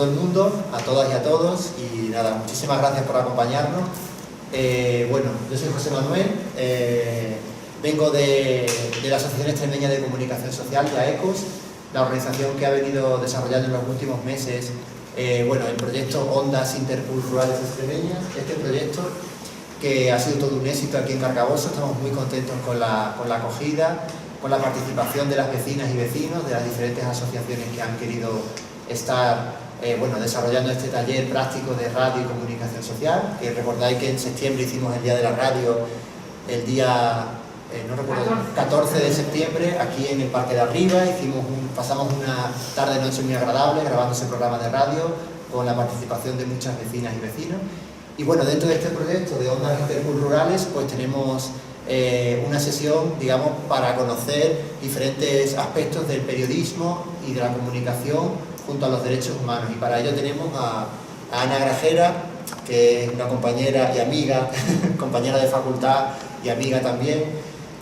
todo el mundo, a todas y a todos, y nada, muchísimas gracias por acompañarnos. Bueno, yo soy José Manuel, vengo de la Asociación Extremeña de Comunicación Social, de AECOS, la organización que ha venido desarrollando en los últimos meses bueno, el proyecto Ondas Interculturales Extremeñas. Este proyecto, que ha sido todo un éxito aquí en Carcaboso, estamos muy contentos con la acogida, con la participación de las vecinas y vecinos, de las diferentes asociaciones que han querido estar bueno, desarrollando este taller práctico de radio y comunicación social, que recordáis que en septiembre hicimos el Día de la Radio, el día no recuerdo, 14 de septiembre, aquí en el Parque de Arriba. Pasamos una tarde-noche muy agradable grabando ese programa de radio con la participación de muchas vecinas y vecinos. Y bueno, dentro de este proyecto de Ondas Interculturales, pues tenemos una sesión, digamos, para conocer diferentes aspectos del periodismo y de la comunicación junto a los derechos humanos. Y para ello tenemos a Ana Grajera, que es una compañera y amiga, compañera de facultad y amiga también,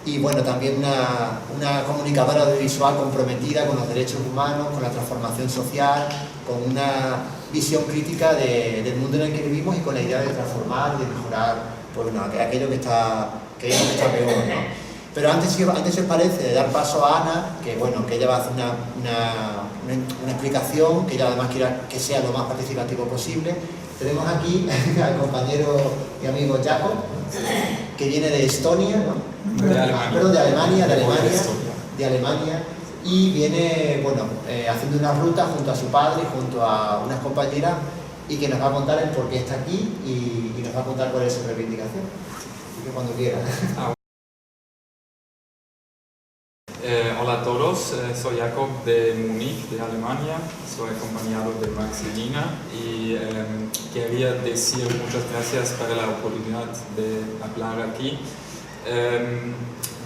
y bueno, también una comunicadora audiovisual comprometida con los derechos humanos, con la transformación social, con una visión crítica del mundo en el que vivimos y con la idea de transformar, de mejorar, pues, bueno, aquello que está peor, ¿no? Pero antes, si os parece, de dar paso a Ana, que bueno, que ella va a hacer una explicación, que ella además quiera que sea lo más participativo posible. Tenemos aquí al compañero y amigo Jakob, que viene de Estonia, ¿no? De Alemania. Perdón, de Alemania, y viene, bueno, haciendo una ruta junto a su padre y junto a unas compañeras, y que nos va a contar el por qué está aquí y nos va a contar cuál es su reivindicación. Así que cuando quiera. Hola a todos, soy Jakob de Múnich, de Alemania, soy acompañado de Max y Lina, y quería decir muchas gracias por la oportunidad de hablar aquí.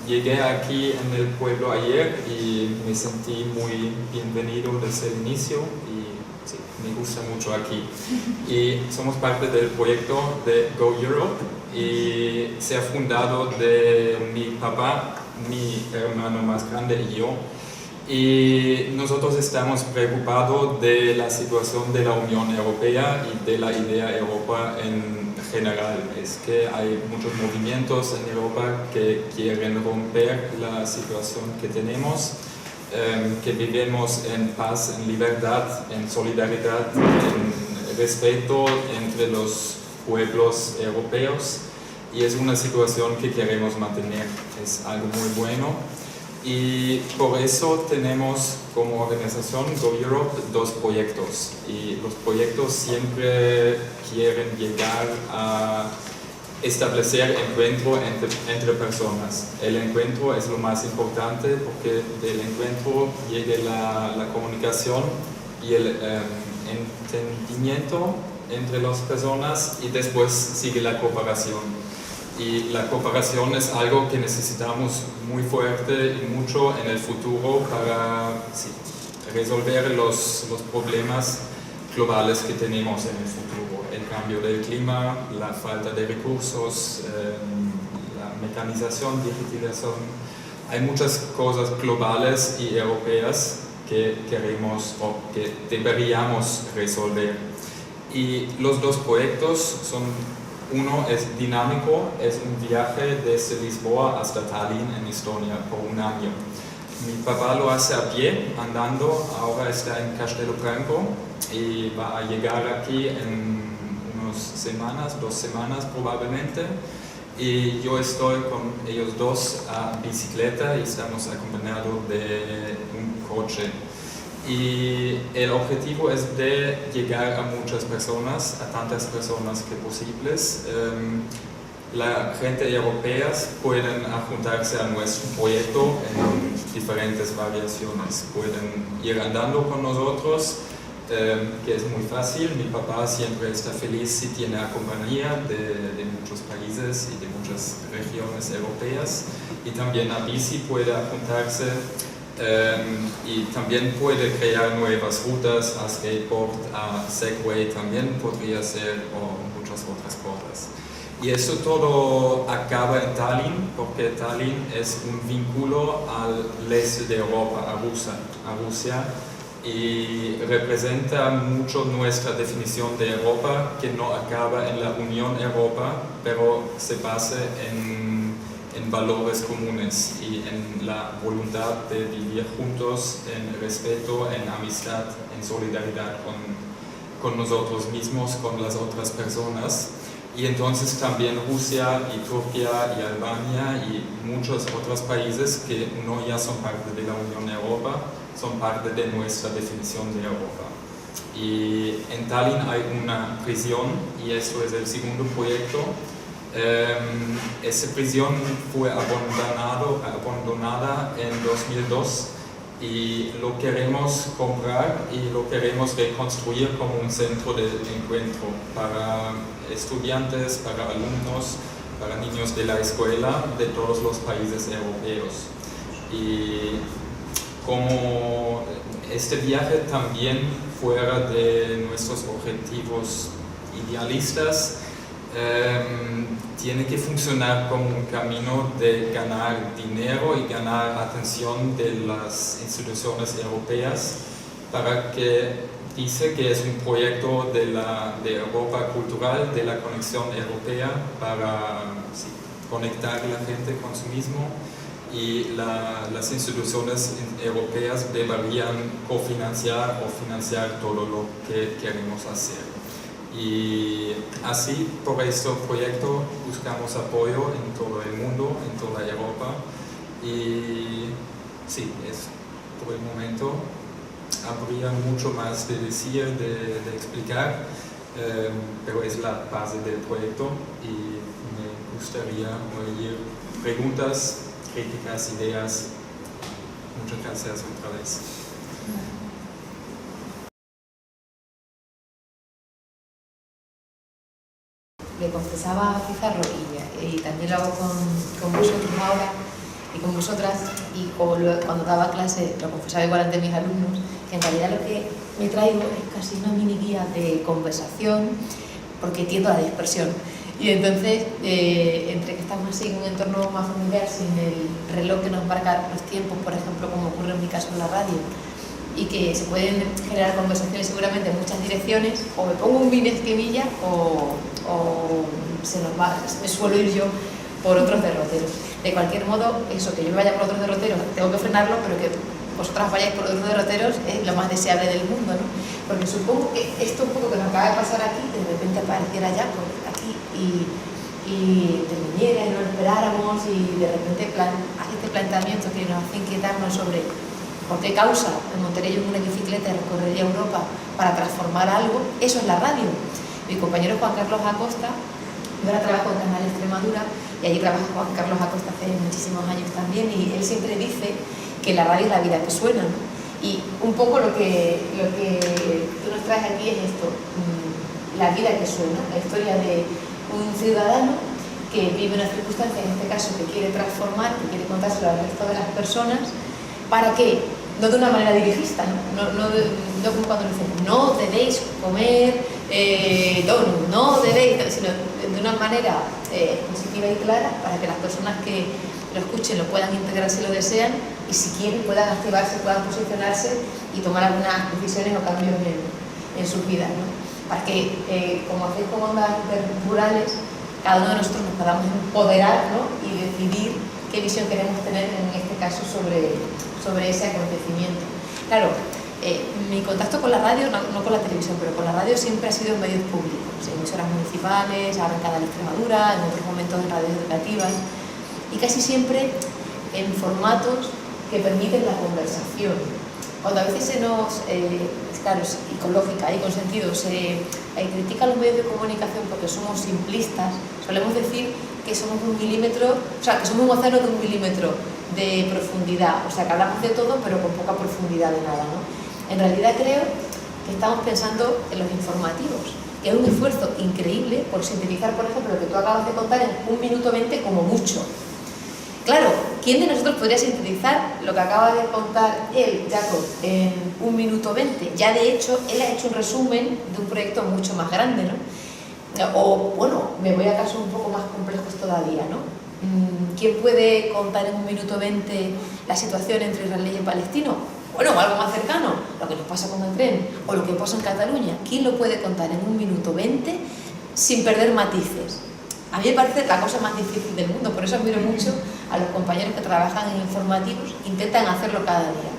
Llegué aquí en el pueblo ayer y me sentí muy bienvenido desde el inicio y sí, me gusta mucho aquí. Y somos parte del proyecto de Go Europe y se ha fundado de mi papá, mi hermano más grande y yo. Y nosotros estamos preocupados de la situación de la Unión Europea y de la idea Europa en general. Es que hay muchos movimientos en Europa que quieren romper la situación que tenemos, que vivimos en paz, en libertad, en solidaridad, en respeto entre los pueblos europeos, y es una situación que queremos mantener. Es algo muy bueno. Y por eso tenemos como organización Go Europe dos proyectos, y los proyectos siempre quieren llegar a establecer encuentro entre personas. El encuentro es lo más importante porque del encuentro llega la comunicación y el entendimiento entre las personas, y después sigue la cooperación. Y la cooperación es algo que necesitamos muy fuerte y mucho en el futuro para resolver los problemas globales que tenemos en el futuro. El cambio del clima, la falta de recursos, la mecanización, digitalización. Hay muchas cosas globales y europeas que queremos o que deberíamos resolver. Y los dos proyectos son: uno es dinámico, es un viaje desde Lisboa hasta Tallinn en Estonia por un año. Mi papá lo hace a pie, andando, ahora está en Castelo Branco y va a llegar aquí en unas semanas, 2 semanas probablemente. Y yo estoy con ellos dos a bicicleta y estamos acompañados de un coche. Y el objetivo es de llegar a muchas personas, a tantas personas que posibles. La gente europea pueden juntarse a nuestro proyecto en diferentes variaciones. Pueden ir andando con nosotros, que es muy fácil. Mi papá siempre está feliz si tiene compañía de muchos países y de muchas regiones europeas. Y también a bici puede juntarse. Y también puede crear nuevas rutas a skateboard, a Segway también podría ser, o muchas otras cosas. Y eso todo acaba en Tallinn, porque Tallinn es un vínculo al este de Europa, a Rusia, y representa mucho nuestra definición de Europa, que no acaba en la Unión Europa, pero se basa en valores comunes y en la voluntad de vivir juntos, en respeto, en amistad, en solidaridad con nosotros mismos, con las otras personas. Y entonces también Rusia y Turquía y Albania y muchos otros países que no ya son parte de la Unión Europa, son parte de nuestra definición de Europa. Y en Tallinn hay una prisión, y esto es el segundo proyecto. Esa prisión fue abandonada en 2002 y lo queremos comprar y lo queremos reconstruir como un centro de encuentro para estudiantes, para alumnos, para niños de la escuela de todos los países europeos. Y como este viaje también fuera de nuestros objetivos idealistas, tiene que funcionar como un camino de ganar dinero y ganar atención de las instituciones europeas, para que dice que es un proyecto de Europa cultural, de la conexión europea, para conectar a la gente con sí mismo, y las instituciones europeas deberían cofinanciar o financiar todo lo que queremos hacer. Y así, por este proyecto, buscamos apoyo en todo el mundo, en toda Europa. Y sí, es por el momento. Habría mucho más de decir, de explicar, pero es la base del proyecto y me gustaría oír preguntas, críticas, ideas. Muchas gracias otra vez. Le confesaba a Pizarro, y también lo hago con vosotros ahora y con vosotras, y cuando daba clase lo confesaba igual ante mis alumnos, que en realidad lo que me traigo es casi una mini guía de conversación, porque tiendo a la dispersión. Y entonces, entre que estamos así en un entorno más familiar, sin el reloj que nos marca los tiempos, por ejemplo, como ocurre en mi caso en la radio, y que se pueden generar conversaciones seguramente en muchas direcciones, o me pongo un mini esquemilla o me suelo ir yo por otros derroteros. De cualquier modo, eso, que yo me vaya por otros derroteros, tengo que frenarlo, pero que vosotras vayáis por otros derroteros es lo más deseable del mundo, ¿no? Porque supongo que esto un poco que nos acaba de pasar aquí, que de repente apareciera ya por aquí y terminara y no lo esperáramos, y de repente hace este planteamiento que nos hace inquietarnos sobre por qué causa me montaría yo en una bicicleta y recorrería Europa para transformar algo. Eso es la radio. Mi compañero Juan Carlos Acosta, yo ahora trabajo en Canal Extremadura, y allí trabaja Juan Carlos Acosta hace muchísimos años también, y él siempre dice que la radio es la vida que suena, ¿no? Y un poco lo que tú nos traes aquí es esto, la vida que suena, la historia de un ciudadano que vive una circunstancia, en este caso que quiere transformar, que quiere contárselo al resto de las personas, para que, no de una manera dirigista, no como cuando dicen no debéis comer donut, no debéis, sino de una manera positiva y clara, para que las personas que lo escuchen lo puedan integrar si lo desean, y si quieren puedan activarse, puedan posicionarse y tomar algunas decisiones o cambios en sus vidas, ¿no? Para que, como hacéis con ondas rurales, cada uno de nosotros nos podamos empoderar, ¿no? Y decidir qué visión queremos tener en este caso sobre ese acontecimiento. Claro, mi contacto con la radio, no con la televisión, pero con la radio siempre ha sido en medios públicos, en emisoras municipales, ahora en Canal Extremadura, en otros momentos en radios educativas, y casi siempre en formatos que permiten la conversación. Cuando a veces se nos, claro, y con lógica y con sentido, se critica a los medios de comunicación porque somos simplistas, solemos decir que somos un milímetro, o sea, que somos un océano de 1 milímetro de profundidad, o sea, que hablamos de todo pero con poca profundidad de nada, ¿no? En realidad creo que estamos pensando en los informativos, que es un esfuerzo increíble por sintetizar, por ejemplo, lo que tú acabas de contar en 1 minuto 20 como mucho. Claro, ¿quién de nosotros podría sintetizar lo que acaba de contar él, Jacob, en 1 minuto 20? Ya de hecho, él ha hecho un resumen de un proyecto mucho más grande, ¿no? O, bueno, me voy a casos un poco más complejos todavía, ¿no? ¿Quién puede contar en 1 minuto 20 la situación entre Israel y Palestino? Bueno, o algo más cercano, lo que nos pasa con el tren o lo que pasa en Cataluña. ¿Quién lo puede contar en 1 minuto 20 sin perder matices? A mí me parece la cosa más difícil del mundo, por eso admiro mucho a los compañeros que trabajan en informativos, intentan hacerlo cada día.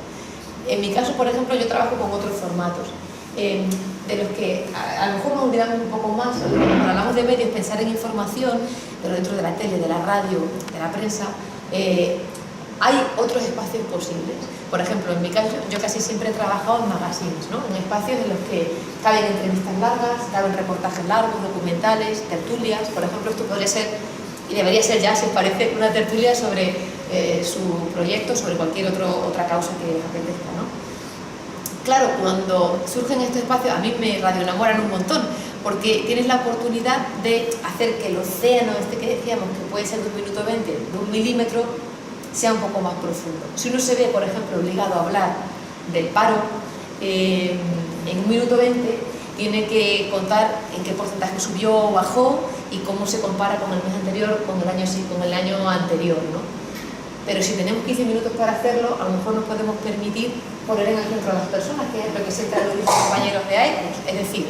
En mi caso, por ejemplo, yo trabajo con otros formatos, de los que a lo mejor nos olvidamos un poco más. Cuando hablamos de medios, pensar en información, pero dentro de la tele, de la radio, de la prensa, hay otros espacios posibles. Por ejemplo, en mi caso, yo casi siempre he trabajado en magazines, ¿no? En espacios en los que caben entrevistas largas, caben reportajes largos, documentales, tertulias. Por ejemplo, esto podría ser, y debería ser ya, si os parece, una tertulia sobre su proyecto, sobre cualquier otra causa que les apetezca, ¿no? Claro, cuando surgen estos espacios, a mí me radioenamoran un montón, porque tienes la oportunidad de hacer que el océano este que decíamos, que puede ser de 1 minuto 20, de 1 milímetro, sea un poco más profundo. Si uno se ve, por ejemplo, obligado a hablar del paro, en 1 minuto 20 tiene que contar en qué porcentaje subió o bajó y cómo se compara con el mes anterior, con el año anterior, ¿no? Pero si tenemos 15 minutos para hacerlo, a lo mejor nos podemos permitir poner en el centro a las personas, que es lo que siempre han dicho los compañeros de AECOS, es decir,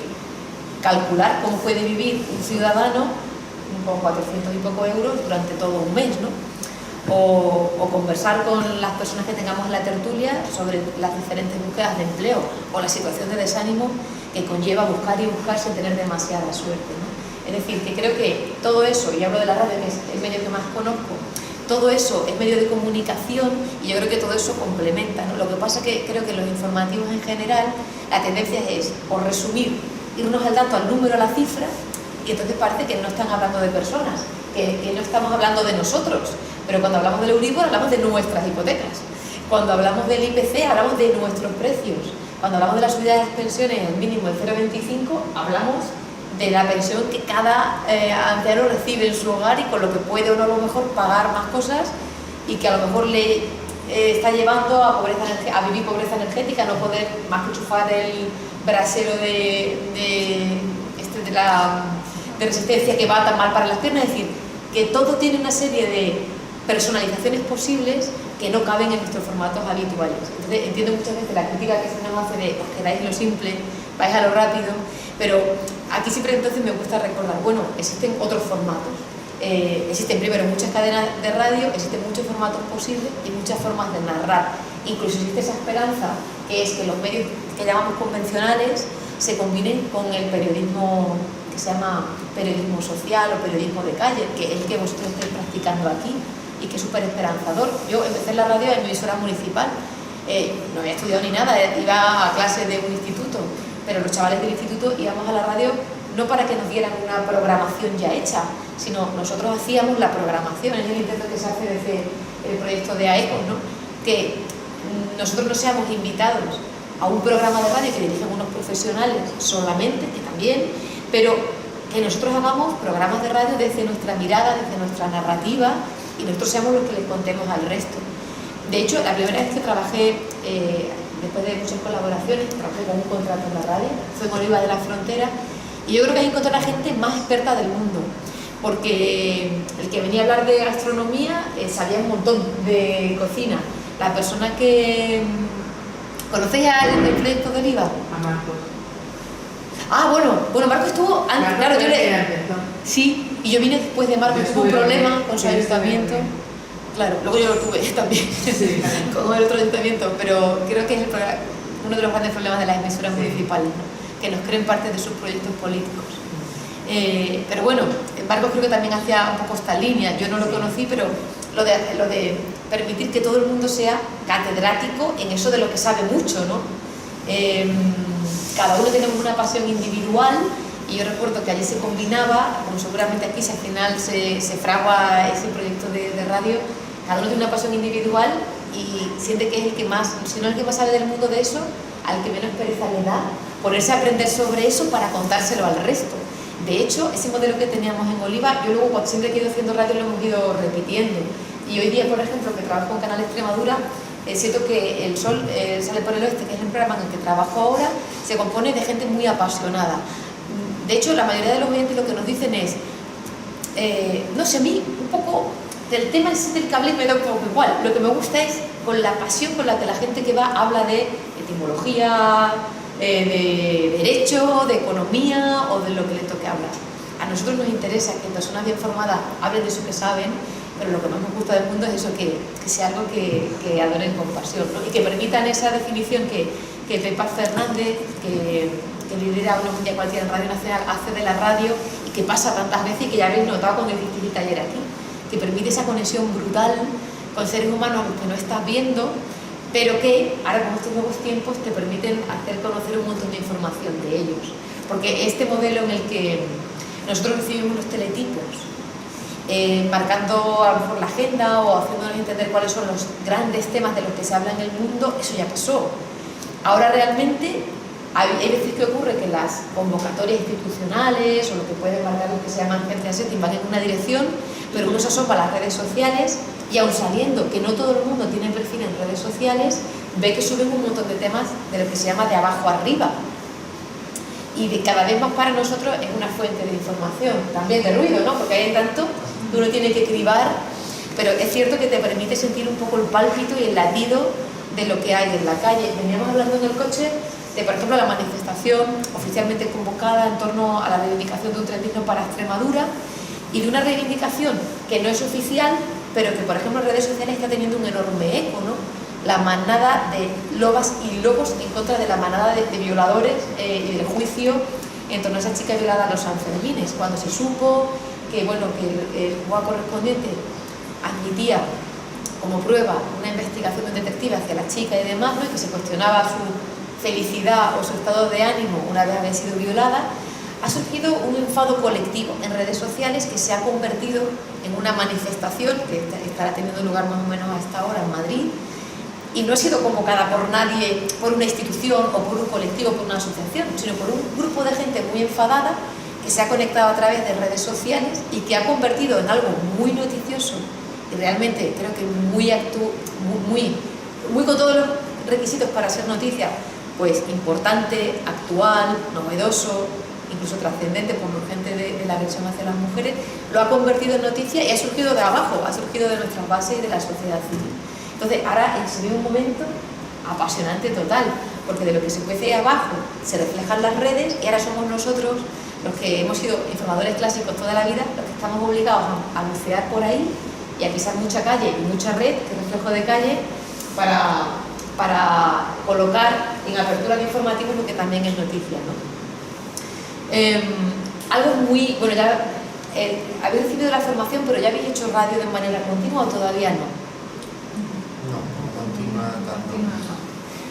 calcular cómo puede vivir un ciudadano con 400 y poco euros durante todo un mes, ¿no? O conversar con las personas que tengamos en la tertulia sobre las diferentes búsquedas de empleo o la situación de desánimo que conlleva buscar y buscar sin tener demasiada suerte, ¿no? Es decir, que creo que todo eso, y hablo de la radio, que es el medio que más conozco, todo eso es medio de comunicación y yo creo que todo eso complementa, ¿no? Lo que pasa es que creo que los informativos en general, la tendencia es, por resumir, irnos al dato, al número, a la cifra, y entonces parece que no están hablando de personas, que no estamos hablando de nosotros. Pero cuando hablamos del Euribor hablamos de nuestras hipotecas. Cuando hablamos del IPC hablamos de nuestros precios. Cuando hablamos de la subida de las pensiones al mínimo del 0,25 hablamos de la pensión que cada anciano recibe en su hogar y con lo que puede o no a lo mejor pagar más cosas y que a lo mejor le está llevando a vivir pobreza energética, no poder más que enchufar el brasero de resistencia que va tan mal para las piernas. Es decir, que todo tiene una serie de personalizaciones posibles que no caben en nuestros formatos habituales. Entonces entiendo muchas veces la crítica que se nos hace de os quedáis lo simple, vais a lo rápido, pero aquí siempre entonces me gusta recordar, bueno, existen otros formatos. Existen primero muchas cadenas de radio, existen muchos formatos posibles y muchas formas de narrar. Incluso existe esa esperanza que es que los medios que llamamos convencionales se combinen con el periodismo que se llama periodismo social o periodismo de calle, que es el que vosotros estáis practicando aquí y que es súper esperanzador. Yo empecé en la radio en mi emisora municipal, no había estudiado ni nada, iba a clase de un instituto, pero los chavales del instituto íbamos a la radio no para que nos dieran una programación ya hecha, sino nosotros hacíamos la programación. Es el intento que se hace desde el proyecto de AECOS, ¿no? Que nosotros no seamos invitados a un programa de radio que dirigen unos profesionales solamente, que también, pero que nosotros hagamos programas de radio desde nuestra mirada, desde nuestra narrativa, y nosotros seamos los que les contemos al resto. De hecho, la primera vez que trabajé, después de muchas colaboraciones, trabajé con un contrato en la radio, fue en Oliva de la Frontera, y yo creo que ahí encontré a la gente más experta del mundo, porque el que venía a hablar de gastronomía sabía un montón de cocina. La persona que... ¿Conocéis el proyecto de Oliva? A Marcos. Ah, bueno, Marcos estuvo antes, Marcos, claro, yo le... empezó. Sí, y yo vine después de Marcos, tuvo un problema con su ayuntamiento. Claro, luego yo lo tuve también, Sí. con el otro ayuntamiento, pero creo que es uno de los grandes problemas de las emisoras municipales, ¿no? Que nos creen parte de sus proyectos políticos. Pero bueno, Marcos creo que también hacía un poco esta línea, yo no lo conocí, pero lo de permitir que todo el mundo sea catedrático en eso de lo que sabe mucho, ¿no? Cada uno tenemos una pasión individual y yo recuerdo que allí se combinaba, como seguramente aquí si al final se fragua ese proyecto de radio, cada uno tiene una pasión individual y siente que es el que más, si no el que más sabe del mundo de eso, al que menos pereza le da, ponerse a aprender sobre eso para contárselo al resto. De hecho, ese modelo que teníamos en Oliva, yo luego siempre que he ido haciendo radio lo hemos ido repitiendo. Y hoy día, por ejemplo, que trabajo en Canal Extremadura, siento que El Sol sale por el oeste, que es el programa en el que trabajo ahora, se compone de gente muy apasionada. De hecho, la mayoría de los oyentes lo que nos dicen es, no sé, a mí un poco del tema en sí del cable me da un poco igual. Lo que me gusta es con la pasión con la que la gente que va habla de etimología, de derecho, de economía o de lo que le toque hablar. A nosotros nos interesa que personas bien formadas hablen de eso que saben, pero lo que más nos gusta del mundo es eso, que sea algo que adoren con pasión, ¿no? Y que permitan esa definición que Pepa Fernández, que lidera Una Mundial Cualquiera en Radio Nacional, hace de la radio y que pasa tantas veces y que ya habéis notado cuando hicisteis ayer aquí, que permite esa conexión brutal con seres humanos a los que no estás viendo, pero que ahora con estos nuevos tiempos te permiten hacer conocer un montón de información de ellos. Porque este modelo en el que nosotros recibimos los teletipos, marcando a lo mejor la agenda o haciéndonos entender cuáles son los grandes temas de los que se habla en el mundo, eso ya pasó. Ahora realmente hay veces que ocurre que las convocatorias institucionales o lo que pueden marcar lo que se llama agencia setting van en una dirección, pero uno se asoma a las redes sociales y aun sabiendo que no todo el mundo tiene perfil en redes sociales, ve que suben un montón de temas de lo que se llama de abajo arriba. Y de cada vez más para nosotros es una fuente de información, también de ruido, ¿no? Porque hay tanto que uno tiene que cribar, pero es cierto que te permite sentir un poco el pálpito y el latido de lo que hay en la calle. Veníamos hablando en el coche de, por ejemplo, la manifestación oficialmente convocada en torno a la reivindicación de un tren digno para Extremadura y de una reivindicación que no es oficial, pero que, por ejemplo, en redes sociales está teniendo un enorme eco, ¿no? La manada de lobas y lobos en contra de la manada de violadores y del juicio en torno a esa chica violada a los Sanfermines, cuando se supo que, bueno, que el juez correspondiente admitía como prueba una investigación de un detective hacia la chica y demás, ¿no? Y que se cuestionaba su felicidad o su estado de ánimo una vez había sido violada, ha surgido un enfado colectivo en redes sociales que se ha convertido en una manifestación que estará teniendo lugar más o menos a esta hora en Madrid, y no ha sido convocada por nadie, por una institución o por un colectivo, por una asociación, sino por un grupo de gente muy enfadada que se ha conectado a través de redes sociales y que ha convertido en algo muy noticioso y realmente creo que muy con todos los requisitos para ser noticia, pues importante, actual, novedoso, incluso trascendente por lo urgente de la agresión hacia las mujeres, lo ha convertido en noticia y ha surgido de abajo, ha surgido de nuestras bases y de la sociedad civil. Entonces ahora se vive un momento apasionante total, porque de lo que se cuece abajo se reflejan las redes y ahora somos nosotros los que hemos sido informadores clásicos toda la vida, los que estamos obligados a bucear por ahí y a pisar mucha calle y mucha red, que es reflejo de calle, para colocar en apertura de informativos lo que también es noticia, ¿no? Algo muy... Bueno, ya habéis recibido la formación, pero ¿ya habéis hecho radio de manera continua o todavía no? No, continua tanto.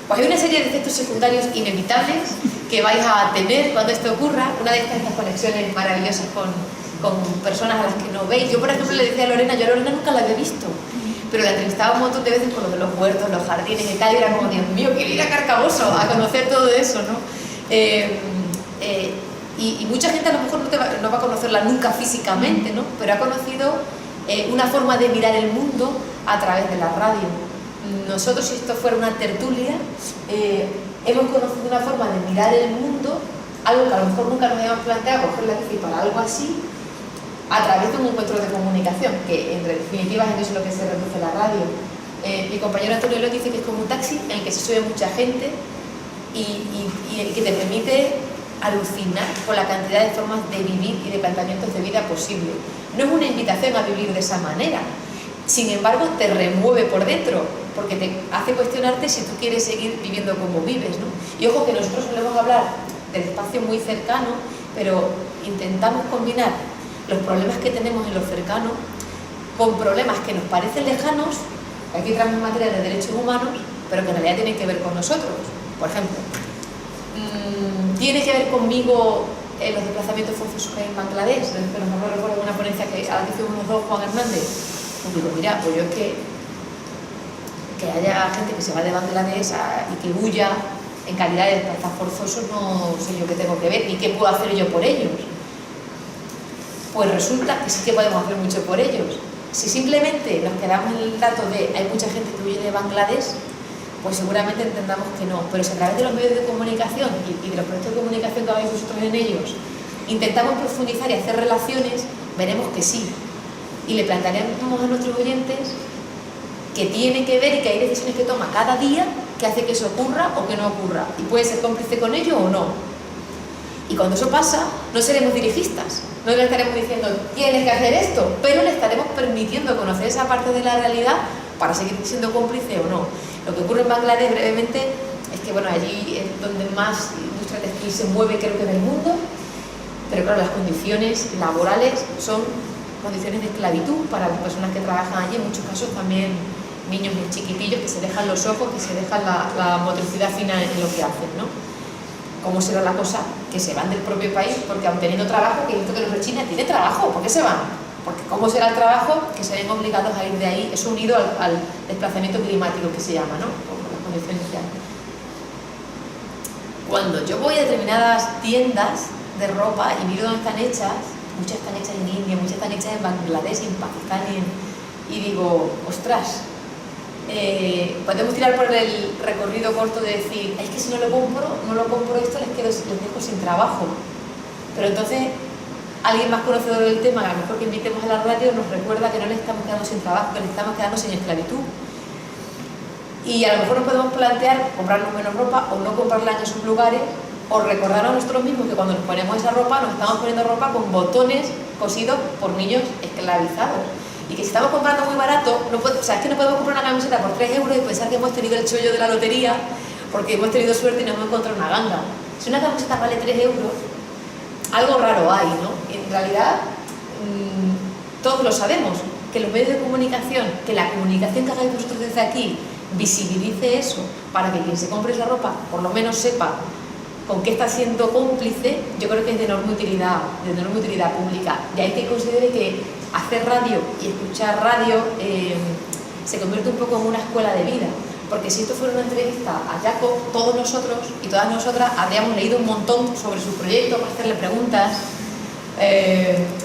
Pues hay una serie de efectos secundarios inevitables que vais a tener cuando esto ocurra. Una de estas conexiones maravillosas con personas a las que no veis. Yo, por ejemplo, le decía a Lorena, yo a Lorena nunca la había visto, pero la entrevistaba un montón de veces con lo de los huertos, los jardines y tal, y era como, Dios mío, quiero ir a Carcaboso a conocer todo eso, ¿no? Y mucha gente a lo mejor no va a conocerla nunca físicamente, ¿no? Pero ha conocido una forma de mirar el mundo a través de la radio. Nosotros, si esto fuera una tertulia, hemos conocido una forma de mirar el mundo, algo que a lo mejor nunca nos habíamos planteado, coger la bici para algo así, a través de un encuentro de comunicación, que en definitiva es lo que se reduce la radio. Mi compañero Antonio López dice que es como un taxi en el que se sube mucha gente y que te permite alucinar con la cantidad de formas de vivir y de planteamientos de vida posible. No es una invitación a vivir de esa manera, sin embargo te remueve por dentro, porque te hace cuestionarte si tú quieres seguir viviendo como vives, ¿no? Y ojo que nosotros solemos hablar del espacio muy cercano, pero intentamos combinar los problemas que tenemos en lo cercano con problemas que nos parecen lejanos. Aquí traemos materia de derechos humanos, pero que en realidad tienen que ver con nosotros. Por ejemplo, tiene que ver conmigo los desplazamientos forzosos que hay en Bangladesh. Pero no recuerdo una ponencia que a la que fuimos los dos, Juan Hernández. Pues digo, mira, pues yo es que haya gente que se va de Bangladesh y que huya en calidad de desplazar forzosos, no sé yo qué tengo que ver, ni qué puedo hacer yo por ellos. Pues resulta que sí que podemos hacer mucho por ellos. Si simplemente nos quedamos en el dato de hay mucha gente que huye de Bangladesh, pues seguramente entendamos que no. Pero si a través de los medios de comunicación y de los proyectos de comunicación que habéis vosotros en ellos, intentamos profundizar y hacer relaciones, veremos que sí. y le plantearemos a nuestros oyentes que tiene que ver y que hay decisiones que toma cada día que hace que eso ocurra o que no ocurra, y puede ser cómplice con ello o no. Y cuando eso pasa, no seremos dirigistas, no le estaremos diciendo tienes que hacer esto, pero le estaremos permitiendo conocer esa parte de la realidad para seguir siendo cómplice o no. Lo que ocurre en Bangladesh brevemente es que bueno, allí es donde más industria textil se mueve, creo que en el mundo, pero claro, las condiciones laborales son condiciones de esclavitud para las personas que trabajan allí, en muchos casos también niños muy chiquitillos que se dejan los ojos, que se dejan la motricidad fina en lo que hacen, ¿no? ¿Cómo será la cosa? Que se van del propio país porque aun teniendo trabajo, que he visto que los de China tienen trabajo, ¿por qué se van? Porque ¿cómo será el trabajo? Que se ven obligados a ir de ahí, eso unido al desplazamiento climático que se llama, ¿no? Como las condiciones que hay. Cuando yo voy a determinadas tiendas de ropa y miro dónde están hechas, muchas están hechas en India, muchas están hechas en Bangladesh, en Pakistán, y digo, ostras, podemos tirar por el recorrido corto de decir, es que si no lo compro esto, les dejo sin trabajo. Pero entonces, alguien más conocedor del tema, a lo mejor que invitemos a la radio, nos recuerda que no les estamos quedando sin trabajo, que les estamos quedando sin esclavitud. Y a lo mejor nos podemos plantear comprarnos menos ropa o no comprarla en esos lugares, o recordar a nosotros mismos que cuando nos ponemos esa ropa, nos estamos poniendo ropa con botones cosidos por niños esclavizados. Y que si estamos comprando muy barato, es que no podemos comprar una camiseta por 3 euros y pensar que hemos tenido el chollo de la lotería porque hemos tenido suerte y nos hemos encontrado una ganga. Si una camiseta vale 3 euros, algo raro hay, ¿no? En realidad, todos lo sabemos, que los medios de comunicación, que la comunicación que hagáis vosotros desde aquí, visibilice eso para que quien se compre esa ropa por lo menos sepa con qué está siendo cómplice, yo creo que es de enorme utilidad pública. Y hay que considere que hacer radio y escuchar radio se convierte un poco en una escuela de vida, porque si esto fuera una entrevista a Jacob, todos nosotros y todas nosotras habríamos leído un montón sobre su proyecto, para hacerle preguntas,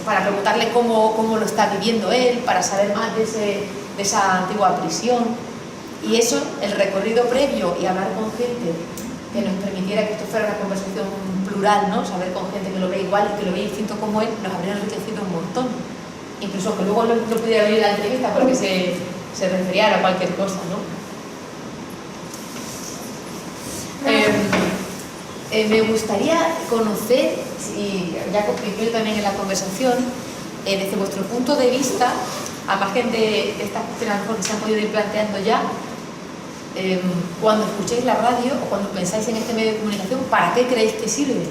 para preguntarle cómo lo está viviendo él, para saber más de esa antigua prisión. Y eso, el recorrido previo y hablar con gente que nos permitiera que esto fuera una conversación plural, ¿no? Saber con gente que lo ve igual y que lo ve distinto como él, nos habría enriquecido un montón. Incluso que luego no pudiera venir a la entrevista porque se refería a cualquier cosa, ¿no? Me gustaría conocer, y ya incluyo también en la conversación, desde vuestro punto de vista, a margen de estas cuestiones a lo mejor que se han podido ir planteando ya, cuando escuchéis la radio o cuando pensáis en este medio de comunicación, ¿para qué creéis que sirve?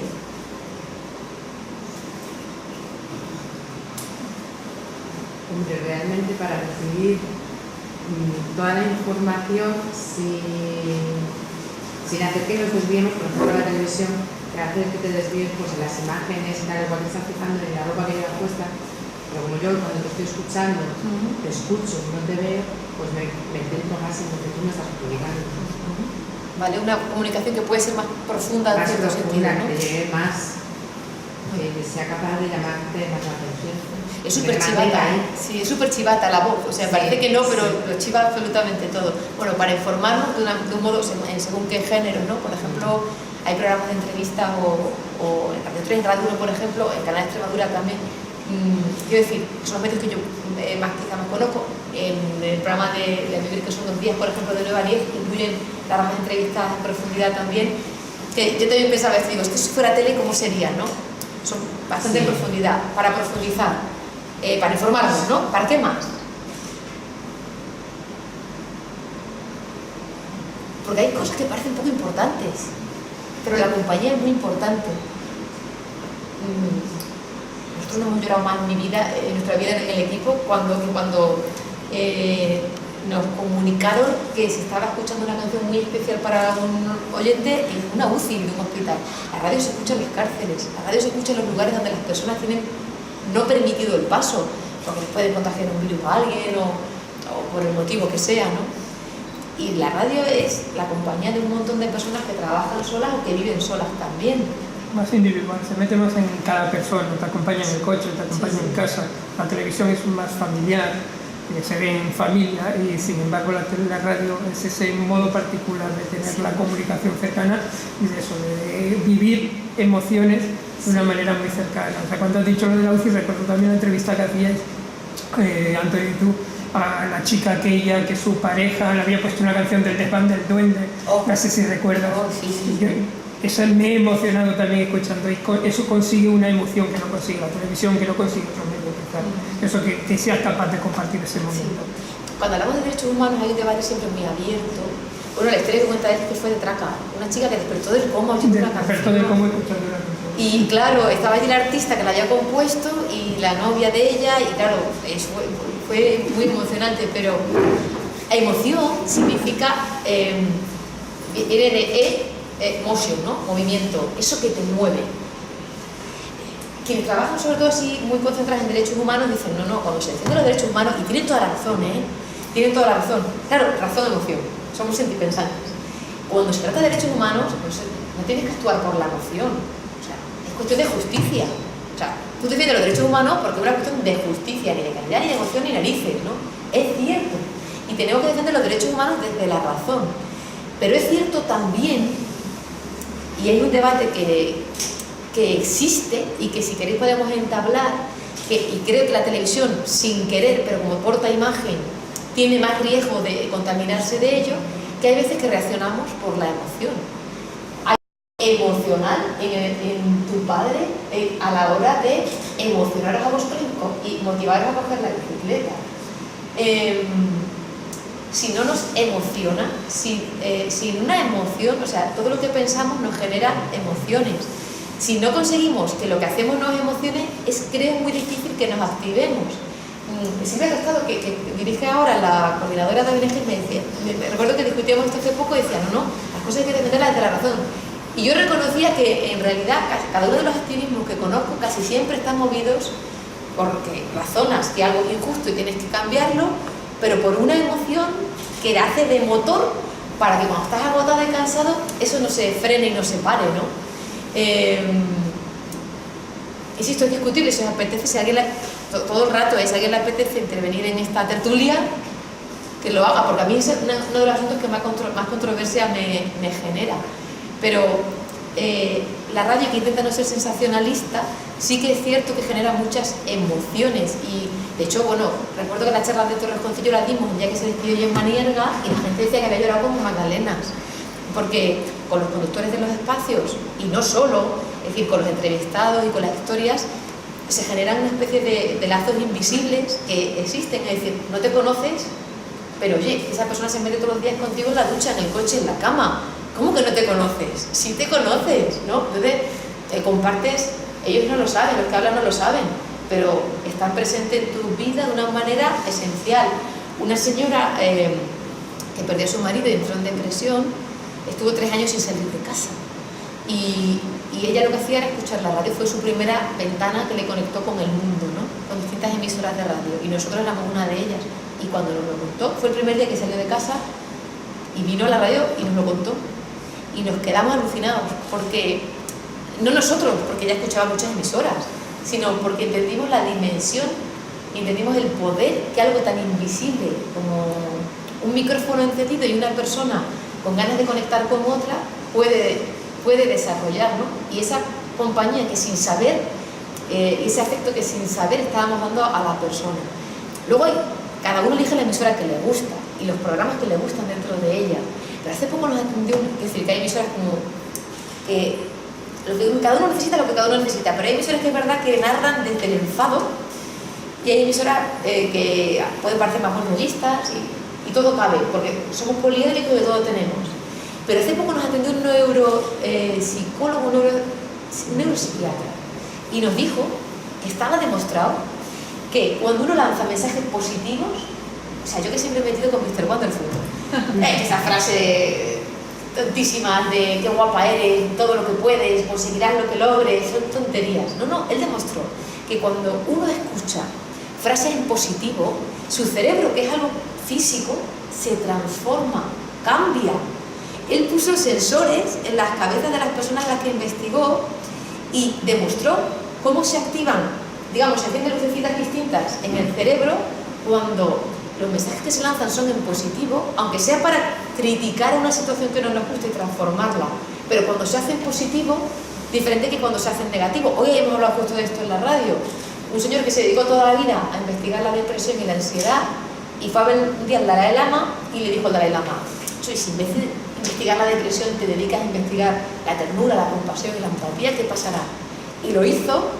Hombre, realmente para recibir toda la información sin hacer que nos desviemos, por ejemplo, la televisión, que hace que te desvíes pues, en las imágenes y tal, igual te estás fijando en la ropa que llevas puesta, pero como yo cuando te estoy escuchando, te escucho, no te veo, pues me centro más en lo que tú me estás comunicando. Vale, una comunicación que puede ser más profunda en cierto sentido, ¿no? Que te llegue más, que sea capaz de llamarte más la atención. Es súper chivata, sí, es súper chivata la voz, o sea, sí, parece que no, pero lo chiva absolutamente todo. Bueno, para informarnos de un modo, según qué género, ¿no? Por ejemplo, hay programas de entrevista o en Radio 3, en Radio 1, por ejemplo, en Canal Extremadura también. Quiero decir, son los medios que yo quizá más conozco. En el programa de Vivir, que son 2 días, por ejemplo, de 9 a 10, incluyen largas entrevistas en profundidad también. Que yo también pensaba esto, digo, es que si fuera tele, ¿cómo sería, no? Son bastante en profundidad, para profundizar, para informarnos, ¿no? ¿Para qué más? Porque hay cosas que parecen poco importantes, pero la compañía es muy importante. Nosotros no hemos llorado más en nuestra vida en el equipo cuando nos comunicaron que se estaba escuchando una canción muy especial para un oyente en una UCI de un hospital. La radio se escucha en las cárceles, la radio se escucha en los lugares donde las personas tienen no permitido el paso, porque les puede contagiar un virus a alguien o por el motivo que sea, ¿no? Y la radio es la compañía de un montón de personas que trabajan solas o que viven solas también. Más individual, se mete más en cada persona, te acompaña en el coche, te acompaña en casa. La televisión es más familiar, se ve en familia, y sin embargo la radio es ese modo particular de tener la comunicación cercana y de eso, de vivir emociones de una manera muy cercana. O sea, cuando has dicho lo de la UCI, recuerdo también la entrevista que hacíais Antonio y tú, a la chica aquella que su pareja le había puesto una canción del Desván del Duende, no sé si recuerdas. Eso me he emocionado también escuchando, y eso consigue una emoción que no consigue la televisión, que no consigue otros medios, eso que seas capaz de compartir ese momento. Sí. Cuando hablamos de derechos humanos hay un debate siempre muy abierto. Bueno, la historia que cuenta es que fue de Traca, una chica que despertó del coma escuchando una canción. Despertó del coma escuchando una canción. Y claro, estaba allí el artista que la había compuesto y la novia de ella, y claro, eso fue muy emocionante, pero emoción significa, viene de motion, ¿no? Movimiento, eso que te mueve. Quienes trabajan sobre todo así muy concentrados en derechos humanos dicen, no, cuando se defienden los derechos humanos, y tienen toda la razón, tienen toda la razón, claro, razón, emoción, somos sentipensantes. Cuando se trata de derechos humanos, no tienes que actuar por la emoción, o sea, es cuestión de justicia. O sea, tú defiendes los derechos humanos porque es una cuestión de justicia, ni de calidad, ni de emoción, ni narices, ¿no? Es cierto, y tenemos que defender los derechos humanos desde la razón, pero es cierto también, y hay un debate que existe y que si queréis podemos entablar, y creo que la televisión, sin querer, pero como porta imagen, tiene más riesgo de contaminarse de ello, que hay veces que reaccionamos por la emoción. Hay emocional en tu padre a la hora de emocionaros a vosotros y motivaros a coger la bicicleta. Si no nos emociona, sin una emoción, o sea, todo lo que pensamos nos genera emociones. Si no conseguimos que lo que hacemos nos emocione, creo muy difícil que nos activemos. Silvia Tostado, que dirige ahora la coordinadora de ONG, me recuerdo que discutíamos esto hace poco y decía, no, las cosas hay que defenderlas desde la razón. Y yo reconocía que en realidad cada uno de los activismos que conozco casi siempre están movidos porque razonas que algo es injusto y tienes que cambiarlo, pero por una emoción que hace de motor para que cuando estás agotado y cansado eso no se frene y no se pare, ¿no? Insisto, es discutible si os apetece, si alguien todo el rato si a alguien le apetece intervenir en esta tertulia, que lo haga, porque a mí es uno de los asuntos que más controversia me genera. Pero la radio, que intenta no ser sensacionalista, sí que es cierto que genera muchas emociones. Y de hecho, bueno, recuerdo que la charla de Torres Concillo la dimos el día que se despidió Gemma Nierga y la gente decía que había llorado como magdalenas, porque con los conductores de los espacios, y no solo, es decir, con los entrevistados y con las historias, se generan una especie de lazos invisibles que existen. Es decir, no te conoces, pero oye, esa persona se mete todos los días contigo en la ducha, en el coche, en la cama. ¿Cómo que no te conoces? Sí te conoces, ¿no? Entonces, compartes, ellos no lo saben, los que hablan no lo saben, pero están presentes en tu vida de una manera esencial. Una señora que perdió a su marido y entró en depresión, estuvo 3 años sin salir de casa. Y ella lo que hacía era escuchar la radio, fue su primera ventana que le conectó con el mundo, ¿no? Con distintas emisoras de radio, y nosotros éramos una de ellas. Y cuando nos lo contó, fue el primer día que salió de casa y vino a la radio y nos lo contó. Y nos quedamos alucinados, porque no nosotros, porque ella escuchaba muchas emisoras, sino porque entendimos la dimensión, entendimos el poder que algo tan invisible como un micrófono encendido y una persona con ganas de conectar con otra puede desarrollar, ¿no? Y esa compañía que sin saber, ese afecto que sin saber estábamos dando a la persona. Luego cada uno elige la emisora que le gusta y los programas que le gustan dentro de ella. Pero hace poco nos atendió, es decir, que hay emisoras como que cada uno necesita lo que cada uno necesita, pero hay emisoras que es verdad que narran desde el enfado, y hay emisoras que pueden parecer más realistas y todo cabe, porque somos poliédricos y todo tenemos. Pero hace poco nos atendió un neuropsicólogo, un neuropsiquiatra, y nos dijo que estaba demostrado que cuando uno lanza mensajes positivos, o sea, yo que siempre he metido con Mr. Wonderful, esa frase tontísima de qué guapa eres, todo lo que puedes, conseguirás lo que logres, son tonterías. No, él demostró que cuando uno escucha frases en positivo, su cerebro, que es algo físico, se transforma, cambia. Él puso sensores en las cabezas de las personas a las que investigó y demostró cómo se activan, digamos, se encienden lucecitas distintas en el cerebro cuando los mensajes que se lanzan son en positivo, aunque sea para criticar una situación que no nos gusta y transformarla, pero cuando se hace en positivo, diferente que cuando se hace en negativo. Hoy hemos hablado justo de esto en la radio. un señor que se dedicó toda la vida a investigar la depresión y la ansiedad, y fue a ver un día al Dalai Lama y le dijo al Dalai Lama: si en vez de investigar la depresión te dedicas a investigar la ternura, la compasión y la empatía, ¿qué pasará? Y lo hizo,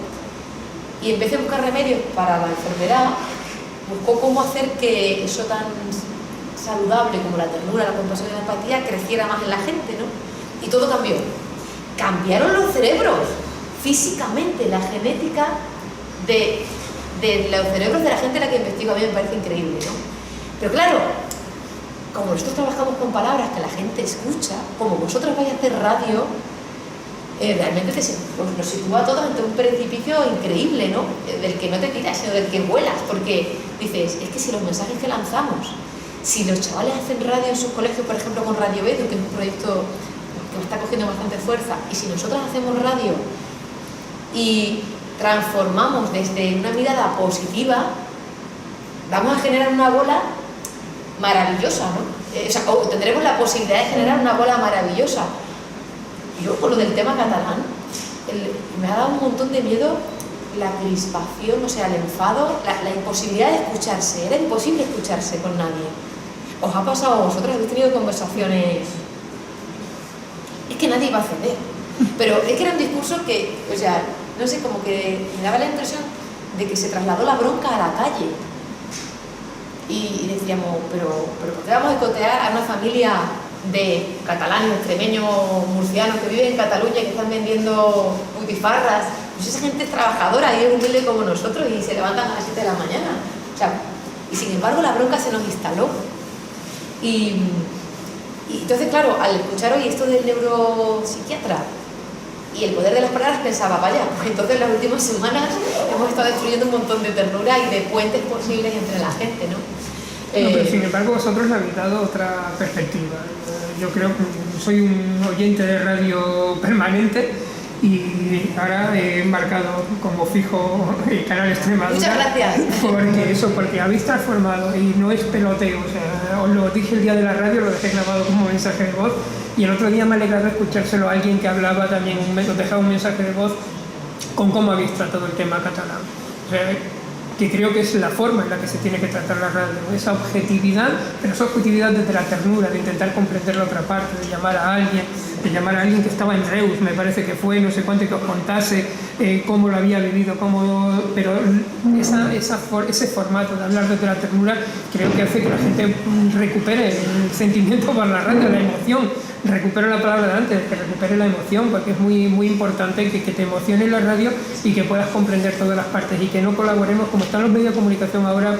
y en vez de buscar remedios para la enfermedad, buscó cómo hacer que eso tan saludable como la ternura, la compasión y la empatía creciera más en la gente, ¿no? Y todo cambió. Cambiaron los cerebros, físicamente, la genética de los cerebros de la gente a la que investigo. A mí me parece increíble, ¿no? Pero claro, como nosotros trabajamos con palabras que la gente escucha, como vosotros vais a hacer radio, realmente nos sitúa a todos ante un precipicio increíble, ¿no? Del que no te tiras, sino del que vuelas, porque dices, es que si los mensajes que lanzamos, si los chavales hacen radio en sus colegios, por ejemplo con Radio Edu, que es un proyecto que está cogiendo bastante fuerza, y si nosotros hacemos radio y transformamos desde una mirada positiva, vamos a generar una bola maravillosa, ¿no? O tendremos la posibilidad de generar una bola maravillosa. Yo, con lo del tema catalán, me ha dado un montón de miedo la crispación, o sea, el enfado, la imposibilidad de escucharse. Era imposible escucharse con nadie. ¿Os ha pasado a vosotros? ¿Habéis tenido conversaciones? Es que nadie iba a ceder. Pero es que era un discurso que, o sea, no sé, como que me daba la impresión de que se trasladó la bronca a la calle. Y decíamos, pero ¿por qué vamos a boicotear a una familia de catalanes, extremeños, murcianos que viven en Cataluña y que están vendiendo butifarras? Pues esa gente es trabajadora y es humilde como nosotros y se levantan a las 7 de la mañana. O sea, y sin embargo la bronca se nos instaló. Y entonces, claro, al escuchar hoy esto del neuropsiquiatra y el poder de las palabras, pensaba, vaya, pues entonces en las últimas semanas hemos estado destruyendo un montón de ternura y de puentes posibles entre la gente, ¿no? Pero sin embargo vosotros le habéis dado otra perspectiva. Yo creo que soy un oyente de radio permanente y ahora he marcado como fijo el canal Extremadura. Muchas gracias. Porque habéis transformado y no es peloteo. O sea, os lo dije el día de la radio, lo dejé grabado como mensaje de voz y el otro día me ha alegrado escuchárselo a alguien que hablaba también, os dejaba un mensaje de voz con cómo habéis tratado el tema catalán. O sea, que creo que es la forma en la que se tiene que tratar la radio, ¿no? Esa objetividad, pero esa objetividad desde la ternura, de intentar comprender la otra parte, de llamar a alguien que estaba en Reus, me parece que fue, no sé cuánto, y que os contase cómo lo había vivido, pero ese formato de hablar desde la ternura creo que hace que la gente recupere el sentimiento por la radio, la emoción, recupere la palabra de antes, que recupere la emoción, porque es muy, muy importante que te emocione la radio y que puedas comprender todas las partes y que no colaboremos, como están los medios de comunicación ahora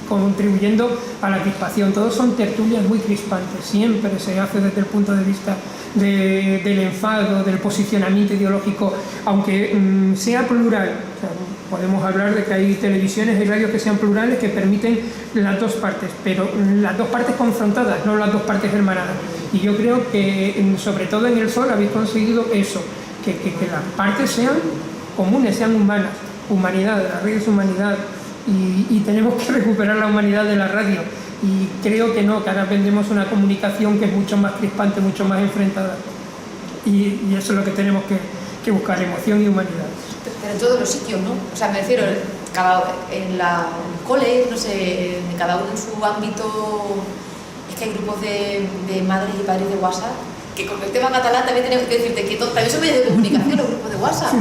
contribuyendo a la crispación. Todos son tertulias muy crispantes, siempre se hace desde el punto de vista del enfado, del posicionamiento ideológico, aunque sea plural. O sea, podemos hablar de que hay televisiones y radios que sean plurales que permiten las dos partes, pero las dos partes confrontadas, no las dos partes hermanadas. Y yo creo que, sobre todo en El Sol, habéis conseguido eso, que las partes sean comunes, sean humanas. Humanidad, la radio es humanidad, y tenemos que recuperar la humanidad de la radio. Y creo que no, que ahora vendemos una comunicación que es mucho más crispante, mucho más enfrentada. Y eso es lo que tenemos que buscar, emoción y humanidad. Pero en todos los sitios, ¿no? O sea, me refiero, en la cole, no sé, cada uno en su ámbito. Es que hay grupos de madres y padres de WhatsApp que con el tema catalán también tenemos que decirte que también son medios de comunicación los grupos de WhatsApp.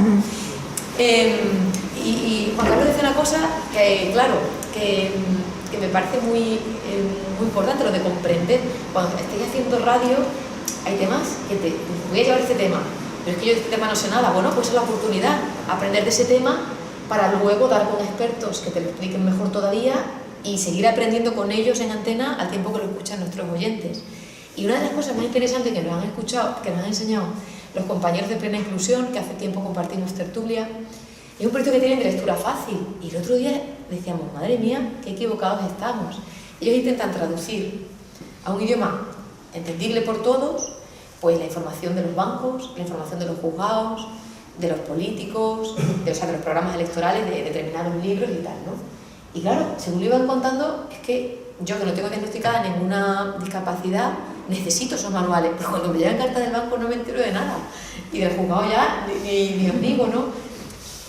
Y Juan Carlos dice una cosa que, claro, que me parece muy importante, lo de comprender. Cuando estéis haciendo radio, hay temas que voy a llevar este tema, pero es que yo de este tema no sé nada. Bueno, pues es la oportunidad, aprender de ese tema para luego dar con expertos que te lo expliquen mejor todavía y seguir aprendiendo con ellos en antena al tiempo que lo escuchan nuestros oyentes. Y una de las cosas más interesantes que nos han escuchado, que nos han enseñado los compañeros de Plena Inclusión, que hace tiempo compartimos tertulia, es un proyecto que tienen de lectura fácil. Y el otro día decíamos, madre mía, qué equivocados estamos. Ellos intentan traducir a un idioma entendible por todos, pues la información de los bancos, la información de los juzgados, de los políticos, de los programas electorales, de determinados libros y tal, ¿no? Y claro, según lo iban contando, es que yo, que no tengo diagnosticada ninguna discapacidad, necesito esos manuales, pero cuando me llegan cartas del banco no me entero de nada, y del juzgado ya ni os digo, ¿no?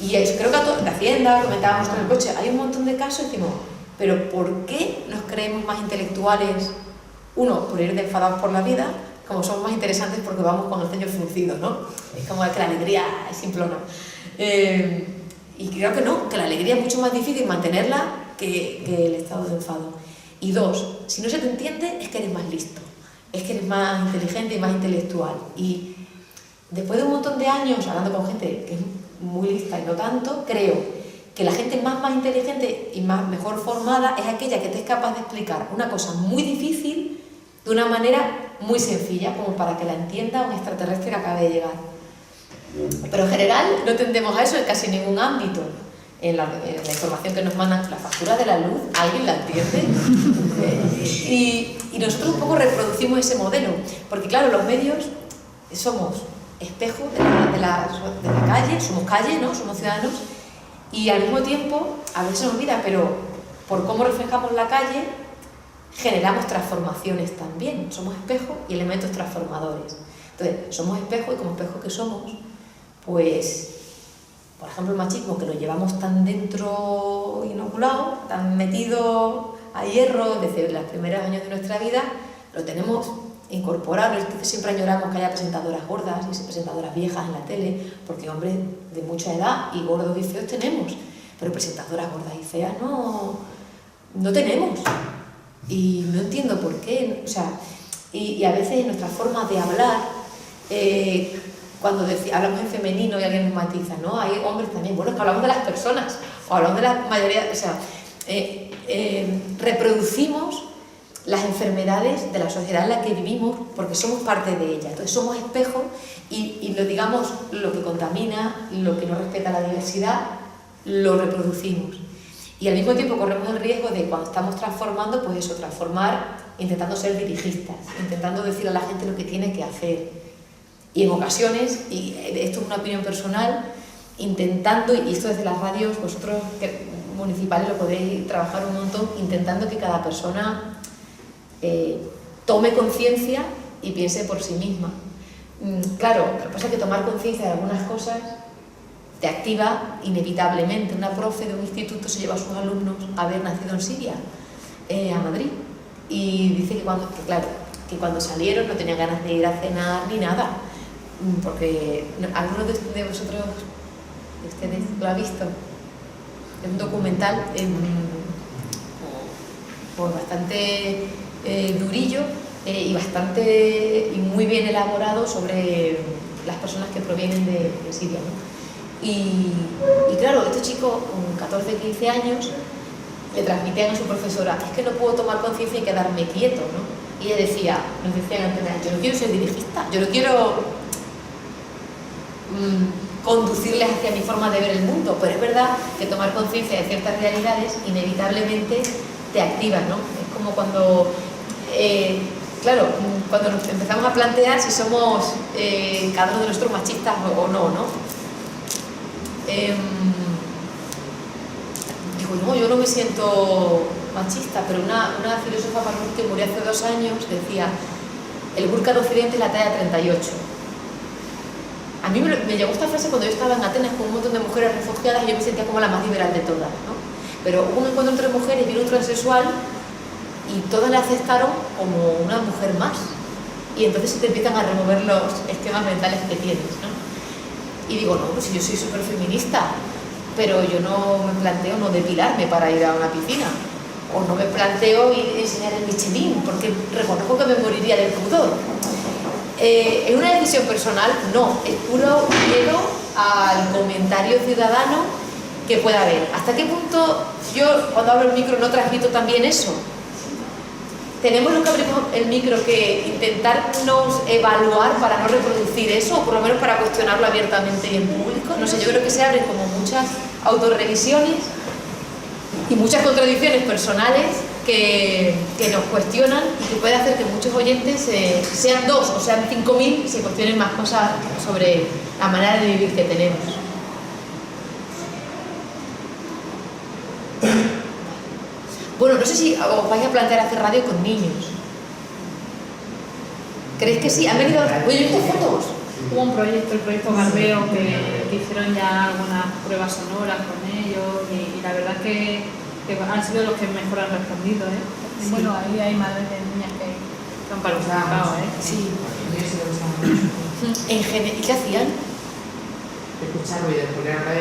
Y eso, creo que de Hacienda, comentábamos con el coche, hay un montón de casos y decimos, pero ¿por qué nos creemos más intelectuales? Uno, por ir de enfadados por la vida, como somos más interesantes porque vamos con el ceño fruncido, ¿no? Es como que la alegría es simplona. Y creo que no, que la alegría es mucho más difícil mantenerla que el estado de enfado. Y dos, si no se te entiende es que eres más listo, es que eres más inteligente y más intelectual. Y después de un montón de años hablando con gente que es muy lista y no tanto, creo que la gente más inteligente y mejor formada es aquella que te es capaz de explicar una cosa muy difícil de una manera muy sencilla, como para que la entienda un extraterrestre que acabe de llegar. Pero en general no tendemos a eso en casi ningún ámbito. En la información que nos mandan, la factura de la luz, ¿alguien la entiende? Y nosotros un poco reproducimos ese modelo, porque claro, los medios somos espejo de la calle, somos calle, ¿no? Somos ciudadanos, y al mismo tiempo, a veces se nos olvida, pero por cómo reflejamos la calle, generamos transformaciones también. Somos espejo y elementos transformadores. Entonces, somos espejo y como espejo que somos, pues, por ejemplo, el machismo que lo llevamos tan dentro inoculado, tan metido a hierro desde los primeros años de nuestra vida, lo tenemos incorporado. Entonces siempre añoramos que haya presentadoras gordas y presentadoras viejas en la tele, porque hombres de mucha edad y gordos y feos tenemos, pero presentadoras gordas y feas no tenemos. Y no entiendo por qué, o sea, y a veces en nuestra forma de hablar, cuando hablamos en femenino y alguien nos matiza, ¿no? Hay hombres también, bueno, es que hablamos de las personas, o hablamos de la mayoría, o sea, reproducimos las enfermedades de la sociedad en la que vivimos porque somos parte de ella. Entonces somos espejo y lo, digamos, lo que contamina, lo que no respeta la diversidad, lo reproducimos. Y al mismo tiempo corremos el riesgo de, cuando estamos transformando, pues eso, transformar intentando ser dirigistas, intentando decir a la gente lo que tiene que hacer. Y en ocasiones, y esto es una opinión personal, intentando, y esto desde las radios, vosotros municipales lo podéis trabajar un montón, intentando que cada persona tome conciencia y piense por sí misma. Claro, lo que pasa es que tomar conciencia de algunas cosas te activa inevitablemente. Una profe de un instituto se lleva a sus alumnos a haber nacido en Siria, a Madrid, y dice que cuando salieron no tenían ganas de ir a cenar ni nada, porque algunos de vosotros, de ustedes, lo ha visto. Es un documental pues bastante durillo y muy bien elaborado sobre las personas que provienen de Siria, ¿no? Y claro, estos chicos con 14, 15 años le transmitían a su profesora: es que no puedo tomar conciencia y quedarme quieto, ¿no? Y ella decía, nos decían antes, yo no quiero ser dirigista, yo no quiero conducirles hacia mi forma de ver el mundo, pero es verdad que tomar conciencia de ciertas realidades inevitablemente te activa, ¿no? Es como cuando, claro, cuando nos empezamos a plantear si somos cada uno de nosotros machistas o no, ¿no? Digo, no, yo no me siento machista, pero una filósofa marroquí que murió hace 2 años decía: el burka de Occidente es la talla 38. A mí me llegó esta frase cuando yo estaba en Atenas con un montón de mujeres refugiadas y yo me sentía como la más liberal de todas, ¿no? Pero hubo un encuentro entre mujeres, vino un transexual y todas la aceptaron como una mujer más. Y entonces se te empiezan a remover los esquemas mentales que tienes, ¿no? Y digo, no, pues yo soy súper feminista, pero yo no me planteo no depilarme para ir a una piscina, o no me planteo ir a enseñar el Michelin, porque reconozco que me moriría del pudor. ¿Es una decisión personal? No, es puro miedo al comentario ciudadano que pueda haber. ¿Hasta qué punto yo, cuando abro el micro, no transmito también eso? ¿Tenemos los que abrimos el micro que intentarnos evaluar para no reproducir eso, o por lo menos para cuestionarlo abiertamente y en público? No sé, yo creo que se abren como muchas autorrevisiones y muchas contradicciones personales que nos cuestionan y que puede hacer que muchos oyentes, sean 2 o sean 5.000, se cuestionen más cosas sobre la manera de vivir que tenemos. Bueno, no sé si os vais a plantear hacer radio con niños. ¿Creéis que sí? ¿Han venido? Oye, yo he visto fotos. Hubo un proyecto, el proyecto Garbeo, que que hicieron ya algunas pruebas sonoras con ellos y la verdad es que han sido los que mejor han respondido, ¿eh? Sí. Bueno, ahí hay madres de niñas que han participado, ¿eh? Sí. Yo sí lo usaba mucho. ¿Y qué hacían? Escuchar ruido, porque ahora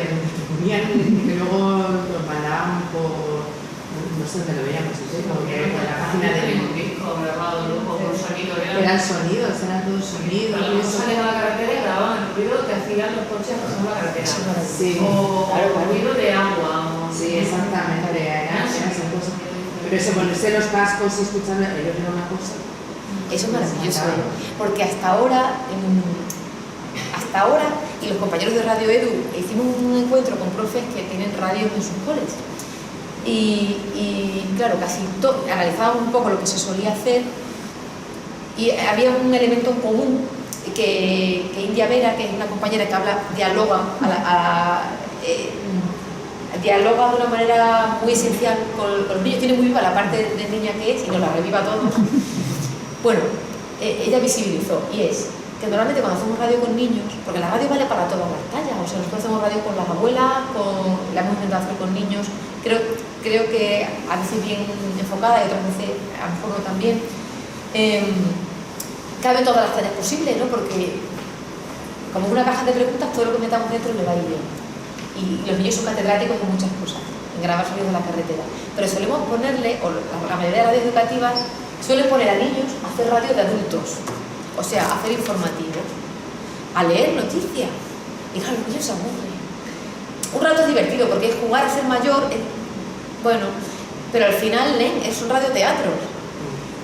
ponían que luego nos mandaban por, no sé dónde lo veíamos, como que por la página de un disco grabado luego con sonido real. eran sonidos, eran todos sonidos. Cuando y eso. salen a la carretera y grababan el ruido que hacían los coches pasando la carretera. Sí, O claro, el ruido de agua. Sí, exactamente, era esa cosa. Pero eso, ponerse los cascos y escuchar, ellos era una cosa. Eso es maravilloso, ¿eh? Porque hasta ahora, y los compañeros de Radio Edu, hicimos un encuentro con profes que tienen radios en sus coles. Y claro, analizábamos un poco lo que se solía hacer y había un elemento en común que India Vera, que es una compañera que dialoga de una manera muy esencial con los niños, tiene muy viva la parte de niña que es y nos la reviva a todos. Bueno, ella visibilizó, y es que normalmente cuando hacemos radio con niños, porque la radio vale para todas las tallas, o sea, nosotros hacemos radio con las abuelas, la hemos intentado hacer con niños, creo que a veces bien enfocada y otras veces a lo mejor no tan bien, cabe todas las tallas posibles, ¿no? Porque como una caja de preguntas, todo lo que metamos dentro le va a ir bien. Y los niños son catedráticos en muchas cosas, en grabar sonidos de la carretera, pero solemos ponerle, o la mayoría de radios educativas suelen poner a niños a hacer radio de adultos, o sea, a hacer informativos, a leer noticias. Y claro, los niños se aburren. Un rato es divertido porque jugar a ser mayor, bueno, pero al final es un radioteatro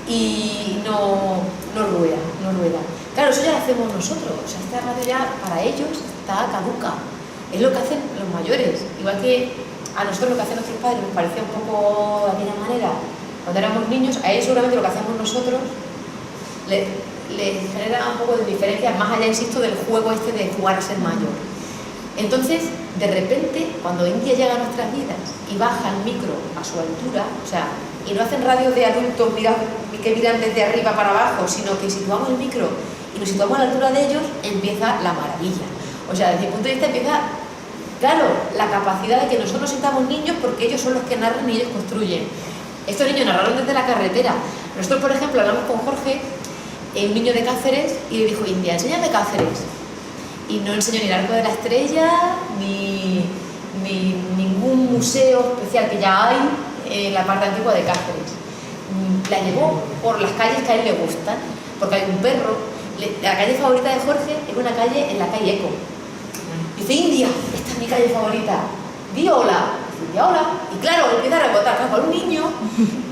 y no rueda. Claro, eso ya lo hacemos nosotros, o sea, esta radio ya para ellos está caduca. Es lo que hacen los mayores, igual que a nosotros lo que hacen nuestros padres nos parecía un poco de aquella manera cuando éramos niños, a ellos seguramente lo que hacemos nosotros les genera un poco de diferencia, más allá, insisto, del juego este de jugar a ser mayor. Entonces, de repente, cuando India llega a nuestras vidas y baja el micro a su altura, o sea, y no hacen radio de adultos que miran desde arriba para abajo, sino que situamos el micro y nos situamos a la altura de ellos, empieza la maravilla. O sea, desde mi punto de vista empieza, claro, la capacidad de que nosotros nos sintamos niños porque ellos son los que narran y ellos construyen. Estos niños narraron desde la carretera. Nosotros, por ejemplo, hablamos con Jorge, un niño de Cáceres, y le dijo: India, enséñame Cáceres. Y no enseñó ni el Arco de la Estrella, ni ningún museo especial que ya hay en la parte antigua de Cáceres. La llevó por las calles que a él le gustan, porque hay un perro. La calle favorita de Jorge es una calle en la calle Eco. Dice: India, esta es mi calle favorita, di hola. Y hola. Y claro, empieza a rebotar. Claro, para un niño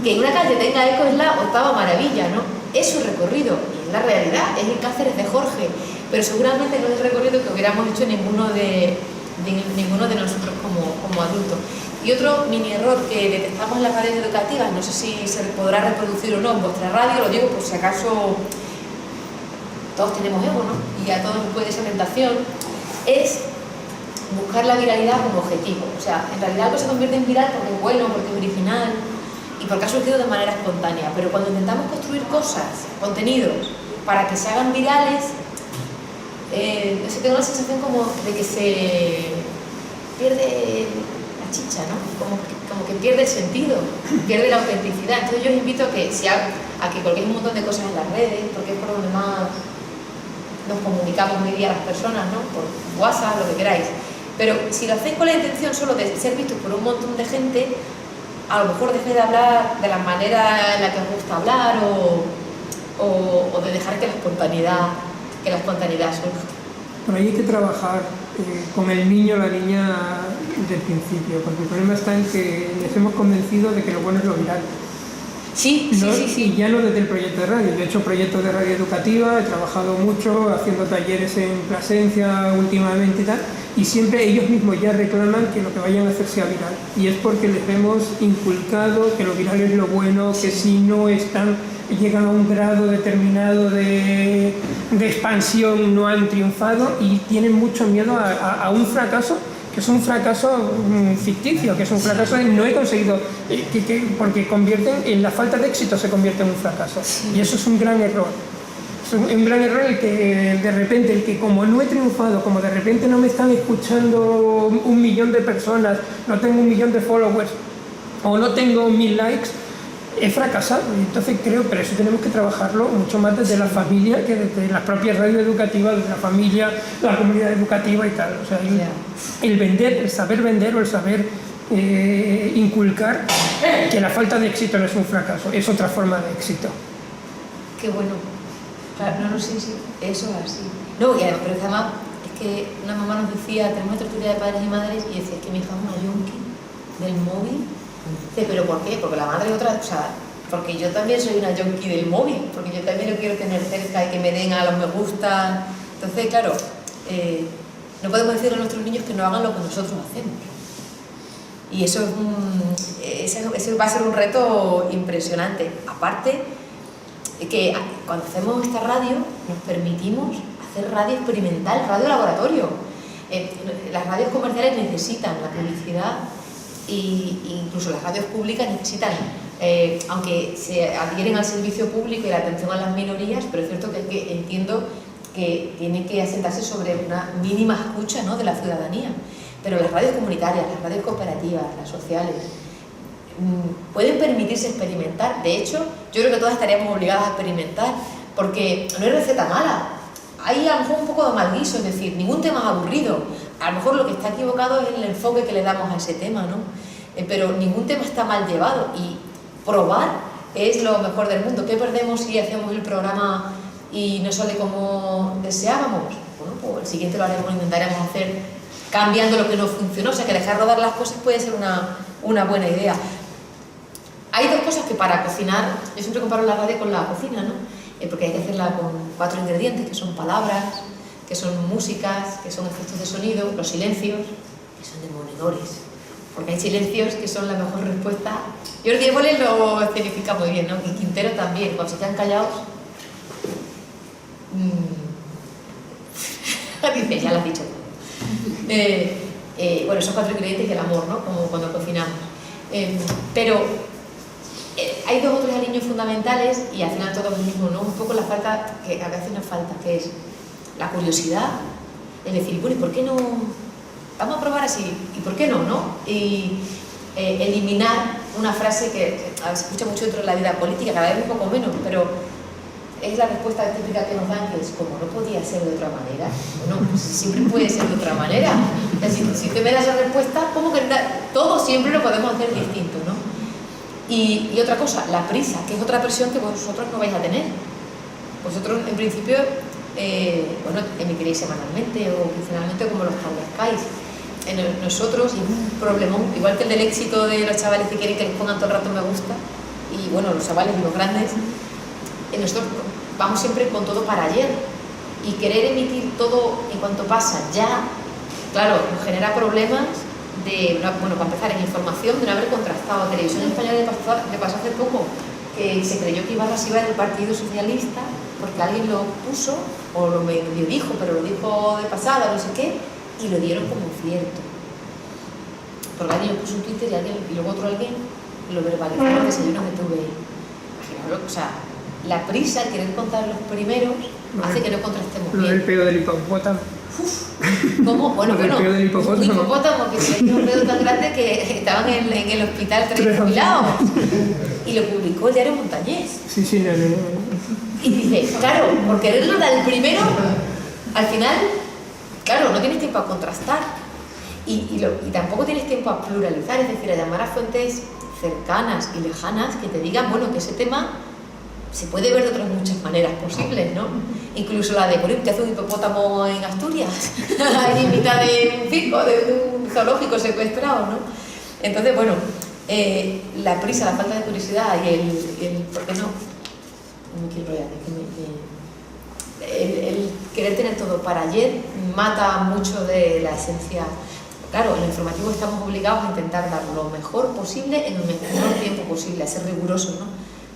que en una calle tenga eco es la octava maravilla, ¿no? Es su recorrido, y es la realidad, es el Cáceres de Jorge, pero seguramente no es el recorrido que hubiéramos hecho ninguno de nosotros como adultos. Y otro mini error que detectamos en las radios educativas, no sé si se podrá reproducir o no en vuestra radio, lo digo por si acaso todos tenemos ego, ¿no? Y a todos nos puede ser tentación, es buscar la viralidad como objetivo. O sea, en realidad algo se convierte en viral porque es bueno, porque es original y porque ha surgido de manera espontánea, pero cuando intentamos construir cosas, contenidos, para que se hagan virales, se tengo la sensación como de que se pierde la chicha, ¿no? Como que pierde el sentido, pierde la autenticidad. Entonces yo os invito a que colguéis un montón de cosas en las redes, porque es por donde más nos comunicamos hoy día a las personas, ¿no? Por WhatsApp, lo que queráis. Pero si lo hacéis con la intención solo de ser vistos por un montón de gente, a lo mejor dejéis de hablar de la manera en la que os gusta hablar o de dejar que la espontaneidad surja. Por ahí hay que trabajar con el niño o la niña del principio, porque el problema está en que les hemos convencido de que lo bueno es lo viral. Sí. Y ya no desde el proyecto de radio. Yo he hecho proyectos de radio educativa, he trabajado mucho haciendo talleres en Plasencia últimamente y tal, y siempre ellos mismos ya reclaman que lo que vayan a hacer sea viral. Y es porque les hemos inculcado que lo viral es lo bueno, que si no llegan a un grado determinado de expansión no han triunfado y tienen mucho miedo a un fracaso, que es un fracaso ficticio, que es un fracaso de no he conseguido, porque en la falta de éxito se convierte en un fracaso. Sí. Y eso es un gran error. Es un gran error el que de repente, el que como no he triunfado, como de repente no me están escuchando 1 millón de personas, no tengo 1 millón de followers o no tengo 1000 likes, he fracasado. Y entonces creo, pero eso tenemos que trabajarlo mucho más desde la familia que desde las propias radios educativas, desde la familia, la comunidad educativa y tal. O sea, el vender, el saber vender o el saber inculcar que la falta de éxito no es un fracaso, es otra forma de éxito. Qué bueno. Claro, no sé si eso es así. No, pero es que además es que una mamá nos decía, tenemos una tertulia de padres y madres, y decía, es que mi hija es una yonki del móvil. Dice, ¿pero por qué? Porque la madre es otra, o sea, porque yo también soy una yonki del móvil, porque yo también lo quiero tener cerca y que me den a los me gusta. Entonces, claro, no podemos decirle a nuestros niños que no hagan lo que nosotros hacemos. Y eso va a ser un reto impresionante. Aparte, que cuando hacemos esta radio nos permitimos hacer radio experimental, radio laboratorio. Las radios comerciales necesitan la publicidad e incluso las radios públicas necesitan, aunque se adhieren al servicio público y la atención a las minorías, pero es cierto que entiendo que tiene que asentarse sobre una mínima escucha, ¿no?, de la ciudadanía. Pero las radios comunitarias, las radios cooperativas, las sociales, pueden permitirse experimentar. De hecho, yo creo que todas estaríamos obligadas a experimentar, porque no hay receta mala. Hay a lo mejor un poco de mal guiso, es decir, ningún tema es aburrido. A lo mejor lo que está equivocado es el enfoque que le damos a ese tema, ¿no? Pero ningún tema está mal llevado, y probar es lo mejor del mundo. ¿Qué perdemos si hacemos el programa y no sale como deseábamos? Bueno, pues el siguiente lo haremos, intentaremos hacer cambiando lo que no funcionó. O sea, que dejar rodar las cosas puede ser una buena idea. Hay dos cosas que para cocinar, yo siempre comparo la radio con la cocina, ¿no? Porque hay que hacerla con 4 ingredientes, que son palabras, que son músicas, que son efectos de sonido, los silencios, que son demoledores, porque hay silencios que son la mejor respuesta. Jordi Évole lo escenifica muy bien, ¿no? Y Quintero también, cuando se quedan callados, dice, ya lo has dicho. Bueno, esos 4 ingredientes y el amor, ¿no? Como cuando cocinamos. Pero hay 2 o 3 alineos fundamentales y al final todo lo mismo, ¿no? Un poco la falta, que a veces nos falta, que es la curiosidad, es decir, bueno, ¿y por qué no? Vamos a probar así, ¿y por qué no, no? Y eliminar una frase que a veces se escucha mucho dentro de la vida política, cada vez un poco menos, pero es la respuesta típica que nos dan, que es como no podía ser de otra manera. Bueno, pues siempre puede ser de otra manera. O sea, si te me das la respuesta, ¿cómo que todo siempre lo podemos hacer distinto, ¿no? Y otra cosa, la prisa, que es otra presión que vosotros no vais a tener. Vosotros, en principio, bueno, emitiréis semanalmente o quincenalmente, como los establezcáis. Nosotros, y es un problemón, igual que el del éxito de los chavales que quieren que les pongan todo el rato me gusta, y bueno, los chavales y los grandes, nosotros vamos siempre con todo para ayer, y querer emitir todo en cuanto pasa ya, claro, nos genera problemas de, bueno, para empezar, en información, de no haber contrastado. A Televisión Española le pasó hace poco que se creyó que Ibarra se iba del Partido Socialista porque alguien lo puso, o lo medio dijo, pero lo dijo de pasada, no sé qué, y lo dieron como cierto. Porque alguien lo puso en Twitter y luego otro alguien lo verbalizó en desayunos de TVI. O sea, la prisa, el querer contar los primeros, hace que no contrastemos bien. Lo del peo del hipopótamo. ¿Cómo? Bueno, un hipopótamo que se hizo un pedo tan grande que estaban en el hospital 3 jubilados. Y lo publicó el diario Montañés. Sí, no. Y dice, claro, por quererlo dar el primero, al final, claro, no tienes tiempo a contrastar. Y tampoco tienes tiempo a pluralizar, es decir, a llamar a fuentes cercanas y lejanas que te digan, bueno, que ese tema se puede ver de otras muchas maneras posibles, ¿no? Incluso la de morir, te hace un hipopótamo en Asturias, ahí en mitad de un circo, de un zoológico secuestrado, ¿no? Entonces, bueno, la prisa, la falta de curiosidad y el ¿por qué no? No me quiero enrollar, el querer tener todo para ayer mata mucho de la esencia. Claro, en el informativo estamos obligados a intentar dar lo mejor posible en el menor tiempo posible, a ser rigurosos, ¿no?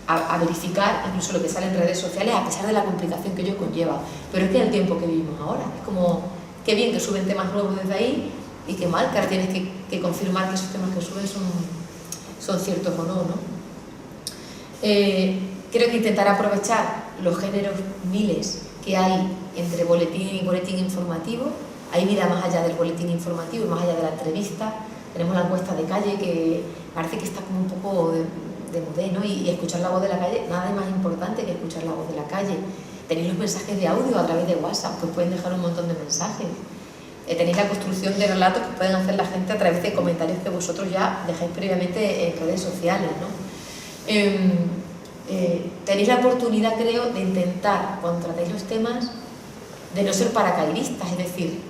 A verificar incluso lo que sale en redes sociales, a pesar de la complicación que ello conlleva. Pero es que el tiempo que vivimos ahora, es como, qué bien que suben temas nuevos desde ahí, y qué mal que ahora tienes que confirmar que esos temas que suben son ciertos o no, ¿no? creo que intentar aprovechar los géneros miles que hay entre boletín y boletín informativo. Hay vida más allá del boletín informativo, más allá de la entrevista. Tenemos la encuesta de calle, que parece que está como un poco de modé, ¿no? Y escuchar la voz de la calle, nada de más importante que escuchar la voz de la calle. Tenéis los mensajes de audio a través de WhatsApp, que os pueden dejar un montón de mensajes. Tenéis la construcción de relatos que pueden hacer la gente a través de comentarios que vosotros ya dejáis previamente en redes sociales, ¿no? Tenéis la oportunidad, creo, de intentar, cuando tratáis los temas, de no ser paracaidistas, es decir,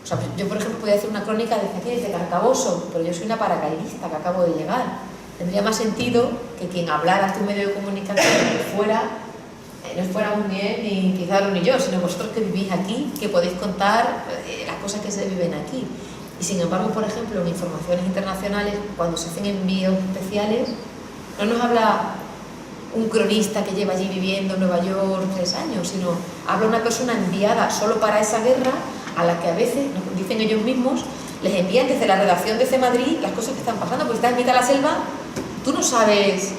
o sea, yo por ejemplo podría hacer una crónica de Carcaboso, pero yo soy una paracaidista que acabo de llegar. Tendría más sentido que quien hablara ante un medio de comunicación no fuéramos ni él, ni quizá ni yo, sino vosotros que vivís aquí, que podéis contar las cosas que se viven aquí. Y sin embargo, por ejemplo, en informaciones internacionales, cuando se hacen envíos especiales, no nos habla un cronista que lleva allí viviendo en Nueva York 3 años, sino habla una persona enviada solo para esa guerra, a la que a veces, nos dicen ellos mismos, les envían desde la redacción desde Madrid las cosas que están pasando, porque estás en mitad de la selva, tú no sabes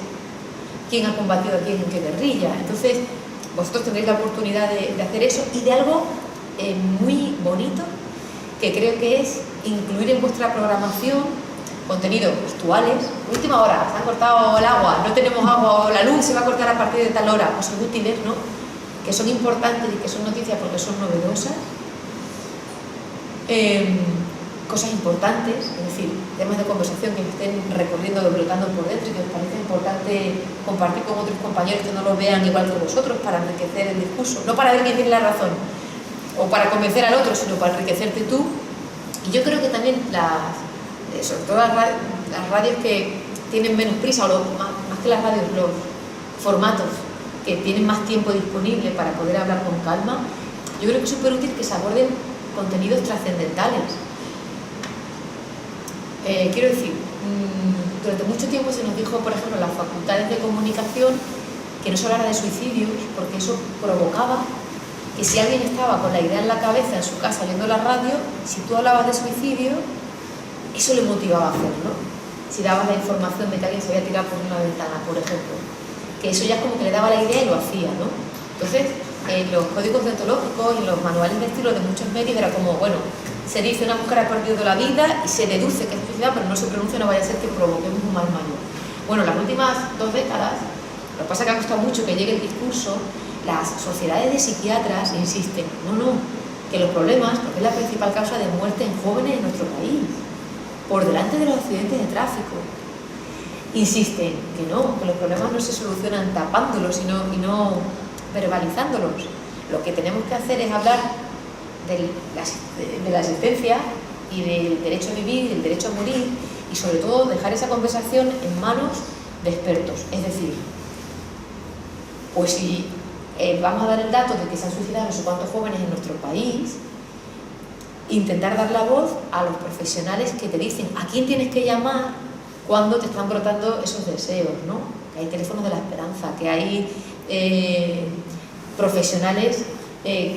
quién ha combatido a quién en qué guerrilla. Entonces, vosotros tendréis la oportunidad de hacer eso y de algo muy bonito, que creo que es incluir en vuestra programación contenidos actuales. Última hora, se ha cortado el agua, no tenemos agua, o la luz se va a cortar a partir de tal hora, cosas útiles, ¿no? Que son importantes y que son noticias porque son novedosas. Cosas importantes, es decir, temas de conversación que estén recorriendo, brotando por dentro y que os parece importante compartir con otros compañeros que no lo vean igual que vosotros, para enriquecer el discurso, no para ver quién tiene la razón o para convencer al otro, sino para enriquecerte tú. Y yo creo que también sobre todo las radios que tienen menos prisa, o más que las radios, los formatos que tienen más tiempo disponible para poder hablar con calma, yo creo que es súper útil que se aborden contenidos trascendentales. Quiero decir, durante mucho tiempo se nos dijo, por ejemplo, en las facultades de comunicación, que no se hablara de suicidios, porque eso provocaba que si alguien estaba con la idea en la cabeza en su casa oyendo la radio, si tú hablabas de suicidio, eso le motivaba a hacerlo. Si dabas la información de que alguien se había tirado por una ventana, por ejemplo, que eso ya como que le daba la idea y lo hacía, ¿no? Entonces, en los códigos deontológicos y los manuales de estilo de muchos medios era como, bueno, se dice una mujer ha perdido la vida y se deduce que es suicida, pero no se pronuncia, no vaya a ser que provoquemos un mal mayor. Bueno, las últimas 2 décadas, lo que pasa es que ha costado mucho que llegue el discurso, las sociedades de psiquiatras insisten, no, que los problemas, porque es la principal causa de muerte en jóvenes en nuestro país, por delante de los accidentes de tráfico, insisten que no, que los problemas no se solucionan tapándolos y no verbalizándolos. Lo que tenemos que hacer es hablar de la existencia y del derecho a vivir, del derecho a morir, y sobre todo dejar esa conversación en manos de expertos. Es decir, pues si vamos a dar el dato de que se han suicidado no sé cuántos jóvenes en nuestro país, intentar dar la voz a los profesionales que te dicen a quién tienes que llamar cuando te están brotando esos deseos, ¿no? Que hay teléfonos de la esperanza, que hay profesionales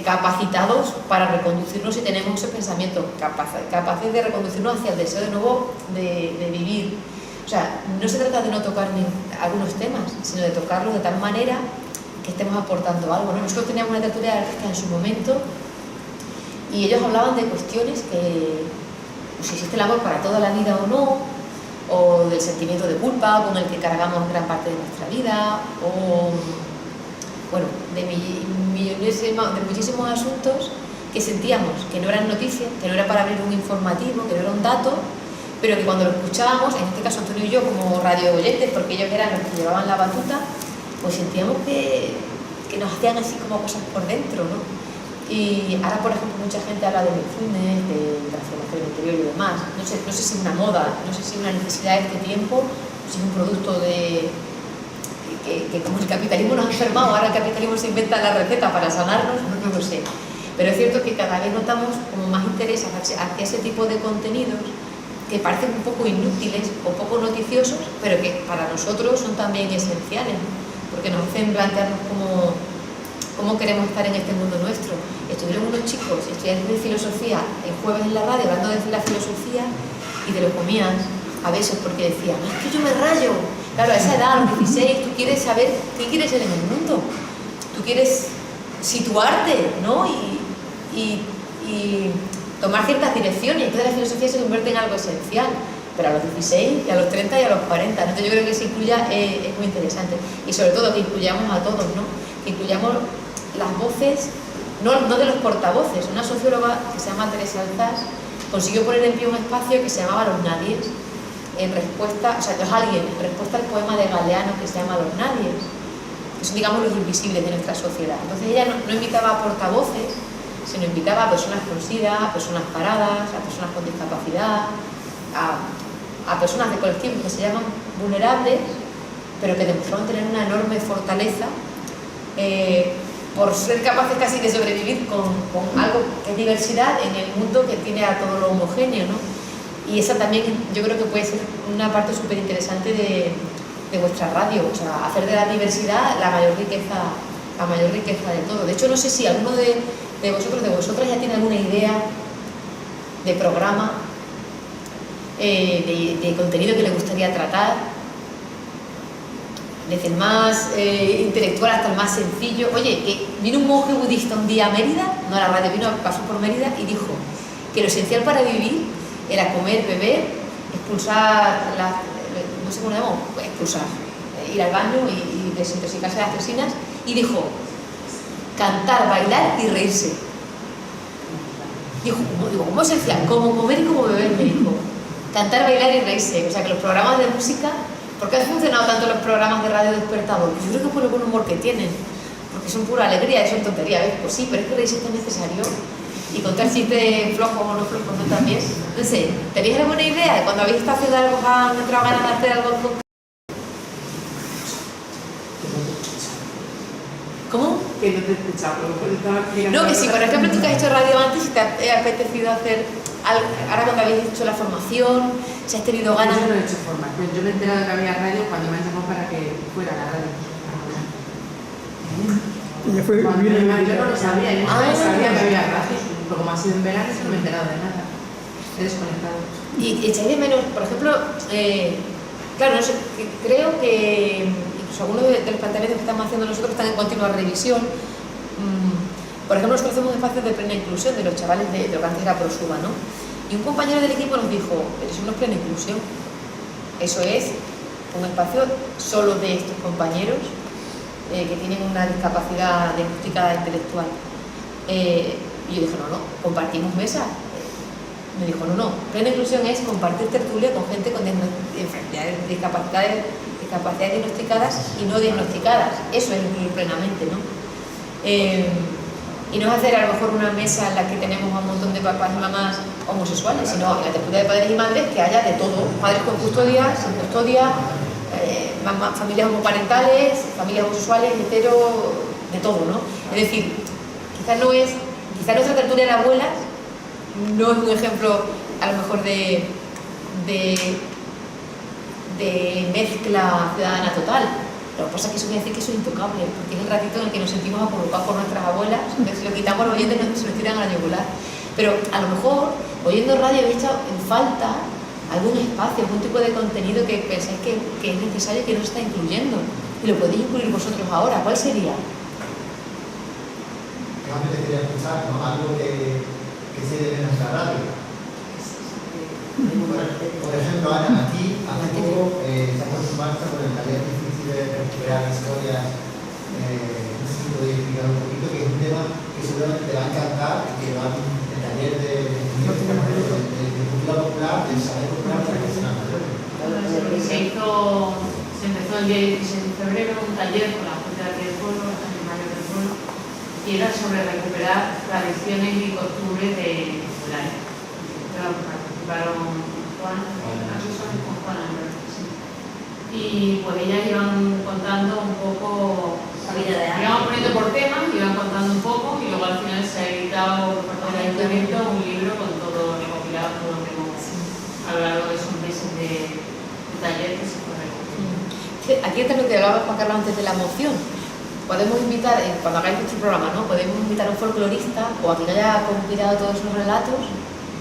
capacitados para reconducirnos si tenemos ese pensamiento, capaces de reconducirnos hacia el deseo de nuevo de vivir. O sea, no se trata de no tocar algunos temas, sino de tocarlos de tal manera que estemos aportando algo, ¿no? Nosotros teníamos una tertulia de artistas en su momento y ellos hablaban de cuestiones que, pues, si existe el amor para toda la vida o no, o del sentimiento de culpa con el que cargamos gran parte de nuestra vida, o bueno, de muchísimos asuntos que sentíamos que no eran noticias, que no era para abrir un informativo, que no era un dato, pero que cuando lo escuchábamos, en este caso Antonio y yo como radio oyentes, porque ellos eran los que llevaban la batuta, pues sentíamos que nos hacían así como cosas por dentro, ¿no? Y ahora, por ejemplo, mucha gente habla de mindfulness, de transformación interior y demás. No sé si es una moda, no sé si es una necesidad de este tiempo, si es un producto de que como el capitalismo nos ha enfermado, ahora el capitalismo se inventa la receta para sanarnos, no lo sé. Pero es cierto que cada vez notamos como más interés hacia ese tipo de contenidos que parecen un poco inútiles o poco noticiosos, pero que para nosotros son también esenciales, ¿no? Porque nos hacen plantearnos cómo queremos estar en este mundo nuestro. Estuvieron unos chicos estudiantes de filosofía el jueves en la radio hablando de la filosofía y te lo comías a veces porque decían, es que yo me rayo, Claro, a esa edad, a los 16, tú quieres saber qué quieres ser en el mundo. Tú quieres situarte, ¿no? Y tomar ciertas direcciones. Entonces la filosofía se convierte en algo esencial. Pero a los 16, y a los 30 y a los 40. Entonces yo creo que se incluya es muy interesante. Y sobre todo que incluyamos a todos, ¿no? Que incluyamos las voces, no de los portavoces. Una socióloga que se llama Teresa Alzás consiguió poner en pie un espacio que se llamaba Los Nadies, en respuesta, o sea, los alguien, en respuesta al poema de Galeano que se llama Los Nadies, que son, digamos, los invisibles de nuestra sociedad. Entonces ella no invitaba a portavoces, sino invitaba a personas con SIDA, a personas paradas, a personas con discapacidad, a personas de colectivos que se llaman vulnerables, pero que demostraron tener una enorme fortaleza por ser capaces casi de sobrevivir con algo que es diversidad en el mundo que tiene a todo lo homogéneo, ¿no? Y esa también yo creo que puede ser una parte súper interesante de vuestra radio, o sea, hacer de la diversidad la mayor riqueza de todo. De hecho, no sé si alguno de vosotros, de vosotras, ya tiene alguna idea de programa, de contenido que le gustaría tratar, desde el más intelectual hasta el más sencillo. Oye, que vino un monje budista un día a Mérida, no a la radio, pasó por Mérida y dijo que lo esencial para vivir era comer, beber, expulsar no sé cómo lo llamamos, pues expulsar, ir al baño y desintoxicarse de las toxinas, y dijo cantar, bailar y reírse. Digo, ¿cómo esencial? Como comer y como beber, me dijo. Cantar, bailar y reírse. O sea que los programas de música, ¿por qué han funcionado tanto los programas de radio despertador? Pues yo creo que por el buen humor que tienen, porque son pura alegría y son tonterías, ¿ves? Pues sí, pero es que reírse es necesario. Y contar chistes flojos o no flojos no también. No sé, ¿tenéis alguna idea de cuando habéis estado haciendo algo, han entrado ganas de hacer algo con... ¿Cómo? Que no te he escuchado, pero no, que si por ejemplo tú que has hecho radio antes y te ha apetecido hacer algo, ahora cuando habéis hecho la formación, si has tenido ganas... Yo no he hecho formación, yo me he enterado que había radio cuando me han llamado para que fuera a la radio. Ya fue, Yo no lo sabía, yo no sabía que había radio. Pero como ha sido en verano, no me he enterado de nada. He desconectado. Y echáis de menos, por ejemplo, claro, no sé, creo que incluso algunos de los planteamientos que estamos haciendo nosotros están en continua revisión. Por ejemplo, nosotros hacemos espacios de plena inclusión de los chavales de lo que antes era Prosuba, ¿no? Y un compañero del equipo nos dijo, pero eso no es plena inclusión, eso es un espacio solo de estos compañeros que tienen una discapacidad diagnosticada intelectual. Y yo dije, no, compartimos mesa. Me dijo, no, plena inclusión es compartir tertulia con gente con discapacidades diagnosticadas y no diagnosticadas. Eso es incluir plenamente, ¿no? Y no es hacer a lo mejor una mesa en la que tenemos a un montón de papás y mamás homosexuales, sino en la tertulia de padres y madres que haya de todo, padres con custodia, sin custodia, familias homoparentales, familias homosexuales, hetero, de todo, ¿no? Es decir, quizás nuestra tertulia de abuelas no es un ejemplo a lo mejor de mezcla ciudadana total. Lo que pasa es que eso quiere decir que eso es intocable, porque es el ratito en el que nos sentimos apurrucados por nuestras abuelas, entonces si lo quitamos los oyentes se nos tiran a la yugular. Pero a lo mejor, oyendo radio, habéis echado en falta algún espacio, algún tipo de contenido que pensáis que es necesario y que no se está incluyendo. Y lo podéis incluir vosotros ahora. ¿Cuál sería? Realmente quería escuchar, ¿no? Algo que se debe en nuestra radio. Por ejemplo, Ana, aquí hace poco se ha puesto en marcha con el taller difícil de recuperar historias. No sé si podéis explicar un poquito, que es un tema que seguramente te va a encantar, que va el taller de cultura popular, del saber popular para personas mayores. Se empezó el día 16 de febrero un taller con la Junta de aquí del Pueblo, la Junta Mayor del Pueblo, y era sobre recuperar tradiciones y costumbres de la época. Participaron Juana, aquí son con Juana, sí. Y pues ellas iban contando un poco, iban poniendo por temas, iban contando un poco, y luego al final se ha editado por parte del ayuntamiento un libro con todo recopilado, todo lo que hemos a lo largo de esos meses de taller que se fue recogiendo. Aquí está lo que hablaba Juan Carlos antes de la moción. Podemos invitar, cuando hagáis vuestro programa, ¿no? Podemos invitar a un folclorista o a quien haya compilado todos los relatos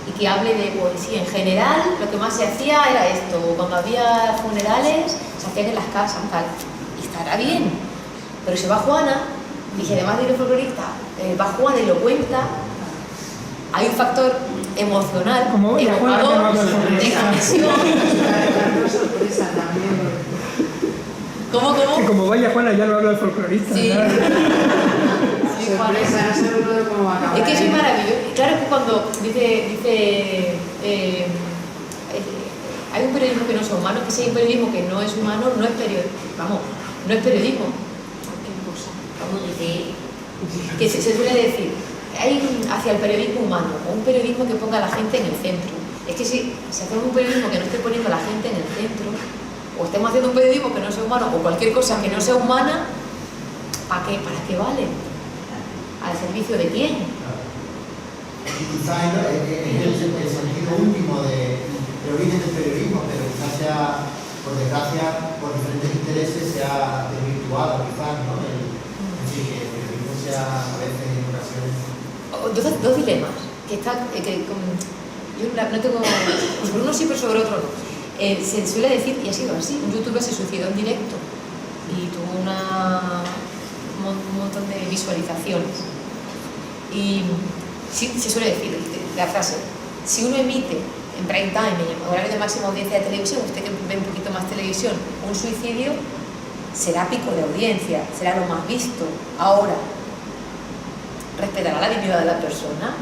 y que hable de, pues sí, en general lo que más se hacía era esto, o cuando había funerales se hacían en las casas, tal, y estará bien, pero si va Juana, y si además de ir folclorista, va Juana y lo cuenta, hay un factor emocional, Como vaya Juana, evocador, que no habla el folclorista. de conexión. Una sorpresa también. ¿Cómo? Que como vaya Juana ya lo habla el folclorista. Sí. ¿verdad? Sí, Juana. Sorpresa, no sé cómo va a acabar. Es que eso es maravilloso. Claro que cuando hay un periodismo que no es humano, que si hay un periodismo que no es humano, no es periodismo. Vamos, no es periodismo. Cualquier cosa. Vamos a decir. Que se suele decir, hacia el periodismo humano, o un periodismo que ponga a la gente en el centro. Es que si hacemos un periodismo que no esté poniendo a la gente en el centro, o estemos haciendo un periodismo que no sea humano, o cualquier cosa que no sea humana, ¿para qué vale? ¿Al servicio de quién? Y quizás es el sentido último del origen del periodismo, pero quizás sea, por desgracia, por diferentes intereses, se ha desvirtuado, quizás, ¿no? Que el periodismo sea a veces en ocasiones. Dos dilemas que están. Yo no tengo. Sobre uno sí, pero sobre otro no. Se suele decir, y ha sido así, un youtuber se suicidó en directo y tuvo un montón de visualizaciones. Y sí, se suele decir la frase, si uno emite en prime time, en horario de máxima audiencia de televisión, usted que ve un poquito más televisión, un suicidio, será pico de audiencia, será lo más visto. Ahora, ¿respetará la dignidad de la persona?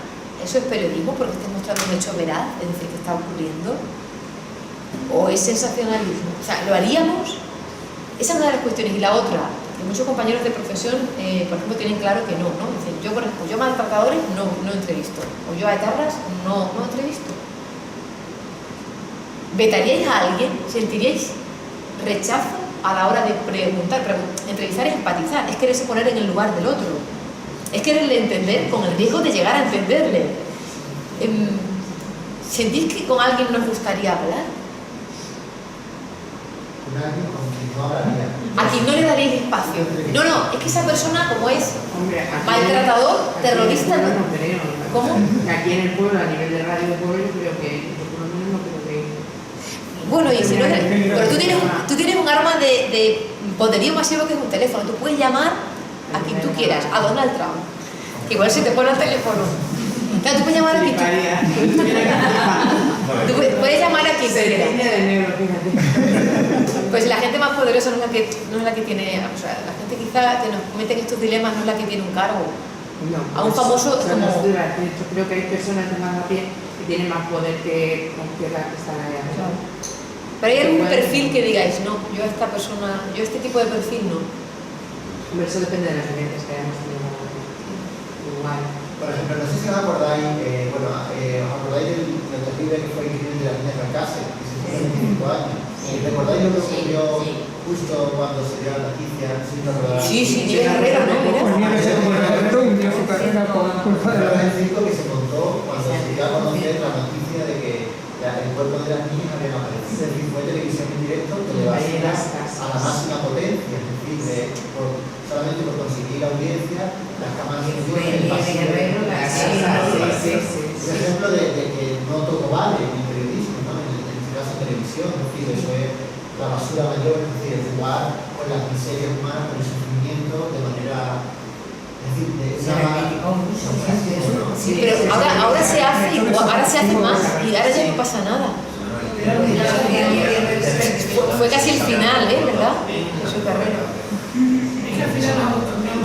¿Eso es periodismo porque está mostrando un hecho veraz, es decir, que está ocurriendo? ¿O es sensacionalismo? O sea, ¿lo haríamos? Esa es una de las cuestiones. Y la otra, que muchos compañeros de profesión, por ejemplo, tienen claro que no. Dicen, yo, por ejemplo, yo a maltratadores no entrevisto. O yo a etarras no entrevisto. ¿Vetaríais a alguien? ¿Sentiríais rechazo a la hora de preguntar? Entrevistar es empatizar, es quererse poner en el lugar del otro. Es quererle entender con el riesgo de llegar a entenderle. ¿Sentís que con alguien nos gustaría hablar? Con alguien con quien no hablaría. A quien no le daréis espacio. No, es que esa persona, como es Hombre, aquí maltratador, aquí terrorista, en el ¿no? pueblo no creo. ¿Cómo? Aquí en el pueblo, a nivel de radio de pueblo, yo creo que, por lo menos no creo que... Bueno, y si no, pero tú tienes un arma de poderío masivo que es un teléfono. Tú puedes llamar a quien tú quieras, a Donald Trump. Que igual se te pone el teléfono. Claro, tú puedes llamar a quien tú quieras. Tú puedes llamar a quien tú quieras. de negro, fíjate. Pues la gente más poderosa no es la que tiene, o sea, la gente quizá que nos meten estos dilemas no es la que tiene un cargo. No, A un famoso yo como... yo creo que hay personas de más a pie que tienen más poder que las que están allá. Claro. Pero hay algún perfil que digáis, no, yo a esta persona, yo este tipo de perfil no. Hombre, eso depende de las vivencias que hayamos tenido igual. Por ejemplo, no sé si os acordáis, os acordáis del terrible que fue el crimen de la niña de Alcácer, que se hizo hace 25 años. ¿Recordáis lo que ocurrió justo cuando se dio la noticia? Sí, Nieves Herrera, ¿no? Pues Nieves Herrera hundió su carrera por culpa de Pero la... es el circo que se montó cuando se dio a conocer la noticia de que el cuerpo de las niñas había aparecido. Es decir, fue televisión en directo que le va a la máxima potencia, es decir, solamente por conseguir la audiencia, las cámaras de el pasillo. Es un ejemplo de que no todo vale en el periodismo, ¿no? En este caso televisión, es decir, eso es la basura mayor, es decir, jugar con las miserias humanas, con el sufrimiento de manera... Sí, pero ahora se hace igual, ahora se hace más y ahora ya no pasa nada. Fue casi el final, ¿verdad? De su carrera.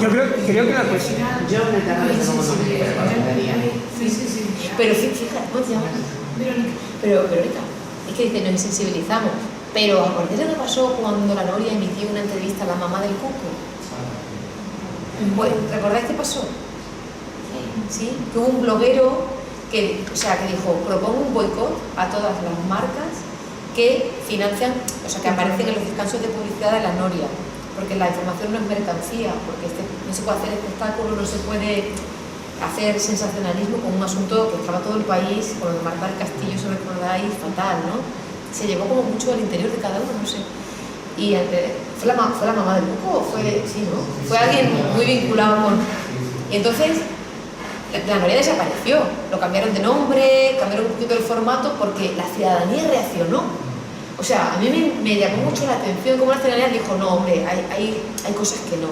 Yo creo que la poesía... Yo me tardaría como no me Pero fíjate, ¿cómo te llamas? Pero Verónica, es que dice, nos insensibilizamos. Pero ¿acordáis lo que pasó cuando la Noria emitió una entrevista a la mamá del Cuco? Pues, ¿recordáis qué pasó? Sí, que hubo un bloguero que dijo, propongo un boicot a todas las marcas que financian, que aparecen en los descansos de publicidad de la Noria, porque la información no es mercancía, porque no se puede hacer espectáculo, no se puede hacer sensacionalismo con un asunto que estaba todo el país, con lo de Marta del Castillo, si recordáis, fatal, ¿no? Se llevó como mucho al interior de cada uno, no sé. Y ¿fue la mamá del Cuco? Sí, ¿no? Fue alguien muy vinculado con... Y entonces, La Noria desapareció, lo cambiaron de nombre, cambiaron un poquito el formato porque la ciudadanía reaccionó. O sea, a mí me llamó mucho la atención cómo la ciudadanía dijo, no, hombre, hay cosas que no.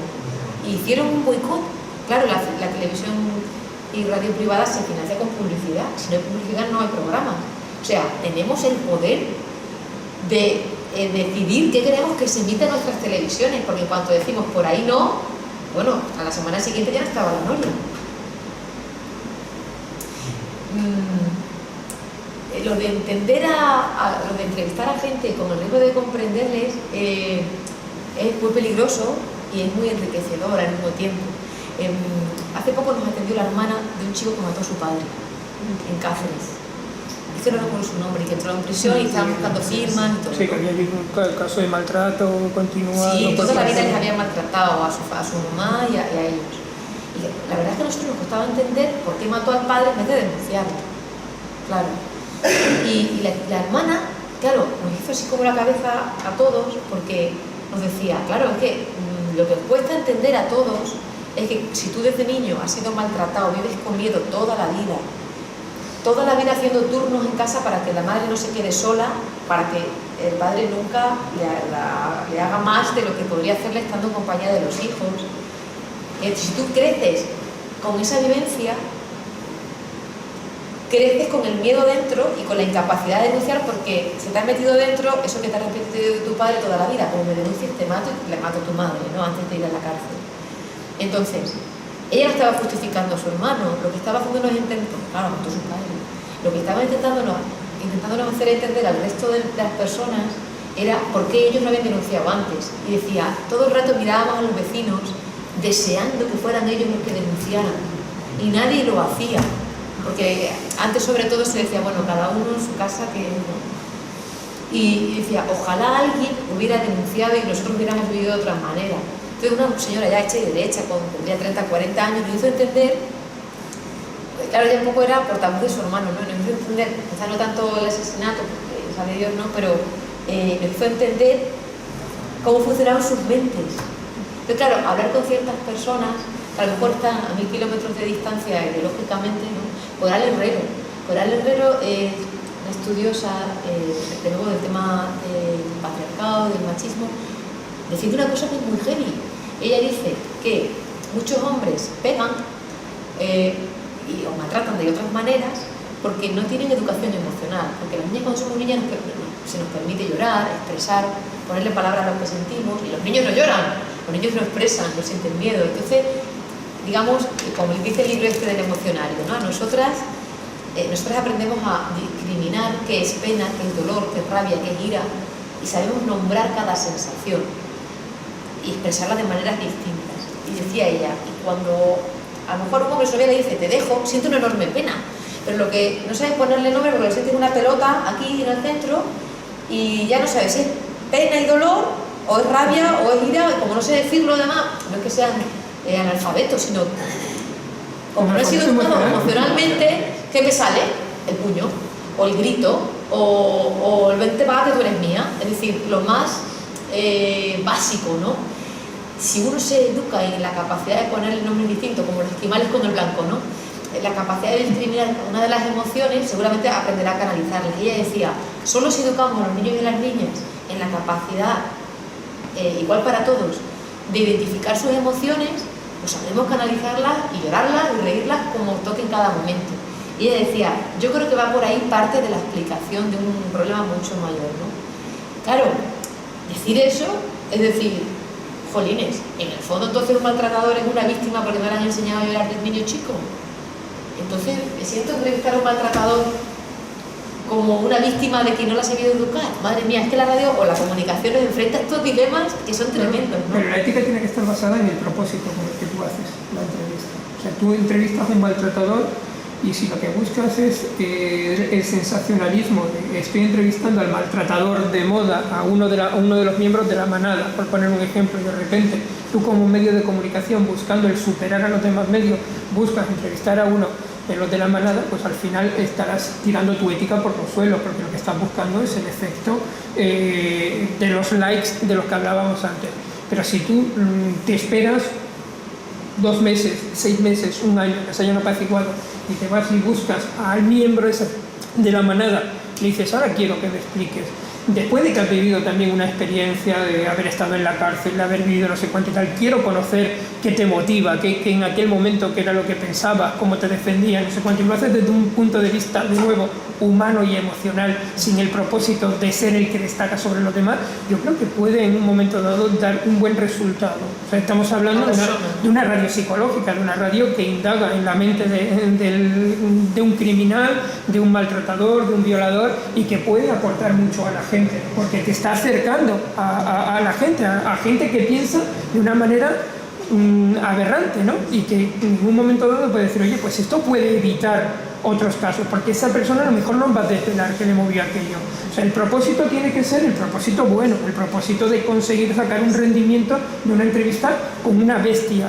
Y hicieron un boicot. Claro, la televisión y radio privada se financia con publicidad. Si no hay publicidad, no hay programa. O sea, tenemos el poder de decidir qué queremos que se emita en nuestras televisiones, porque en cuanto decimos por ahí no, bueno, a la semana siguiente ya no estaba la Noria. Lo de entender lo de entrevistar a gente con el riesgo de comprenderles es muy peligroso y es muy enriquecedor al mismo tiempo. Hace poco nos atendió la hermana de un chico que mató a su padre en Cáceres. Es que no recuerdo su nombre, y que entró en prisión y estaban buscando firmas y todo. Sí, que había habido un caso de maltrato continuado. Sí, toda la vida les habían maltratado a su mamá y a ellos. Y la verdad es que a nosotros nos costaba entender por qué mató al padre en vez de denunciarlo. Claro. Y la hermana, claro, nos hizo así como la cabeza a todos, porque nos decía, claro, es que lo que cuesta entender a todos es que si tú desde niño has sido maltratado, vives con miedo toda la vida haciendo turnos en casa para que la madre no se quede sola, para que el padre nunca le haga más de lo que podría hacerle estando en compañía de los hijos. Si tú creces con esa vivencia, creces con el miedo dentro y con la incapacidad de denunciar, porque se te ha metido dentro eso que te ha repetido de tu padre toda la vida: como me denuncias te mato y le mato a tu madre, ¿no?, antes de ir a la cárcel. Entonces, ella no estaba justificando a su hermano, lo que estaba haciendo no es intentar, claro, mató a su padre. Lo que estaba intentándonos hacer entender al resto de las personas era por qué ellos no habían denunciado antes. Y decía, todo el rato mirábamos a los vecinos deseando que fueran ellos los que denunciaran, y nadie lo hacía, porque antes sobre todo se decía, bueno, cada uno en su casa, que no. Y decía, ojalá alguien hubiera denunciado y nosotros hubiéramos vivido de otra manera. Entonces una señora ya hecha y derecha, tendría 30, 40 años, nos hizo entender, claro, ya un poco era portavoz de su hermano, ¿no? Nos hizo entender, quizá no tanto el asesinato, porque sabe Dios, ¿no?, pero nos hizo entender cómo funcionaban sus mentes. Entonces, claro, hablar con ciertas personas que a lo mejor están a 1000 kilómetros de distancia ideológicamente, ¿no? Coral Herrero es una estudiosa, de nuevo, del tema del patriarcado, del machismo, defiende una cosa que es muy heavy. Ella dice que muchos hombres pegan o maltratan de otras maneras porque no tienen educación emocional, porque las niñas, cuando somos niñas, se nos permite llorar, expresar, ponerle palabras a lo que sentimos, y los niños no lloran, los niños no expresan, no sienten miedo. Entonces, digamos, como dice el libro este del emocionario, ¿no?, nosotras aprendemos a discriminar qué es pena, qué es dolor, qué es rabia, qué es ira, y sabemos nombrar cada sensación y expresarla de maneras distintas. Y decía ella, y cuando a lo mejor un hombre su novia le dice te dejo, siente una enorme pena, pero lo que no sabe ponerle nombre, porque lo siente una pelota aquí en el centro y ya no sabe si es pena y dolor o es rabia o es ira, y como no sé decirlo, además, no es que sean analfabetos, sino como no he sido educado emocionalmente, ¿qué me sale? El puño, o el grito, o el vente va que tú eres mía. Es decir, lo más básico, ¿no? Si uno se educa en la capacidad de ponerle nombres distintos, como los esquimales con el blanco, ¿no?, la capacidad de discriminar una de las emociones, seguramente aprenderá a canalizarlas. Y ella decía, solo si educamos a los niños y a las niñas en la capacidad, igual para todos, de identificar sus emociones, pues sabremos canalizarlas y llorarlas y reírlas como toque en cada momento. Y ella decía, yo creo que va por ahí parte de la explicación de un problema mucho mayor, ¿no? Claro, decir eso es decir, jolines, en el fondo entonces un maltratador es una víctima porque no le han enseñado a llorar desde niño chico. Entonces me siento entrevistar a un maltratador como una víctima de que no la ha sabido educar. Madre mía, es que la radio o la comunicación nos enfrenta a estos dilemas que son tremendos, ¿no? Pero la ética tiene que estar basada en el propósito con el que tú haces la entrevista. O sea, tú entrevistas a un maltratador y si lo que buscas es el sensacionalismo de estoy entrevistando al maltratador de moda, a uno de los miembros de la manada, por poner un ejemplo, y de repente tú como medio de comunicación buscando el superar a los demás medios, buscas entrevistar a uno de los de la manada, pues al final estarás tirando tu ética por los suelos, porque lo que estás buscando es el efecto de los likes de los que hablábamos antes. Pero si tú te esperas 2 meses, 6 meses, un año, que se hayan apaciguado, y te vas y buscas al miembro ese de la manada, le dices, ahora quiero que me expliques, después de que has vivido también una experiencia de haber estado en la cárcel, de haber vivido no sé cuánto y tal, quiero conocer qué te motiva, qué en aquel momento qué era lo que pensabas, cómo te defendías, no sé cuánto, y lo haces desde un punto de vista, de nuevo, humano y emocional, sin el propósito de ser el que destaca sobre los demás, yo creo que puede en un momento dado dar un buen resultado. O sea, estamos hablando de una radio psicológica, de una radio que indaga en la mente de un criminal, de un maltratador, de un violador, y que puede aportar mucho a la gente, porque te está acercando a la gente, a gente que piensa de una manera aberrante, ¿no? Y que en un momento dado puede decir, oye, pues esto puede evitar otros casos, porque esa persona a lo mejor no va a desvelar que le movió aquello. O sea, el propósito tiene que ser el propósito bueno, el propósito de conseguir sacar un rendimiento de una entrevista con una bestia,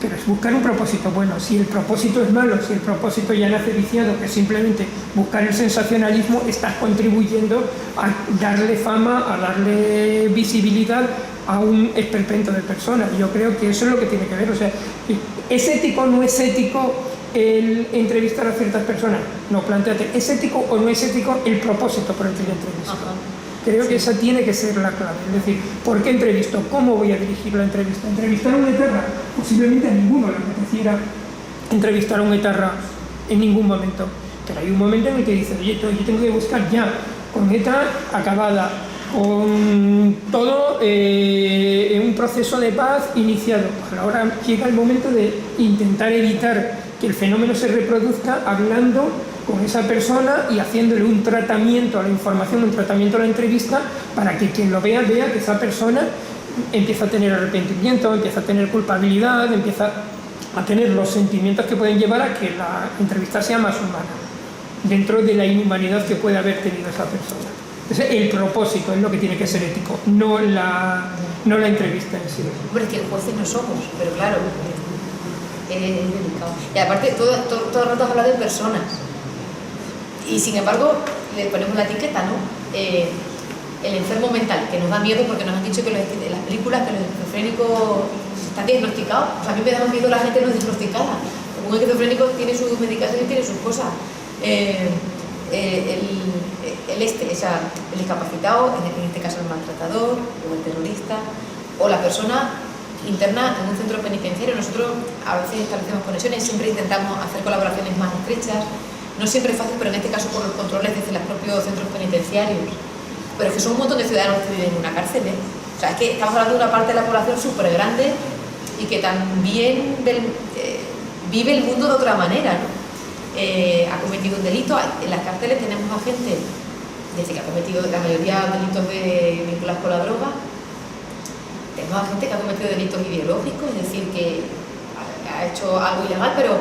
pero es buscar un propósito bueno. Si el propósito es malo, si el propósito ya nace viciado, que es simplemente buscar el sensacionalismo, estás contribuyendo a darle fama, a darle visibilidad a un esperpento de personas. Yo creo que eso es lo que tiene que ver. O sea, ¿es ético o no es ético el entrevistar a ciertas personas? No, plantéate, ¿es ético o no es ético el propósito por el que yo entrevisto? Creo que esa tiene que ser la clave. Es decir, ¿por qué entrevisto? ¿Cómo voy a dirigir la entrevista? ¿Entrevistar a un etarra? Posiblemente a ninguno le apeteciera entrevistar a un etarra en ningún momento. Pero hay un momento en el que dices, oye, yo tengo que buscar ya, con ETA acabada, con todo un proceso de paz iniciado. Pues ahora llega el momento de intentar evitar que el fenómeno se reproduzca hablando con esa persona y haciéndole un tratamiento a la información, un tratamiento a la entrevista, para que quien lo vea que esa persona empieza a tener arrepentimiento, empieza a tener culpabilidad, empieza a tener los sentimientos que pueden llevar a que la entrevista sea más humana, dentro de la inhumanidad que puede haber tenido esa persona. Entonces, el propósito es lo que tiene que ser ético, no la entrevista en sí. Hombre, es que jueces no somos, pero claro, es delicado. Y aparte, todo el rato has hablado de personas. Y sin embargo, le ponemos la etiqueta, ¿no? El enfermo mental, que nos da miedo porque nos han dicho que en las películas que los esquizofrénicos están diagnosticados. O sea, a mí me da más miedo la gente no diagnosticada. Un esquizofrénico tiene sus medicaciones y tiene sus cosas. El discapacitado, en este caso el maltratador, o el terrorista, o la persona interna en un centro penitenciario. Nosotros a veces establecemos conexiones, siempre intentamos hacer colaboraciones más estrechas. No siempre es fácil, pero en este caso por los controles desde los propios centros penitenciarios. Pero es que son un montón de ciudadanos que viven en una cárcel, ¿eh? O sea, es que estamos hablando de una parte de la población súper grande y que también vive el mundo de otra manera, ¿no? Ha cometido un delito. En las cárceles tenemos a gente, desde que ha cometido la mayoría de delitos vinculados con la droga, tenemos a gente que ha cometido delitos ideológicos, es decir, que ha hecho algo ilegal, pero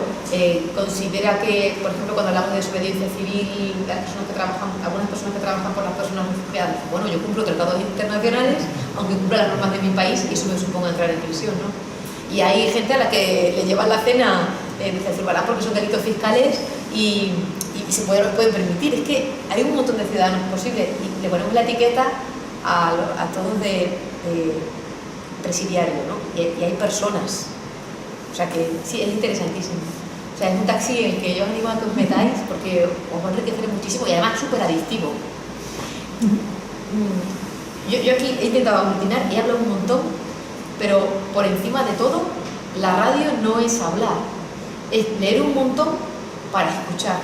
considera que, por ejemplo, cuando hablamos de desobediencia civil, algunas personas que trabajan por las personas refugiadas, bueno, yo cumplo tratados internacionales, aunque cumpla las normas de mi país, y eso me suponga entrar en prisión, ¿no? Y hay gente a la que le llevan la cena de Zurbarán porque son delitos fiscales y se pueden permitir. Es que hay un montón de ciudadanos posibles y le ponemos la etiqueta a todos de presidiario, ¿no? Y hay personas. O sea que sí, es interesantísimo. O sea, es un taxi el que yo os animo a que os metáis porque os va a enriquecer muchísimo y además súper adictivo. Yo aquí he intentado aglutinar y he hablado un montón, pero por encima de todo, la radio no es hablar, es leer un montón para escuchar.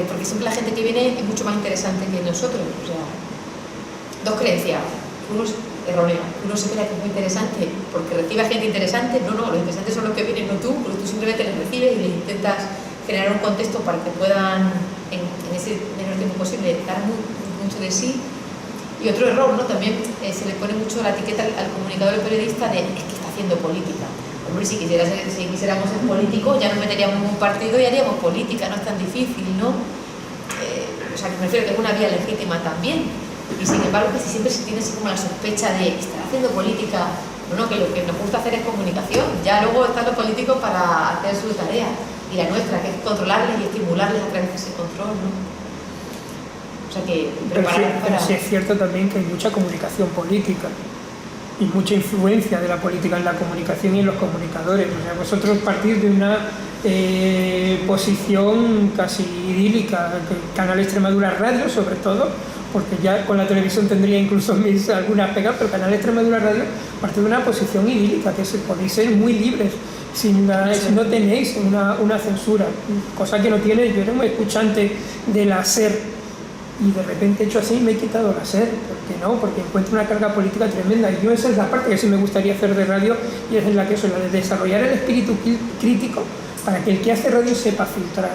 Porque siempre la gente que viene es mucho más interesante que nosotros. O sea, dos creencias. Uno es erróneo. Uno se cree que es muy interesante porque recibe a gente interesante. No, los interesantes son los que vienen, no tú, porque tú simplemente les recibes y les intentas generar un contexto para que puedan, en ese menor tiempo posible, dar mucho de sí. Y otro error, ¿no? También se le pone mucho la etiqueta al comunicador y periodista de es que está haciendo política. Hombre, si quisiéramos ser políticos, ya nos meteríamos en un partido y haríamos política, no es tan difícil, ¿no? O sea, que me refiero que es una vía legítima también. Y sin embargo, que siempre se tiene así como la sospecha de estar haciendo política. Bueno, que lo que nos gusta hacer es comunicación. Ya luego están los políticos para hacer su tarea. Y la nuestra, que es controlarles y estimularles a través de ese control, ¿no? O sea que... Pero sí es cierto también que hay mucha comunicación política. y mucha influencia de la política en la comunicación y en los comunicadores. O sea, vosotros partís de una posición casi idílica, Canal Extremadura Radio sobre todo, porque ya con la televisión tendría incluso algunas pegas, pero Canal Extremadura Radio parte de una posición idílica, que podéis ser muy libres, si no tenéis una censura, cosa que no tiene. Yo era un escuchante de la SER, y de repente he hecho así y me he quitado la SER. ¿Por qué no? Porque encuentro una carga política tremenda, y yo esa es la parte que sí me gustaría hacer de radio, y es en la que soy, la de desarrollar el espíritu crítico para que el que hace radio sepa filtrar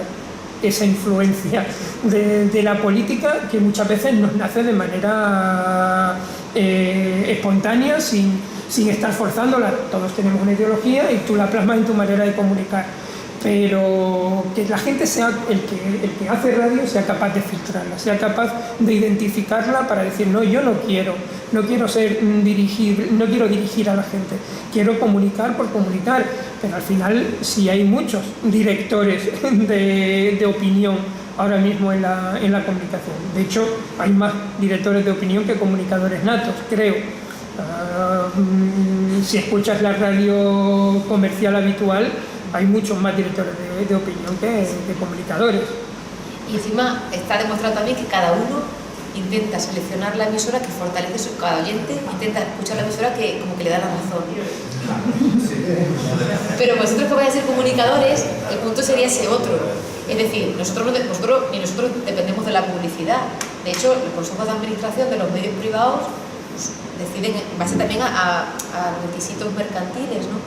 esa influencia de la política, que muchas veces nos nace de manera espontánea, sin estar forzándola. Todos tenemos una ideología y tú la plasmas en tu manera de comunicar, pero que la gente sea, el que hace radio sea capaz de filtrarla, sea capaz de identificarla para decir, no, yo no quiero dirigir a la gente, quiero comunicar por comunicar. Pero al final, si hay muchos directores de opinión ahora mismo en la comunicación, de hecho hay más directores de opinión que comunicadores natos, creo. Si escuchas la radio comercial habitual, hay muchos más directores de opinión que comunicadores. Y encima está demostrado también que cada uno intenta seleccionar la emisora que fortalece cada oyente, intenta escuchar la emisora que como que le da la razón. Pero vosotros que vais a ser comunicadores, el punto sería ese otro. Es decir, nosotros dependemos de la publicidad. De hecho, los consejos de administración de los medios privados deciden en base también a requisitos mercantiles, ¿no?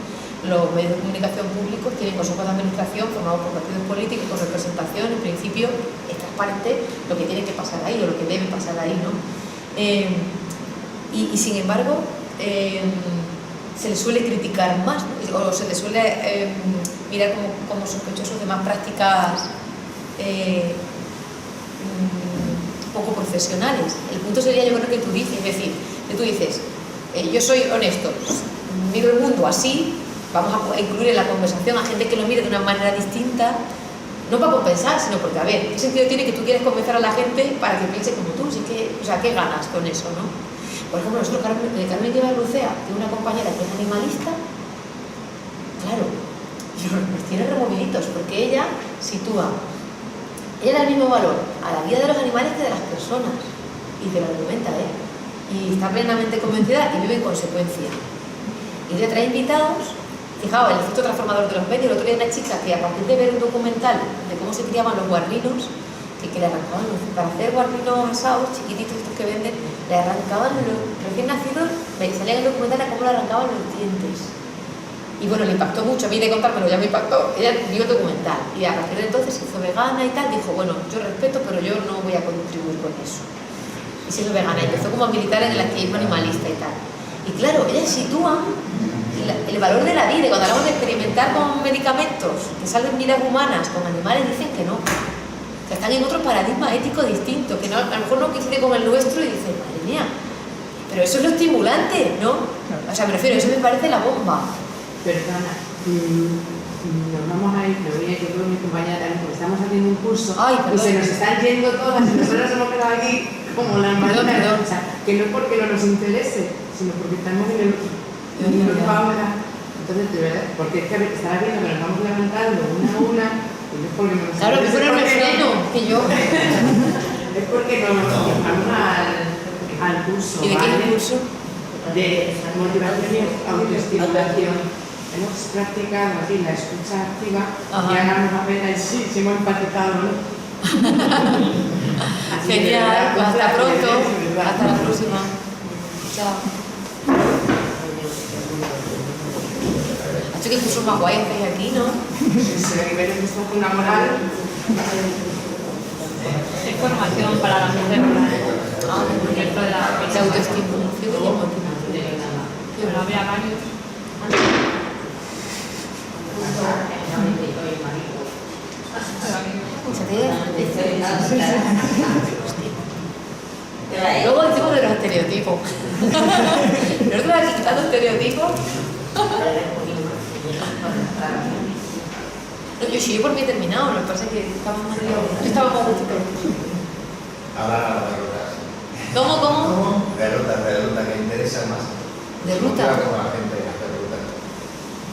Los medios de comunicación públicos tienen consejos de administración formados por partidos políticos con representación. En principio es transparente lo que tiene que pasar ahí o lo que debe pasar ahí, ¿no? Y sin embargo se les suele criticar más, o se les suele mirar como sospechosos de más prácticas poco profesionales. El punto sería, yo creo que tú dices, yo soy honesto, miro el mundo así. Vamos a incluir en la conversación a gente que lo mire de una manera distinta, no para compensar, sino porque, a ver, ¿qué sentido tiene que tú quieres convencer a la gente para que piense como tú? ¿Qué ganas con eso, no? Por ejemplo, nosotros, Carmen Lleva Lucea, que es una compañera que es animalista, claro, nos tiene removiditos, porque ella da el mismo valor a la vida de los animales que de las personas, y te lo argumenta, y está plenamente convencida y vive en consecuencia. Y le trae invitados. Fijaos, el efecto transformador de los medios. El otro día una chica que a partir de ver un documental de cómo se criaban los guarrinos, que le arrancaban para hacer guarrinos asados, chiquititos estos que venden, le arrancaban los recién nacidos, salía en el documental a cómo le arrancaban los dientes. Y bueno, le impactó mucho, a mí de contármelo ya me impactó. Ella vio el documental y a partir de entonces se hizo vegana y tal, dijo, bueno, yo respeto, pero yo no voy a contribuir con eso. Y se hizo vegana y empezó como a militar en el activismo animalista y tal. Y claro, ellas sitúan el valor de la vida. Y cuando hablamos de experimentar con medicamentos que salven vidas humanas con animales, dicen que no, que están en otro paradigma ético distinto, que no, a lo mejor no coincide con el nuestro, y dicen, madre mía, pero eso es lo estimulante, ¿no? O sea, me refiero, eso me parece la bomba. Perdona, nos vamos a ir, me voy a ir yo con mi compañera también, porque estamos haciendo un curso. Ay, y se nos están yendo todas, y nosotros hemos quedado aquí como las marinas. O sea, que no porque no nos interese, sino porque estamos en el grupo ahora. Entonces, de verdad, porque es que estaba viendo que nos vamos levantando una a una, y no es porque nos claro, que fuera un refreno, que yo. Es porque nos vamos al curso. ¿Y de qué es el curso? De motivación y autoestimulación. Hemos practicado aquí la escucha activa. Ajá. Y ahora nos va a ver si hemos empatizado, ¿no? Genial, hasta pronto, hasta la próxima. Chao. Así que cursos más guay hacéis aquí, ¿no? Se ve que esto es una moral. Es formación para la mujer. Dentro de la autoestimulación y motivación. Pero había varios. Luego decimos de los estereotipos. Nosotros aquí quitando estereotipos. No, yo por mí he terminado, lo que pasa es que estábamos más liados. Yo estaba más gustito. Ahora ¿Cómo? Pregunta que interesa más. ¿De ruta? Con la gente y hacer ruta.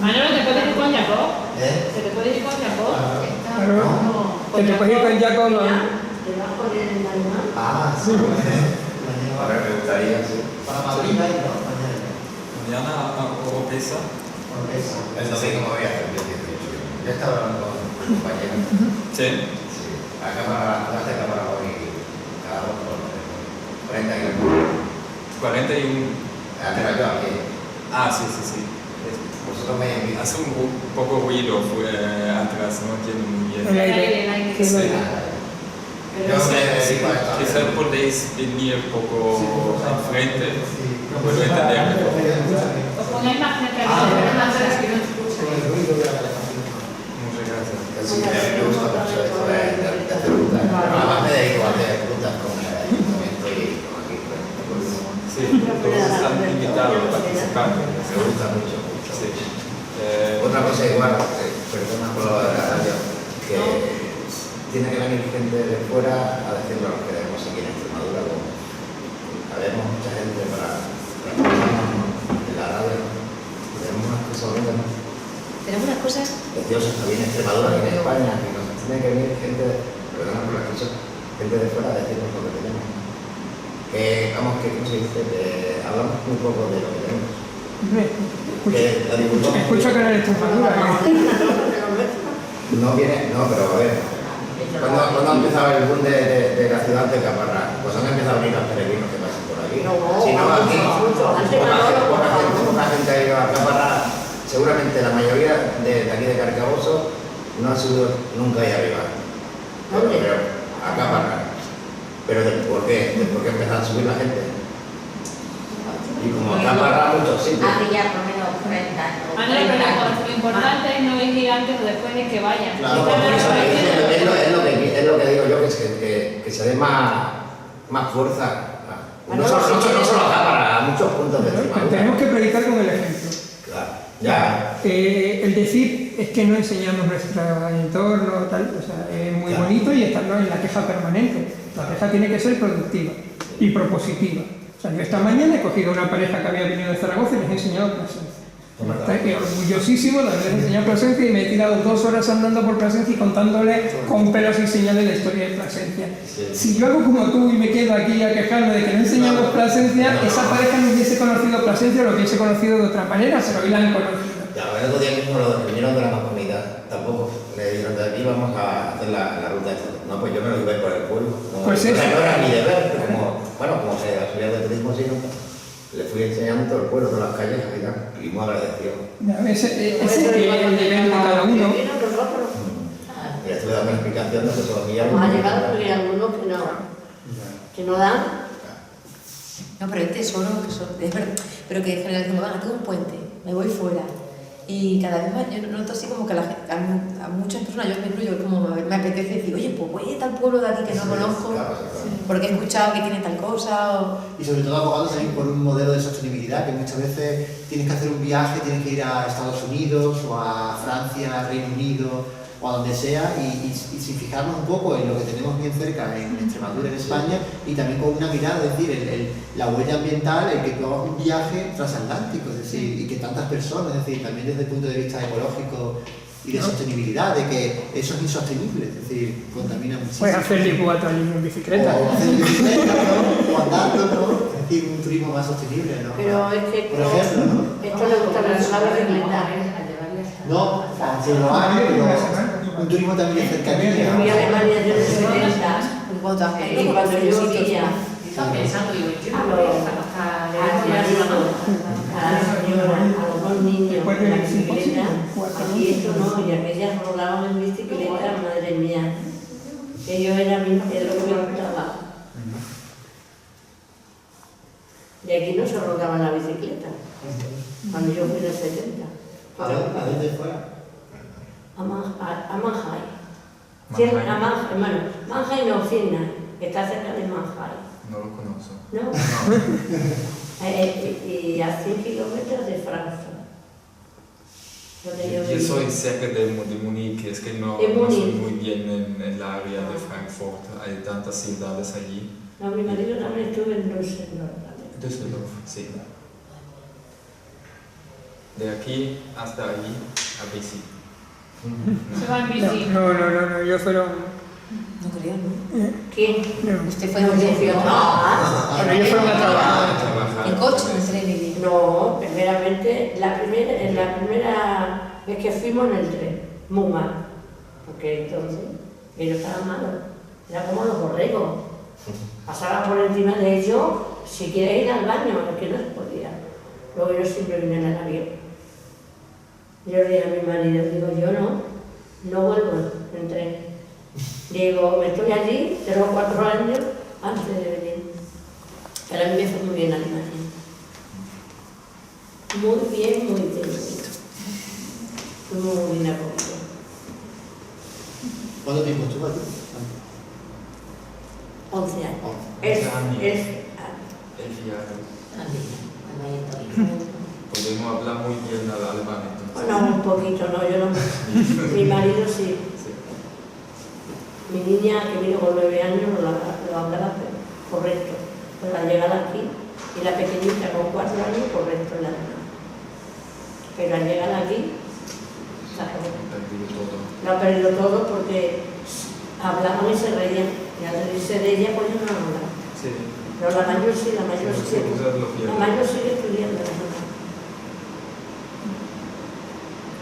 Manolo, ¿te puedes ir con Jacob? ¿Eh? ¿Se te puede ir con Jacob? Claro. Que te puedes ir con Jacob. Debajo del alemán. Ah, sí. Ahora me gustaría, sí. Para Madrid, ¿no? Mañana a Oropesa. El domingo voy a hacer yo 18. Yo estaba hablando con un compañero. Sí. Sí. La cámara, no hace cámara hoy, cada uno por 40 kilómetros. 41. Atrás yo aquí. Ah, sí, sí, sí. Vosotros me invitáis. Hace un poco ruido atrás, no entiendo muy bien. El aire. Sí. Sí. Yo me dedico a esto. Quizás podéis venir un poco enfrente, puedo entender mejor. Os ponéis más cerca de Muchas gracias. Sí, a mí me gusta mucho esto de hacer rutas. Además me dedico a hacer rutas con el ayuntamiento y con aquí. Sí, todos están invitados a participar. Me gusta mucho. Sí. Otra cosa igual, perdona por lo de la radio, que tiene que venir gente de fuera a decirnos lo que queremos aquí en Extremadura. Habemos mucha gente para en la radio. Tenemos unas cosas bonitas, ¿no? Tenemos unas cosas. Preciosas también en Extremadura y en España. Y nos tiene que venir gente, perdona por la expresión, gente de fuera a decirnos lo que tenemos. Vamos, que ¿cómo se dice? Hablamos muy poco de lo que tenemos. Escucho que no eres Extremadura. No viene, no, pero a ver. ¿Cuándo ha empezado el boom de la ciudad de Caparra? Pues han empezado a venir los peregrinos que pasan por aquí. Si no, aquí, poca gente ha ido a Caparra. Seguramente la mayoría de aquí de Carcaboso no ha subido nunca ahí arriba. Pero a Caparra. ¿Pero por qué? ¿Por qué empezaron a subir la gente? Y como Caparra muchos sitios. Hace ya por lo menos 40 años. Manolo, pero lo importante es no ir antes o después de que vayan. Claro, Si por eso Es lo que digo yo, que se dé más fuerza. No solo a Cámara, a muchos puntos de Extremadura. Tenemos que predicar con el ejemplo. Claro, ya. El decir es que no enseñamos nuestro entorno, tal, o sea, es muy bonito y estarnos en la queja permanente. La queja tiene que ser productiva y propositiva. O sea, yo esta mañana he cogido una pareja que había venido de Zaragoza y les he enseñado Plasencia. Estoy orgullosísimo de haberles enseñado Plasencia y me he tirado 2 horas andando por Plasencia y contándole con pelos y señales la historia de Plasencia. Si yo hago como tú y me quedo aquí a quejarme de que no enseñamos Plasencia, esa pareja no hubiese conocido Plasencia o lo hubiese conocido de otra manera, pero hoy la han conocido. Ya, el otro día mismo lo vinieron de la Mancomunidad, tampoco. Le dijeron de aquí vamos a hacer la ruta esta. No, pues yo me lo iba a ir por el pueblo. No, Pues o sea, eso. no era mi deber, pero como se subía de turismo, sí, nunca. Le fui enseñando todo el pueblo, todas las calles, y muy agradecido. Ese es el deber de cada uno. Y le estuve dando una explicación de que son guías. Vamos a llegar porque hay algunos que no dan. No, pero el tesoro, es verdad, pero que en general decimos, venga, tengo un puente, me voy fuera. Y cada vez más, yo noto así como que a muchas personas, yo me incluyo, como me apetece decir, oye, pues voy a tal pueblo de aquí que no conozco, porque he escuchado que tiene tal cosa. Y sobre todo abogando también por un modelo de sostenibilidad, que muchas veces tienes que hacer un viaje, tienes que ir a Estados Unidos o a Francia, Reino Unido o a donde sea, y sin fijarnos un poco en lo que tenemos bien cerca en Extremadura, en España, y también con una mirada, es decir, la huella ambiental, el que tú hagas un viaje transatlántico, es decir, y que tantas personas, es decir, también desde el punto de vista ecológico y de sostenibilidad, de que eso es insostenible, es decir, contamina muchísimo. Puedes hacer Lisboa en bicicleta. O hacer bicicleta, ¿no? O andando, ¿no? Es decir, un turismo más sostenible, ¿no? Pero es que por ejemplo, ¿no? esto le gusta a la bicicleta. No, aunque lo hagan, pero un turismo también de cercanía. Fui a Alemania desde 70 Cuando y cuando yo veía Estaba pensando, digo, ¿qué a me los hasta a la señora, a los 2 niños Después en la del bicicleta, simposio, aquí esto no, y aquellas rolaban en bicicleta, madre mía, que yo era misma, que es lo que me gustaba. Y aquí no se rodaba en la bicicleta, cuando yo fui en el 70. ¿A dónde fue? A Manjai. Manjai no, Finna, que está cerca de Manjai. No lo conozco. ¿No? Y a 100 kilómetros de Frankfurt. Yo soy cerca de Múnich, es que no soy muy bien en el área de Frankfurt, hay tantas ciudades allí. No, mi marido también estuvo en Düsseldorf. Düsseldorf, sí. de aquí hasta allí a bici. Se va en bici. No, ellos fueron... No creo, ¿no? ¿Quién? No. Usted fue de bici, ¿no? Ahora ellos fueron a trabajar. En coche, en tren y... No, primeramente, en la primera vez que fuimos en el tren, muy mal, porque entonces ellos estaban malos, era como los borregos, pasaban por encima de ellos, si quieres ir al baño, es que no se podía. Luego yo siempre vine en el avión. Yo le dije a mi marido, digo, yo no vuelvo en tren. Digo, me estoy allí 3 o 4 años antes de venir. Pero a mí me fue muy bien Alemania. Muy bien, muy bien. Muy bien acogido. ¿Cuánto tiempo estuvo allí? 11 años. 11 años. El Podemos hablar muy bien al alemán entonces. bueno, un poquito, no, yo no. Mi marido sí. Mi niña, que vino con 9 años, lo hablaba correcto. Pero al llegar aquí, y la pequeñita con 4 años, correcto en la alemán. Pero al llegar aquí, lo ha perdido todo porque hablaban y se reían. Y al reírse de ella, pues yo no hablaba. Sí. Pero la mayor sí, la mayor Sí, sí. La mayor sigue estudiando.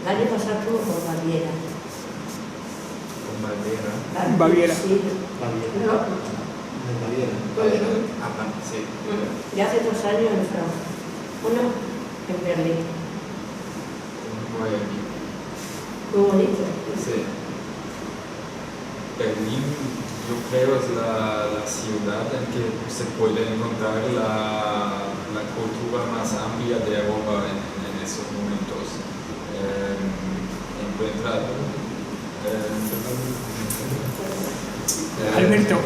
El año pasado estuvo con Baviera. Con Baviera. Baviera. Sí. No. Sí. Y hace 2 años en Francia. Uno en Berlín. Muy bonito. Sí. Berlín, yo creo, es la ciudad en que se puede encontrar la cultura más amplia de Europa en estos momentos. Encuentra Alberto,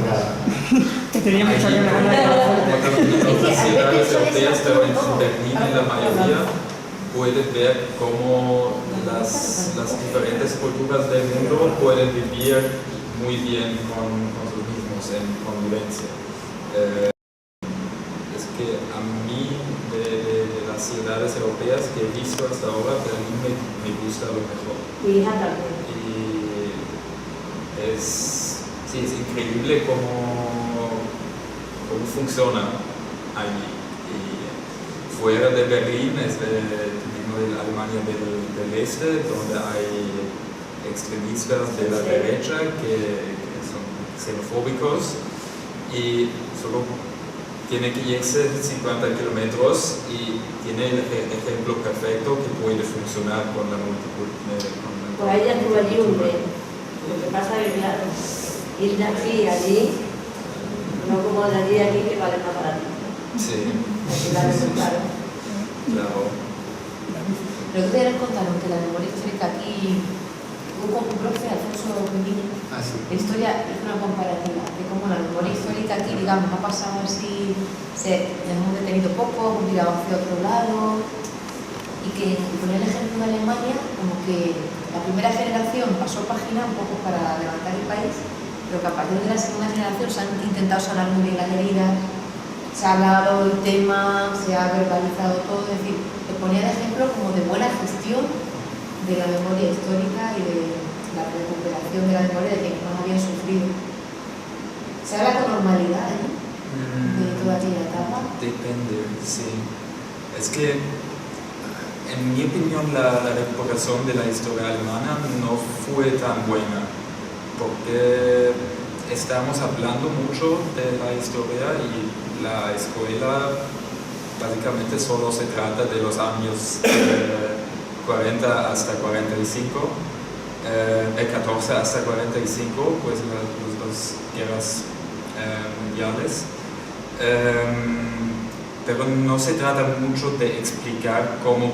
que tenía mucha ganas en otras ciudades europeas, pero en Berlín en la mayoría puede ver cómo las diferentes culturas del mundo pueden vivir muy bien con sus mismos en convivencia. Es que a mí de las ciudades europeas que he visto hasta ahora, Berlín me gusta lo mejor. Mi hija también. Y es increíble cómo funciona allí. Y fuera de Berlín es de Alemania del Este, donde hay extremistas de la derecha que son xenofóbicos y solo tiene que irse 50 kilómetros y tiene el ejemplo perfecto que puede funcionar con la multiculturalidad. Pues ella estuvo allí un mes. Lo que pasa es que, claro, ir de aquí a allí, no como de allí a aquí, que vale más barato. Sí. Aquí vale muy caro. Claro. Pero tú nos contaron que la memoria histórica aquí, hubo un profe, Alfonso Pemini, la historia hizo una comparativa de cómo la memoria histórica aquí, digamos, ha pasado así, nos hemos detenido poco, hemos mirado hacia otro lado, y que ponía el ejemplo de Alemania, como que la primera generación pasó página un poco para levantar el país, pero que a partir de la segunda generación se han intentado sanar muy bien las heridas, se ha hablado del tema, se ha verbalizado todo, es decir, le ponía el ejemplo como de buena gestión de la memoria histórica y de la recuperación de la memoria de quienes no habían sufrido. ¿Se habla con normalidad de toda aquella etapa? Depende, sí. Es que, en mi opinión, la recuperación de la historia alemana no fue tan buena, porque estamos hablando mucho de la historia y la escuela básicamente solo se trata de los años 40 hasta 45, 14 hasta 45, pues las dos guerras mundiales. Pero no se trata mucho de explicar cómo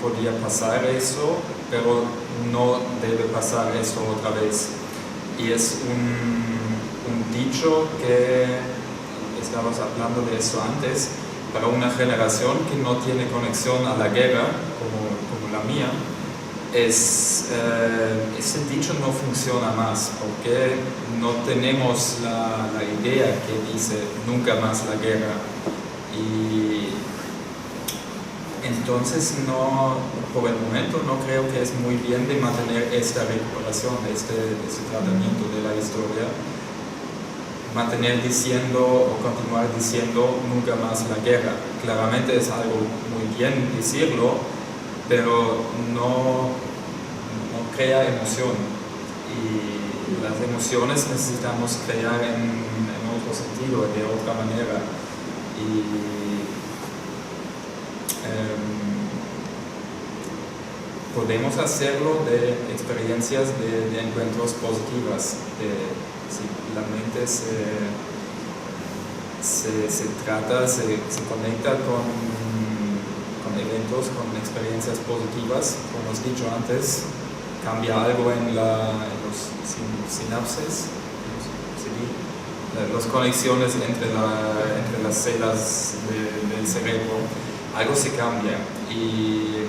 podía pasar eso, pero no debe pasar eso otra vez. Y es un dicho que estábamos hablando de eso antes, para una generación que no tiene conexión a la guerra, como la mía, ese dicho no funciona más, porque no tenemos la idea que dice nunca más la guerra. Y Entonces, no, por el momento no creo que es muy bien de mantener esta recuperación, este tratamiento de la historia, mantener diciendo o continuar diciendo nunca más la guerra. Claramente es algo muy bien decirlo, pero no crea emoción, y las emociones necesitamos crear en otro sentido, de otra manera. Podemos hacerlo de experiencias de encuentros positivas. Si la mente se conecta con eventos, con experiencias positivas, como hemos dicho antes, cambia algo en los sinapses, las conexiones entre las células del cerebro, algo se cambia. Y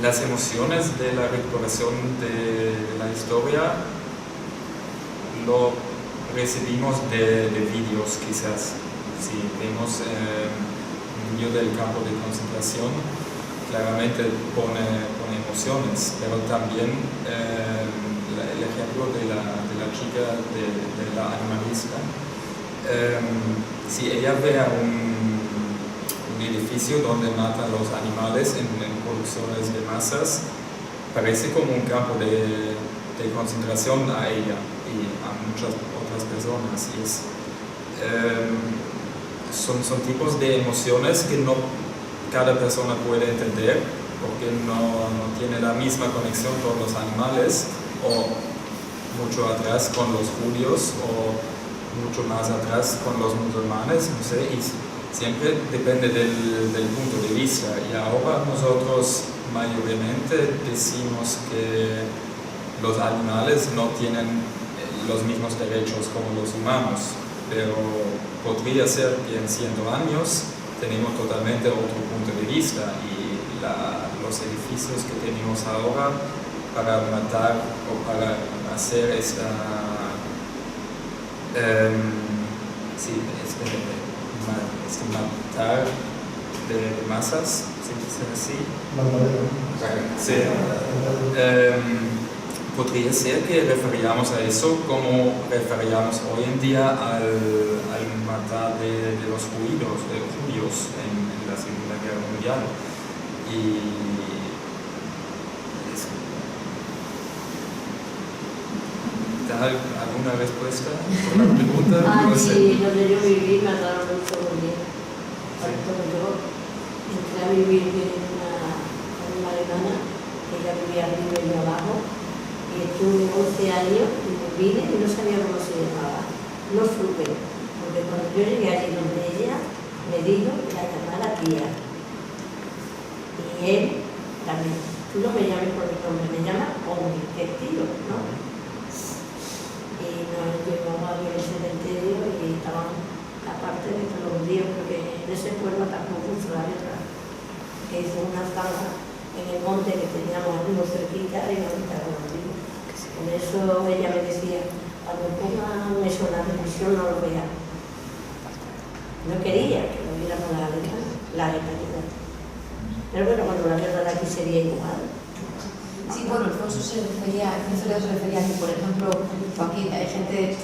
las emociones de la recuperación de la historia lo recibimos de vídeos, quizás. Si vemos un vídeo del campo de concentración, claramente pone emociones, pero también el ejemplo de la chica, de la animalista, si ella ve a un edificio donde matan los animales en producciones de masas, parece como un campo de concentración a ella y a muchas otras personas. Y son tipos de emociones que no cada persona puede entender, porque no tiene la misma conexión con los animales, o mucho atrás con los judíos, o mucho más atrás con los musulmanes, no sé, y siempre depende del punto de vista. Y ahora nosotros mayormente decimos que los animales no tienen los mismos derechos como los humanos, pero podría ser que en 100 años tenemos totalmente otro punto de vista, y los edificios que tenemos ahora para matar o para hacer este matar de masas, ¿sí dice así? Sí. Podría ser que referíamos a eso como referíamos hoy en día al matar de los judíos en la Segunda Guerra Mundial. ¿Da alguna respuesta por la pregunta? No sé. Sí, donde yo viví mataron mucho judíos. Por ejemplo, yo entré a vivir en una alemana, que ella vivía arriba y yo abajo, y estuve 11 años y me vine y no sabía cómo se llamaba. No supe, porque cuando yo llegué allí donde ella, me dijo que la llamara tía. Y él también, tú no me llames por mi nombre, me llamas hombre, que es tío, ¿no? Y nos llevamos a ver el cementerio y estaban aparte de que los judíos, porque en ese pueblo tampoco hizo la guerra, que hizo una zanja en el monte que teníamos amigos cerquita y nos quitaron los vivos. Por eso ella me decía, cuando pongan eso en la televisión no lo vean. No quería que lo viéramos la letalidad. Pero bueno, cuando la guerra de aquí sería igual. Sí, bueno, Alfonso se refería a que, por ejemplo, aquí hay gente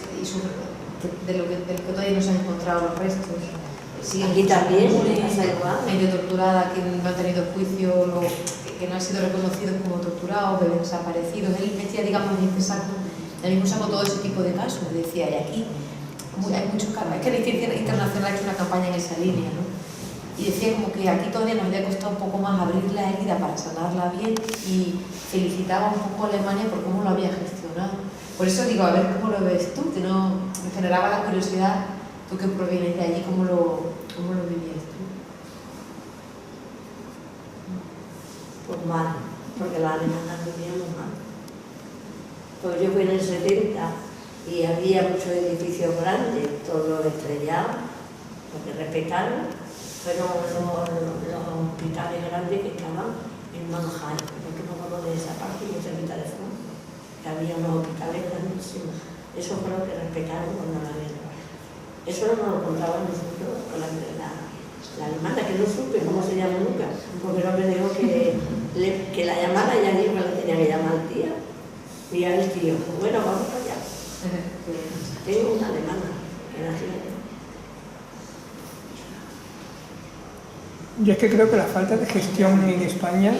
de lo que todavía no se han encontrado los restos. Sí, aquí también, gente torturada, que no han tenido juicio, que no han sido reconocidos como torturados, bebés desaparecidos. Él decía, digamos, en este saco, el mismo saco todo ese tipo de casos. Decía, y aquí hay muchos casos. Es que la Ciencia Internacional ha hecho una campaña en esa línea, ¿no? Y decía como que aquí todavía nos había costado un poco más abrir la herida para sanarla bien, y felicitaba un poco a Alemania por cómo lo había gestionado. Por eso digo, a ver cómo lo ves tú, que no me generaba la curiosidad, tú que provienes de allí, cómo lo vivías tú. Pues mal, porque las alemanas vivían muy mal. Pues yo fui en el 70 y había muchos edificios grandes, todos estrellados, porque respetaron. Fueron los hospitales grandes que estaban en Manhattan, porque no conozco de esa parte, yo sé de Fue, que había unos hospitales grandísimos. Eso fue lo que respetaron cuando la guerra. Eso no nos lo contaban nosotros con la guerra. La alemana, que no supe cómo se llama nunca, porque no me dijo que la llamara y allí me la tenía que llamar al tío. Y al tío, pues bueno, vamos para allá. Tengo una alemana que nació allá. Yo es que creo que la falta de gestión en España,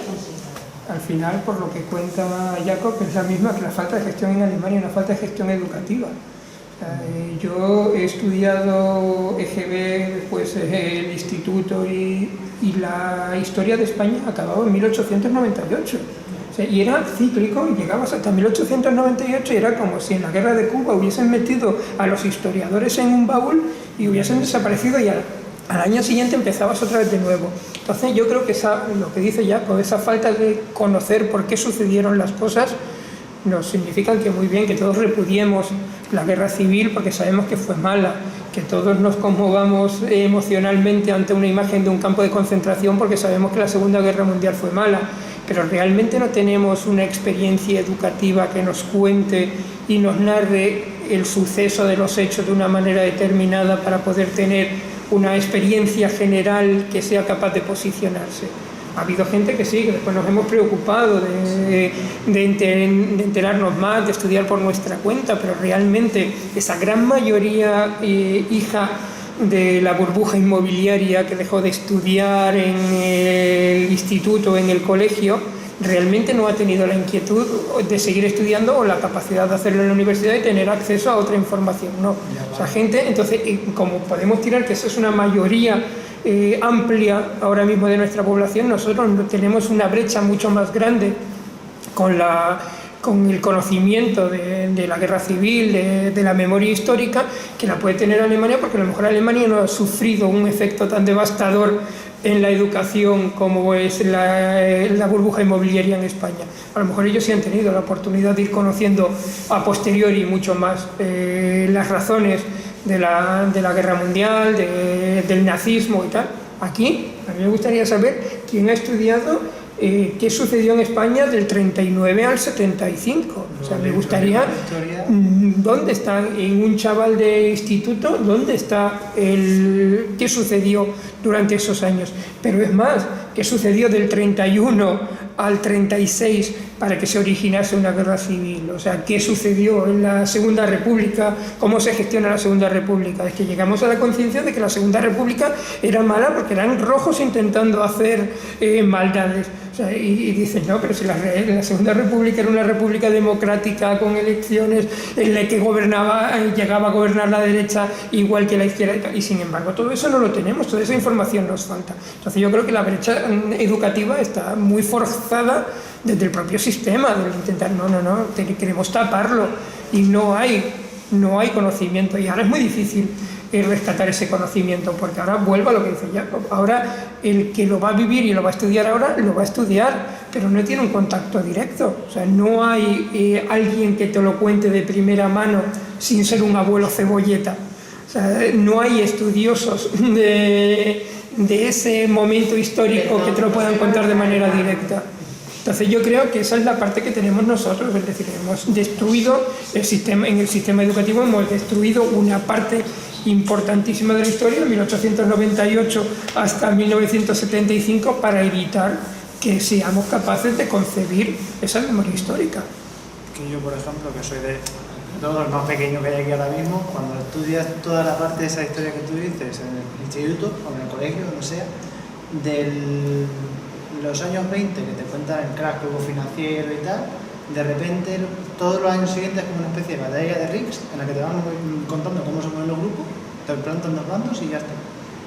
al final, por lo que cuenta Jacob, es la misma que la falta de gestión en Alemania, una falta de gestión educativa. Yo he estudiado EGB, después el instituto y la historia de España acababa en 1898. O sea, y era cíclico, y llegabas hasta 1898 y era como si en la guerra de Cuba hubiesen metido a los historiadores en un baúl y hubiesen desaparecido y al año siguiente empezabas otra vez de nuevo. Entonces yo creo que lo que dice Jacob, esa falta de conocer por qué sucedieron las cosas, nos significa que muy bien, que todos repudiemos la guerra civil porque sabemos que fue mala, que todos nos conmovamos emocionalmente ante una imagen de un campo de concentración porque sabemos que la Segunda Guerra Mundial fue mala, pero realmente no tenemos una experiencia educativa que nos cuente y nos narre el suceso de los hechos de una manera determinada para poder tener una experiencia general que sea capaz de posicionarse. Ha habido gente que sí, que después nos hemos preocupado de enterarnos más, de estudiar por nuestra cuenta, pero realmente esa gran mayoría hija de la burbuja inmobiliaria que dejó de estudiar en el instituto, en el colegio, realmente no ha tenido la inquietud de seguir estudiando o la capacidad de hacerlo en la universidad y tener acceso a otra información, no. O sea, gente, entonces, como podemos tirar que esa es una mayoría amplia ahora mismo de nuestra población, nosotros tenemos una brecha mucho más grande con el conocimiento de la guerra civil, de la memoria histórica, que la puede tener Alemania, porque a lo mejor Alemania no ha sufrido un efecto tan devastador en la educación como es la burbuja inmobiliaria en España. A lo mejor ellos sí han tenido la oportunidad de ir conociendo a posteriori mucho más las razones de la guerra mundial, del nazismo y tal. Aquí, a mí me gustaría saber quién ha estudiado qué sucedió en España del 39 al 75. O sea, me gustaría, ¿dónde está, en un chaval de instituto, dónde está qué sucedió durante esos años? Pero es más, ¿qué sucedió del 31 al 36 para que se originase una guerra civil? O sea, ¿qué sucedió en la Segunda República? ¿Cómo se gestiona la Segunda República? Es que llegamos a la conciencia de que la Segunda República era mala porque eran rojos intentando hacer maldades. O sea, y dicen, no, pero si la Segunda República era una república democrática con elecciones en la que llegaba a gobernar la derecha igual que la izquierda, y sin embargo todo eso no lo tenemos, toda esa información nos falta. Entonces yo creo que la brecha educativa está muy forzada desde el propio sistema, de intentar, no, queremos taparlo, y no hay conocimiento, y ahora es muy difícil rescatar ese conocimiento, porque ahora vuelvo a lo que dice Jacob, ahora el que lo va a vivir y lo va a estudiar ahora, lo va a estudiar, pero no tiene un contacto directo. O sea, no hay alguien que te lo cuente de primera mano sin ser un abuelo cebolleta. O sea, no hay estudiosos de ese momento histórico que te lo puedan contar de manera directa. Entonces yo creo que esa es la parte que tenemos nosotros, es decir, hemos destruido el sistema, en el sistema educativo hemos destruido una parte importantísima de la historia, de 1898 hasta 1975, para evitar que seamos capaces de concebir esa memoria histórica. Que yo, por ejemplo, que soy de todos los más pequeños que hay aquí ahora mismo, cuando estudias toda la parte de esa historia que tú dices en el instituto o en el colegio, no sea, de los años 20 que te cuentan el crack financiero y tal, de repente todos los años siguientes es como una especie de batalla de Riggs en la que te van contando cómo se mueven los grupos, te plantan dos bandos y ya está.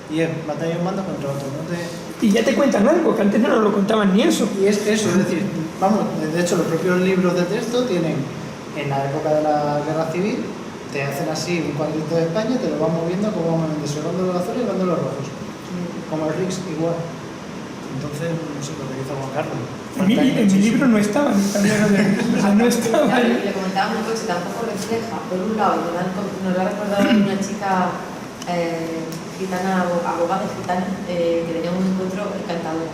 Y es batalla de un bando contra otro. Y ya te cuentan algo, que antes no nos lo contaban ni eso. Y es eso, es decir, vamos, de hecho los propios libros de texto tienen, en la época de la guerra civil, te hacen así un cuadrito de España, te lo van moviendo como van desarrollando los azules y van los rojos. Como el Riggs igual. Entonces, no sé lo que hizo Juan Carlos. En mi libro no estaba ni tablero de Riggs, o sea, no estaba. Le comentaba una cosa, tampoco refleja, por un lado, nos lo ha recordado una chica gitana, abogada gitana, que tenía un encuentro encantador.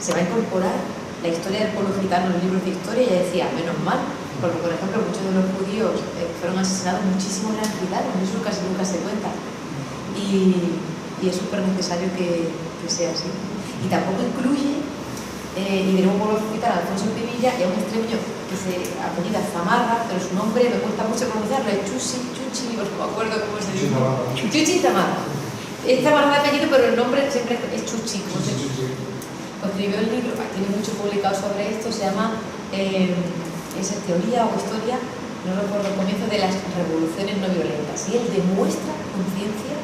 Se va a incorporar la historia del pueblo gitano en los libros de historia, y ella decía, menos mal, porque por ejemplo muchos de los judíos que fueron asesinados, muchísimos eran gitanos, eso casi nunca se cuenta. Y es súper necesario que que sea así. Y tampoco incluye, y de nuevo vuelvo a citar a Alfonso Pivilla, y a un extremeño que se apellida Zamarra, pero su nombre me cuesta mucho pronunciarlo, es Chuchi, no me acuerdo cómo se dice. Chuchi Zamarra. Es Zamarra de apellido, pero el nombre siempre es Chuchi, como se dice. Escribió el libro, tiene mucho publicado sobre esto, se llama esa teoría o historia, no recuerdo el comienzo, de las revoluciones no violentas. Y él demuestra con ciencia,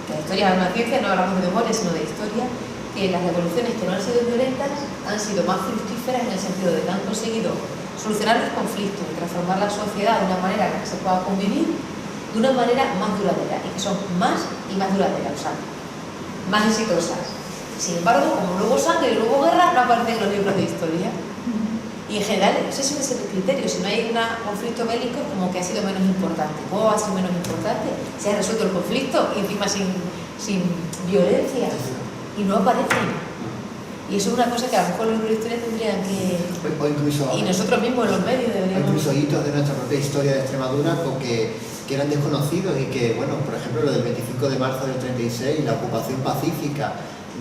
que la historia es una ciencia, no hablamos de memoria, sino de historia, que las revoluciones que no han sido violentas han sido más fructíferas en el sentido de que han conseguido solucionar los conflictos y transformar la sociedad de una manera en la que se pueda convivir de una manera más duradera, y que son más y más duraderas, o sea, más exitosas. Sin embargo, como luego sangre y luego guerra, no aparecen en los libros de historia. Y en general, ese es el criterio. Si no hay un conflicto bélico, como que ha sido menos importante. ¿Cómo ha sido menos importante? Se ha resuelto el conflicto y encima sin violencia. Y no aparecen. Y eso es una cosa que a lo mejor los libros de historia tendrían que... O incluso, y nosotros mismos en los medios deberíamos... Incluso hitos de nuestra propia historia de Extremadura porque que eran desconocidos y que, bueno, por ejemplo, lo del 25 de marzo del 36, la ocupación pacífica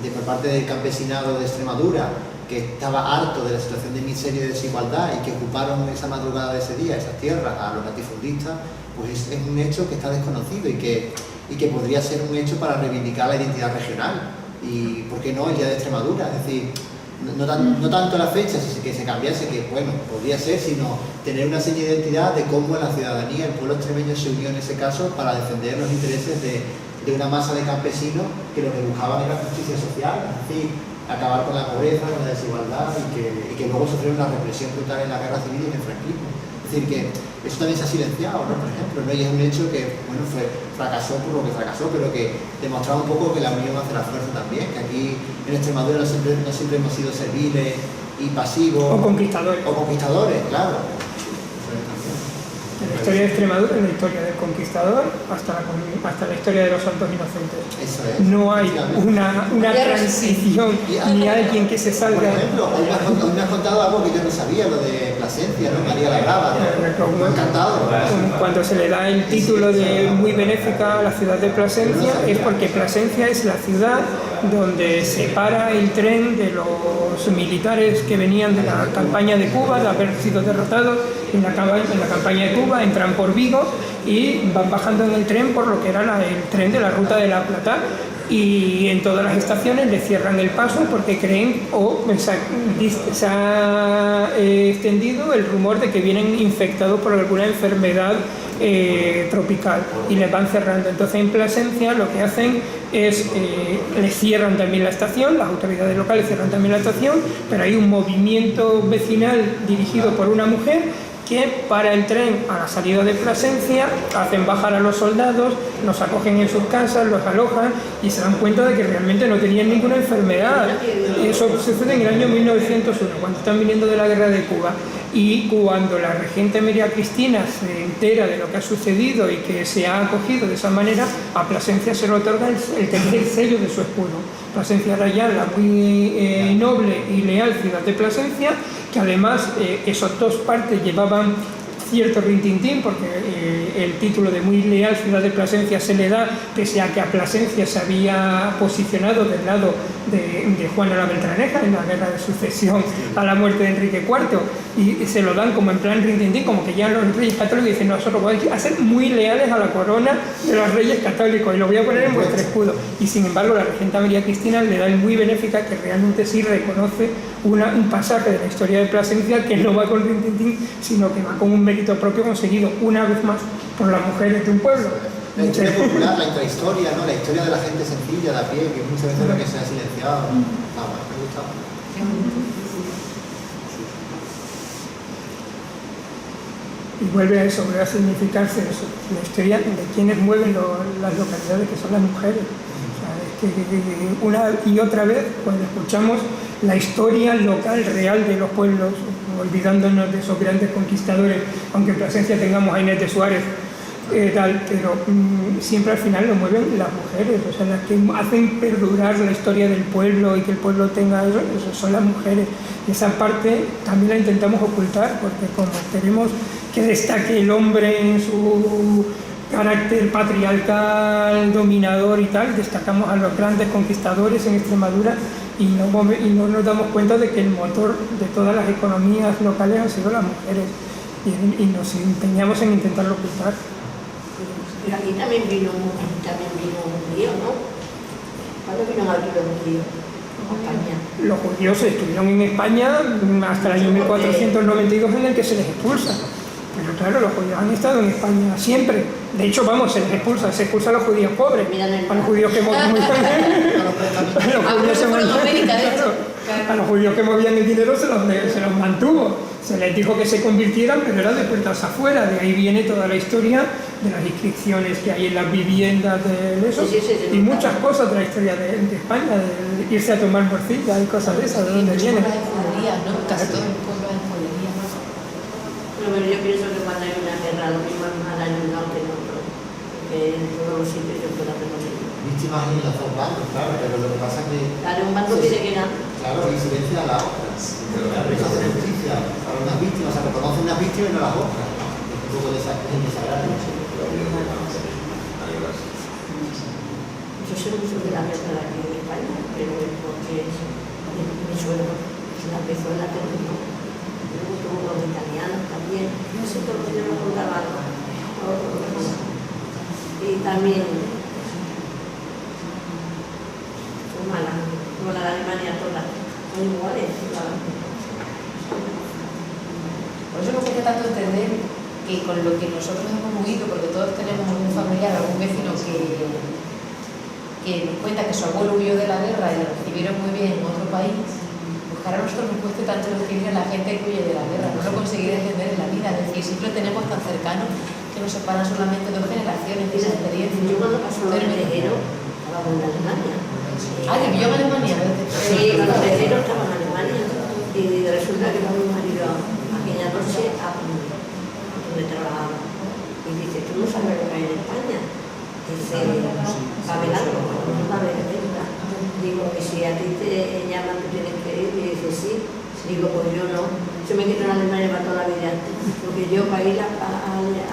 por parte del campesinado de Extremadura, que estaba harto de la situación de miseria y desigualdad y que ocuparon esa madrugada de ese día, esas tierras, a los latifundistas, pues es un hecho que está desconocido y que podría ser un hecho para reivindicar la identidad regional. Y, ¿por qué no, el Día de Extremadura? Es decir, no tanto la fecha, que se cambiase, que bueno, podría ser, sino tener una seña de identidad de cómo la ciudadanía, el pueblo extremeño se unió en ese caso para defender los intereses de una masa de campesinos que lo que buscaban era justicia social, es decir, acabar con la pobreza, con la desigualdad y que luego sufrieron una represión brutal en la guerra civil y en el franquismo. Es decir, que eso también se ha silenciado, ¿no? Por ejemplo, ¿no? Y es un hecho que, bueno, fracasó por lo que fracasó, pero que demostraba un poco que la unión hace la fuerza también, que aquí en Extremadura no siempre hemos sido serviles y pasivos. O conquistadores. O conquistadores, claro. En la historia de Extremadura, en la historia del conquistador, hasta la historia de los santos inocentes. Eso es. No hay una transición, ni alguien que se salga... Por ejemplo, hoy me has contado algo que yo no sabía, lo de Plasencia, ¿no? María la Brava, ¿no? Me ha encantado. Cuando se le da el título de muy benéfica a la ciudad de Plasencia, es porque Plasencia es la ciudad donde se para el tren de los militares que venían de la campaña de Cuba, de haber sido derrotados en la campaña de Cuba, entran por Vigo y van bajando en el tren por lo que era el tren de la Ruta de la Plata, y en todas las estaciones le cierran el paso porque creen se ha extendido el rumor de que vienen infectados por alguna enfermedad tropical y les van cerrando. Entonces en Plasencia lo que hacen es les cierran también la estación, las autoridades locales cierran también la estación, pero hay un movimiento vecinal dirigido por una mujer que para el tren a la salida de Plasencia, hacen bajar a los soldados, los acogen en sus casas, los alojan y se dan cuenta de que realmente no tenían ninguna enfermedad. Eso sucede en el año 1901, cuando están viniendo de la guerra de Cuba. Y cuando la regente María Cristina se entera de lo que ha sucedido y que se ha acogido de esa manera, a Plasencia se le otorga el tercer sello de su escudo. Plasencia era ya la muy noble y leal ciudad de Plasencia, que además esos dos partes llevaban cierto rintintín, porque el título de muy leal ciudad de Plasencia se le da pese a que a Plasencia se había posicionado del lado de Juana la Beltraneja en la guerra de sucesión a la muerte de Enrique IV, y se lo dan como en plan rintintín, como que ya los reyes católicos dicen: nosotros vamos a ser muy leales a la corona de los reyes católicos y lo voy a poner en vuestro escudo. Y sin embargo la regenta María Cristina le da el muy benéfica, que realmente sí reconoce un pasaje de la historia de Plasencia que no va con rintintín, sino que va con un mérito propio conseguido una vez más por las mujeres de un pueblo. La historia popular, la intrahistoria, ¿no? La historia de la gente sencilla, de a pie, que muchas veces es lo que se ha silenciado. Me gusta. Y vuelve a eso, vuelve a significarse eso, la historia de quienes mueven las localidades, que son las mujeres. O sea, es que una y otra vez, cuando escuchamos la historia local, real de los pueblos, olvidándonos de esos grandes conquistadores, aunque en Plasencia tengamos a Inés de Suárez, pero siempre al final lo mueven las mujeres, o sea, las que hacen perdurar la historia del pueblo y que el pueblo tenga eso son las mujeres. Y esa parte también la intentamos ocultar, porque como queremos que destaque el hombre en su carácter patriarcal, dominador y tal, destacamos a los grandes conquistadores en Extremadura y no nos damos cuenta de que el motor de todas las economías locales han sido las mujeres y nos empeñamos en intentarlo ocultar. Pero aquí también vino un judío, ¿no? ¿Cuándo vino aquí los judíos? A España. Los judíos estuvieron en España hasta el año 1492 en el que se les expulsa. Pero claro, los judíos han estado en España siempre. De hecho, se les expulsa a los judíos pobres, a los judíos que movían a los judíos que movían el dinero se los mantuvo. Se les dijo que se convirtieran, pero era de puertas afuera. De ahí viene toda la historia de las inscripciones que hay en las viviendas de eso, y muchas cosas de la historia de España, de irse a tomar morcilla y cosas de esas, de dónde viene. Casi todo el pueblo es podería. Pero yo pienso que cuando hay una guerra, lo mismo es más daño en un lado que en otro. Que en todos los sitios yo puedo hacer lo mismo. Víctimas en los dos bandos, claro, pero lo que pasa es que... Claro, un bando tiene que ganar. Claro, y silencia a las otras. Claro, eso hace justicia a unas víctimas, se reconocen unas víctimas y no las otras. Es un poco desagradable. Yo sé mucho de la guerra de aquí en España, pero es porque mi suegro la empezó en la terminó. Luego tuvo los italianos también. No sé, todos tenemos un trabajo. Y también son malas, como la de Alemania todas, son iguales. Por eso me cuesta tanto entender que con lo que nosotros hemos huido, porque todos tenemos algún familiar, algún vecino que nos cuenta que su abuelo huyó de la guerra y lo recibieron muy bien en otro país, pues que ahora a nosotros nos cueste tanto recibir a la gente que huye de la guerra, no lo conseguiré entender en la vida, es decir, siempre lo tenemos tan cercano que nos separan solamente dos generaciones de esa experiencia. Yo cuando pasó el tejero estaba en Alemania. Que vivió en Alemania, ¿verdad? Sí, cuando el tejero estaba en Alemania y resulta que vamos a ir aquella noche a donde trabajaba. Y dice, tú no sabes lo que hay en España. Dice, Abelardo, no sabes de verdad. Digo, que si a ti te llaman, tú tienes que ir. Y dice, sí. Digo, pues yo no. Yo me quedo en Alemania para toda la vida. Porque yo para ir a España,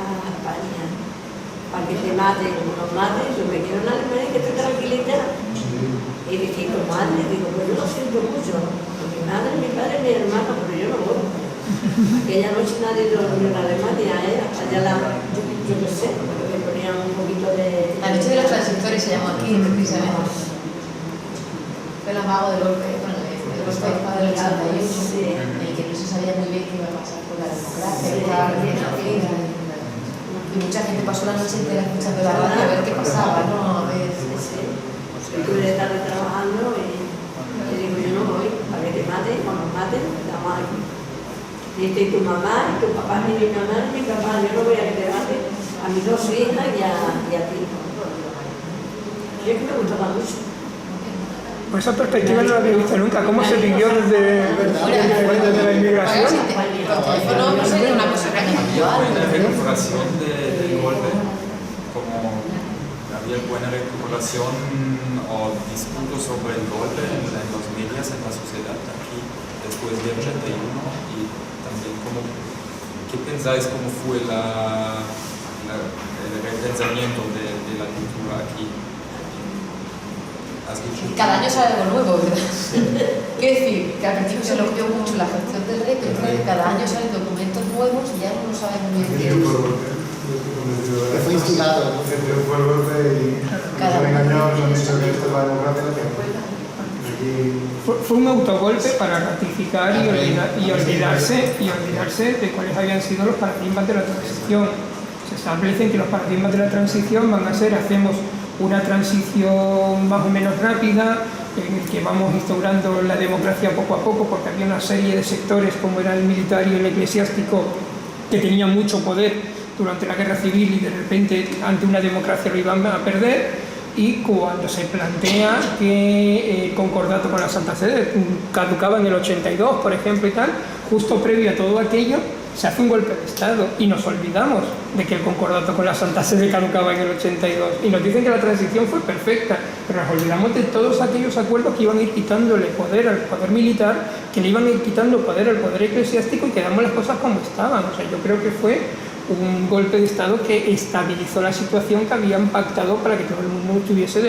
para que te maten o no maten, yo me quedo en Alemania que estoy tranquilita. Y dice, tu madre, digo, pues yo lo siento mucho. Mi madre, mi padre, mi hermano, pero yo no voy. Aquella noche nadie dormió en Alemania, allá yo qué sé, porque me ponían un poquito de... La noche de los transistores se llamó aquí, precisamente. Fue el amago del golpe, bueno, el golpe de Estado del 88, en el que no se sabía muy bien qué iba a pasar con la democracia, y mucha gente pasó la noche entera escuchando la radio a ver qué pasaba, ¿no? Estuve de tarde trabajando y digo, yo no voy, a ver que maten, cuando nos maten, estamos aquí. Y tu mamá, y tu papá, ni mi mamá, ni mi papá, yo no voy a que te maten a mis dos hijas y a ti. Y es que me gustaba mucho. Pues esa perspectiva no la había visto nunca. ¿Cómo se vivió desde la inmigración? No sería una cosa que buena recuperación del golpe, como había buena recuperación o disputas sobre el golpe en los medios, en la sociedad aquí, después del 81, y también ¿qué pensáis cómo fue el repensamiento de la cultura aquí? Cada año sale algo nuevo, ¿verdad? Quiero decir, que al principio se elogió mucho la gestión del rey, pero cada año salen documentos nuevos y ya no saben muy bien qué es. Fue instigado. Fue el golpe y nos han engañado, nos han dicho que esto es la democracia. Fue un autogolpe para ratificar y olvidarse de cuáles habían sido los paradigmas de la transición. Se establecen que los paradigmas de la transición van a ser, hacemos una transición más o menos rápida, en el que vamos instaurando la democracia poco a poco, porque había una serie de sectores, como era el militar y el eclesiástico, que tenían mucho poder durante la guerra civil y de repente ante una democracia lo iban a perder. Y cuando se plantea que el concordato con la Santa Sede caducaba en el 82, por ejemplo, y tal, justo previo a todo aquello, se hace un golpe de Estado y nos olvidamos de que el concordato con la Santa Sede caducaba en el 82 y nos dicen que la transición fue perfecta, pero nos olvidamos de todos aquellos acuerdos que iban a ir quitándole poder al poder militar, que le iban a ir quitando poder al poder eclesiástico y quedamos las cosas como estaban. O sea, yo creo que fue un golpe de Estado que estabilizó la situación que habían pactado para que todo el mundo estuviese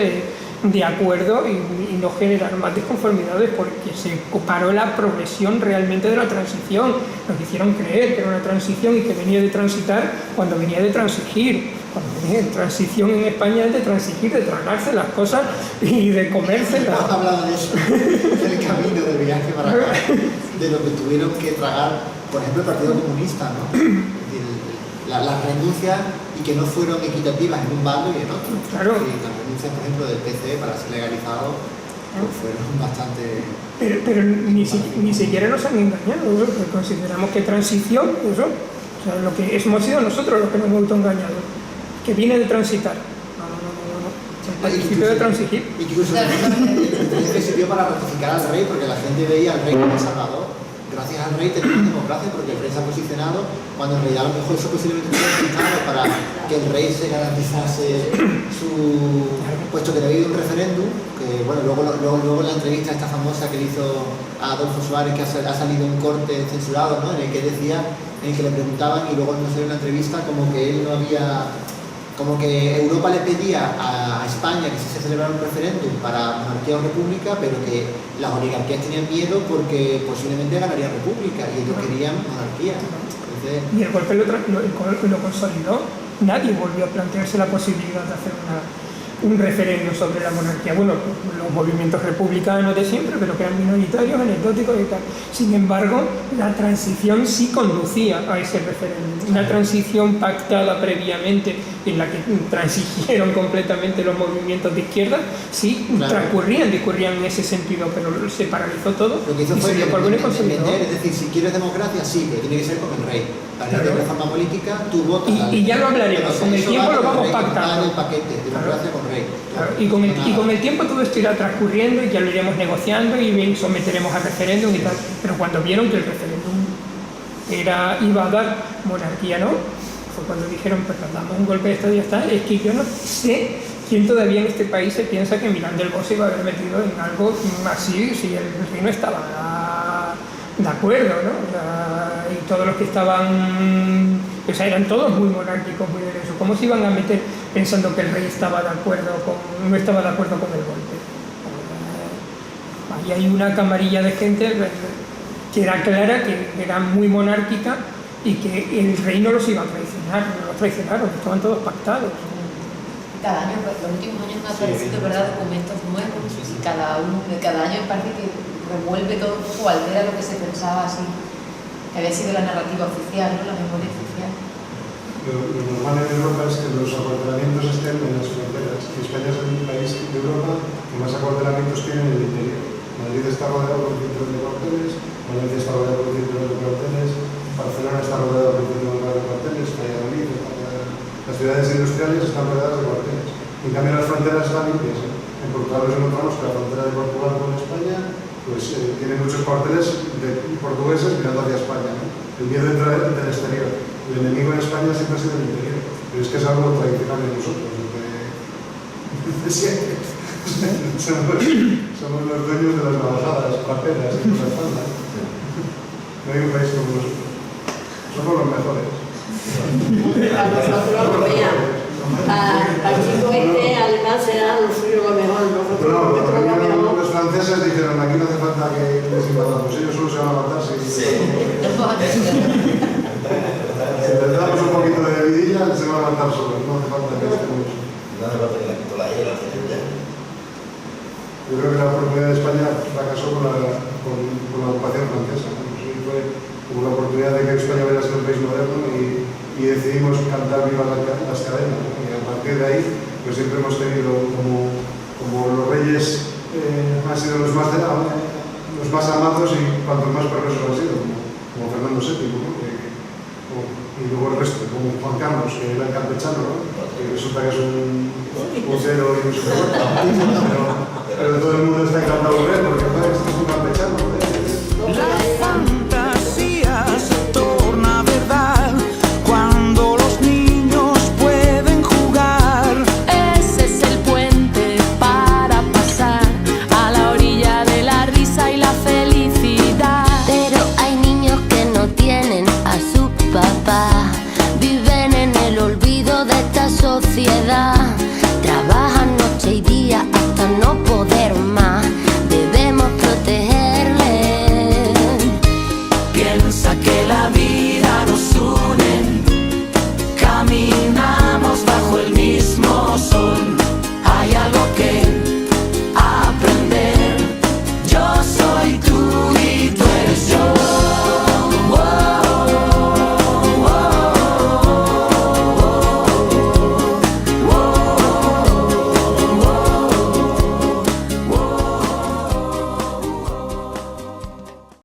de acuerdo y no generar más desconformidades, porque se paró la progresión realmente de la transición. Nos hicieron creer que era una transición y que venía de transitar cuando venía de transigir. Cuando venía de transición en España es de transigir, de tragarse las cosas y de comérselas. Hemos hablado de eso, del camino, del viaje para acá, de lo que tuvieron que tragar, por ejemplo, el Partido Comunista, ¿no? Las renuncias y que no fueron equitativas en un bando y en otro. Claro. Y las renuncias, por ejemplo, del PC para ser legalizado pues fueron bastante... Pero ni siquiera nos han engañado, ¿no? Porque consideramos que transición, eso, o sea, lo que hemos sido nosotros los que nos hemos autoengañado, que viene de transitar. No. El principio de transigir. Incluso el sirvió para ratificar al rey, porque la gente veía al rey como salvador. Gracias al rey tenemos democracia porque el rey se ha posicionado, cuando en realidad a lo mejor eso posiblemente estuvo pensado para que el rey se garantizase su... puesto que había habido un referéndum, que bueno, luego en la entrevista esta famosa que le hizo a Adolfo Suárez, que ha salido un corte censurado, ¿no? En el que decía, en el que le preguntaban y luego no salió en la entrevista como que él no había... como que Europa le pedía a España que se celebrara un referéndum para monarquía o república, pero que las oligarquías tenían miedo porque posiblemente ganaría república y ellos querían monarquía. Entonces... Y el golpe lo consolidó. Nadie volvió a plantearse la posibilidad de hacer un referéndum sobre la monarquía. Bueno, los movimientos republicanos de siempre, pero que eran minoritarios, anecdóticos y tal. Sin embargo, la transición sí conducía a ese referéndum. Una transición pactada previamente, en la que transigieron completamente los movimientos de izquierda, sí, claro. discurrían en ese sentido, pero se paralizó todo. Lo que hizo y fue se dio por bueno y consolidó. Es decir, si quieres democracia, sí, pero tiene que ser con el rey. La ley de reforma política, tu voto. Y ya lo hablaremos, con el tiempo lo vamos pactando. El paquete, democracia con rey. Claro, y con el tiempo todo esto irá transcurriendo y ya lo iremos negociando y someteremos al referéndum y tal. Pero cuando vieron que el referéndum iba a dar monarquía, ¿no? Fue cuando dijeron, pues damos un golpe de Estado y ya está. Es que yo no sé quién todavía en este país se piensa que Milán del Bosque iba a haber metido en algo así si el reino estaba de acuerdo, ¿no? O sea, y todos los que estaban, o sea, eran todos muy monárquicos, muy de eso. ¿Cómo se iban a meter pensando que el rey no estaba de acuerdo con el golpe? Ahí hay una camarilla de gente que era clara, que era muy monárquica y que el rey no los iba a traicionar, no los traicionaron, estaban todos pactados. Cada año, los últimos años me han aparecido, ¿verdad?, documentos nuevos y cada año parece que revuelve todo un poco, altera lo que se pensaba así, que había sido la narrativa oficial, ¿no?, la memoria oficial. Lo normal en Europa es que los acuartelamientos estén en las fronteras. Y España es el país de Europa que más acuartelamientos tiene en el interior. Madrid está rodeado por cientos de cuarteles, Valencia está rodeado por cientos de cuarteles, Barcelona está rodeado por cientos de cuarteles, Valladolid, las ciudades industriales están rodeadas de cuarteles. En cambio, las fronteras están limpias. En Portugal nos encontramos que la frontera de Portugal con España pues, tiene muchos cuarteles de portugueses mirando hacia España, ¿no? El miedo entra del exterior. El enemigo en España siempre ha sido el interior. Pero es que es algo tradicional de nosotros. Siempre. Somos los dueños de las navajadas, raperas y cosas falsas. No hay un país como nosotros. Somos los mejores. Para nosotros, mira, al chico además será lo suyo lo mejor. Los franceses dijeron, aquí no hace falta que les invadamos, ellos solo se van a matar si les damos un poquito de vidilla, se van a matar solos, no hace falta que estemos. No hace falta que la pistola llegue la tienda. Yo creo que la oportunidad de España fracasó con la ocupación francesa. Fue como la oportunidad de que España hubiera sido un país moderno y decidimos cantar viva las cadenas. Y a partir de ahí, pues siempre hemos tenido como los reyes han sido los más amados y cuantos más perversos han sido, como Fernando VII, ¿no? Y luego el resto, como Juan Carlos, que era el campechano, ¿no? Que resulta que es un puchero y un supermercado. Pero todo el mundo está encantado de él porque este es un campechano. La fantasía se torna verdad cuando los niños pueden jugar. Ese es el puente para pasar a la orilla de la risa y la felicidad. Pero hay niños que no tienen a su papá. Vive piensa que la vida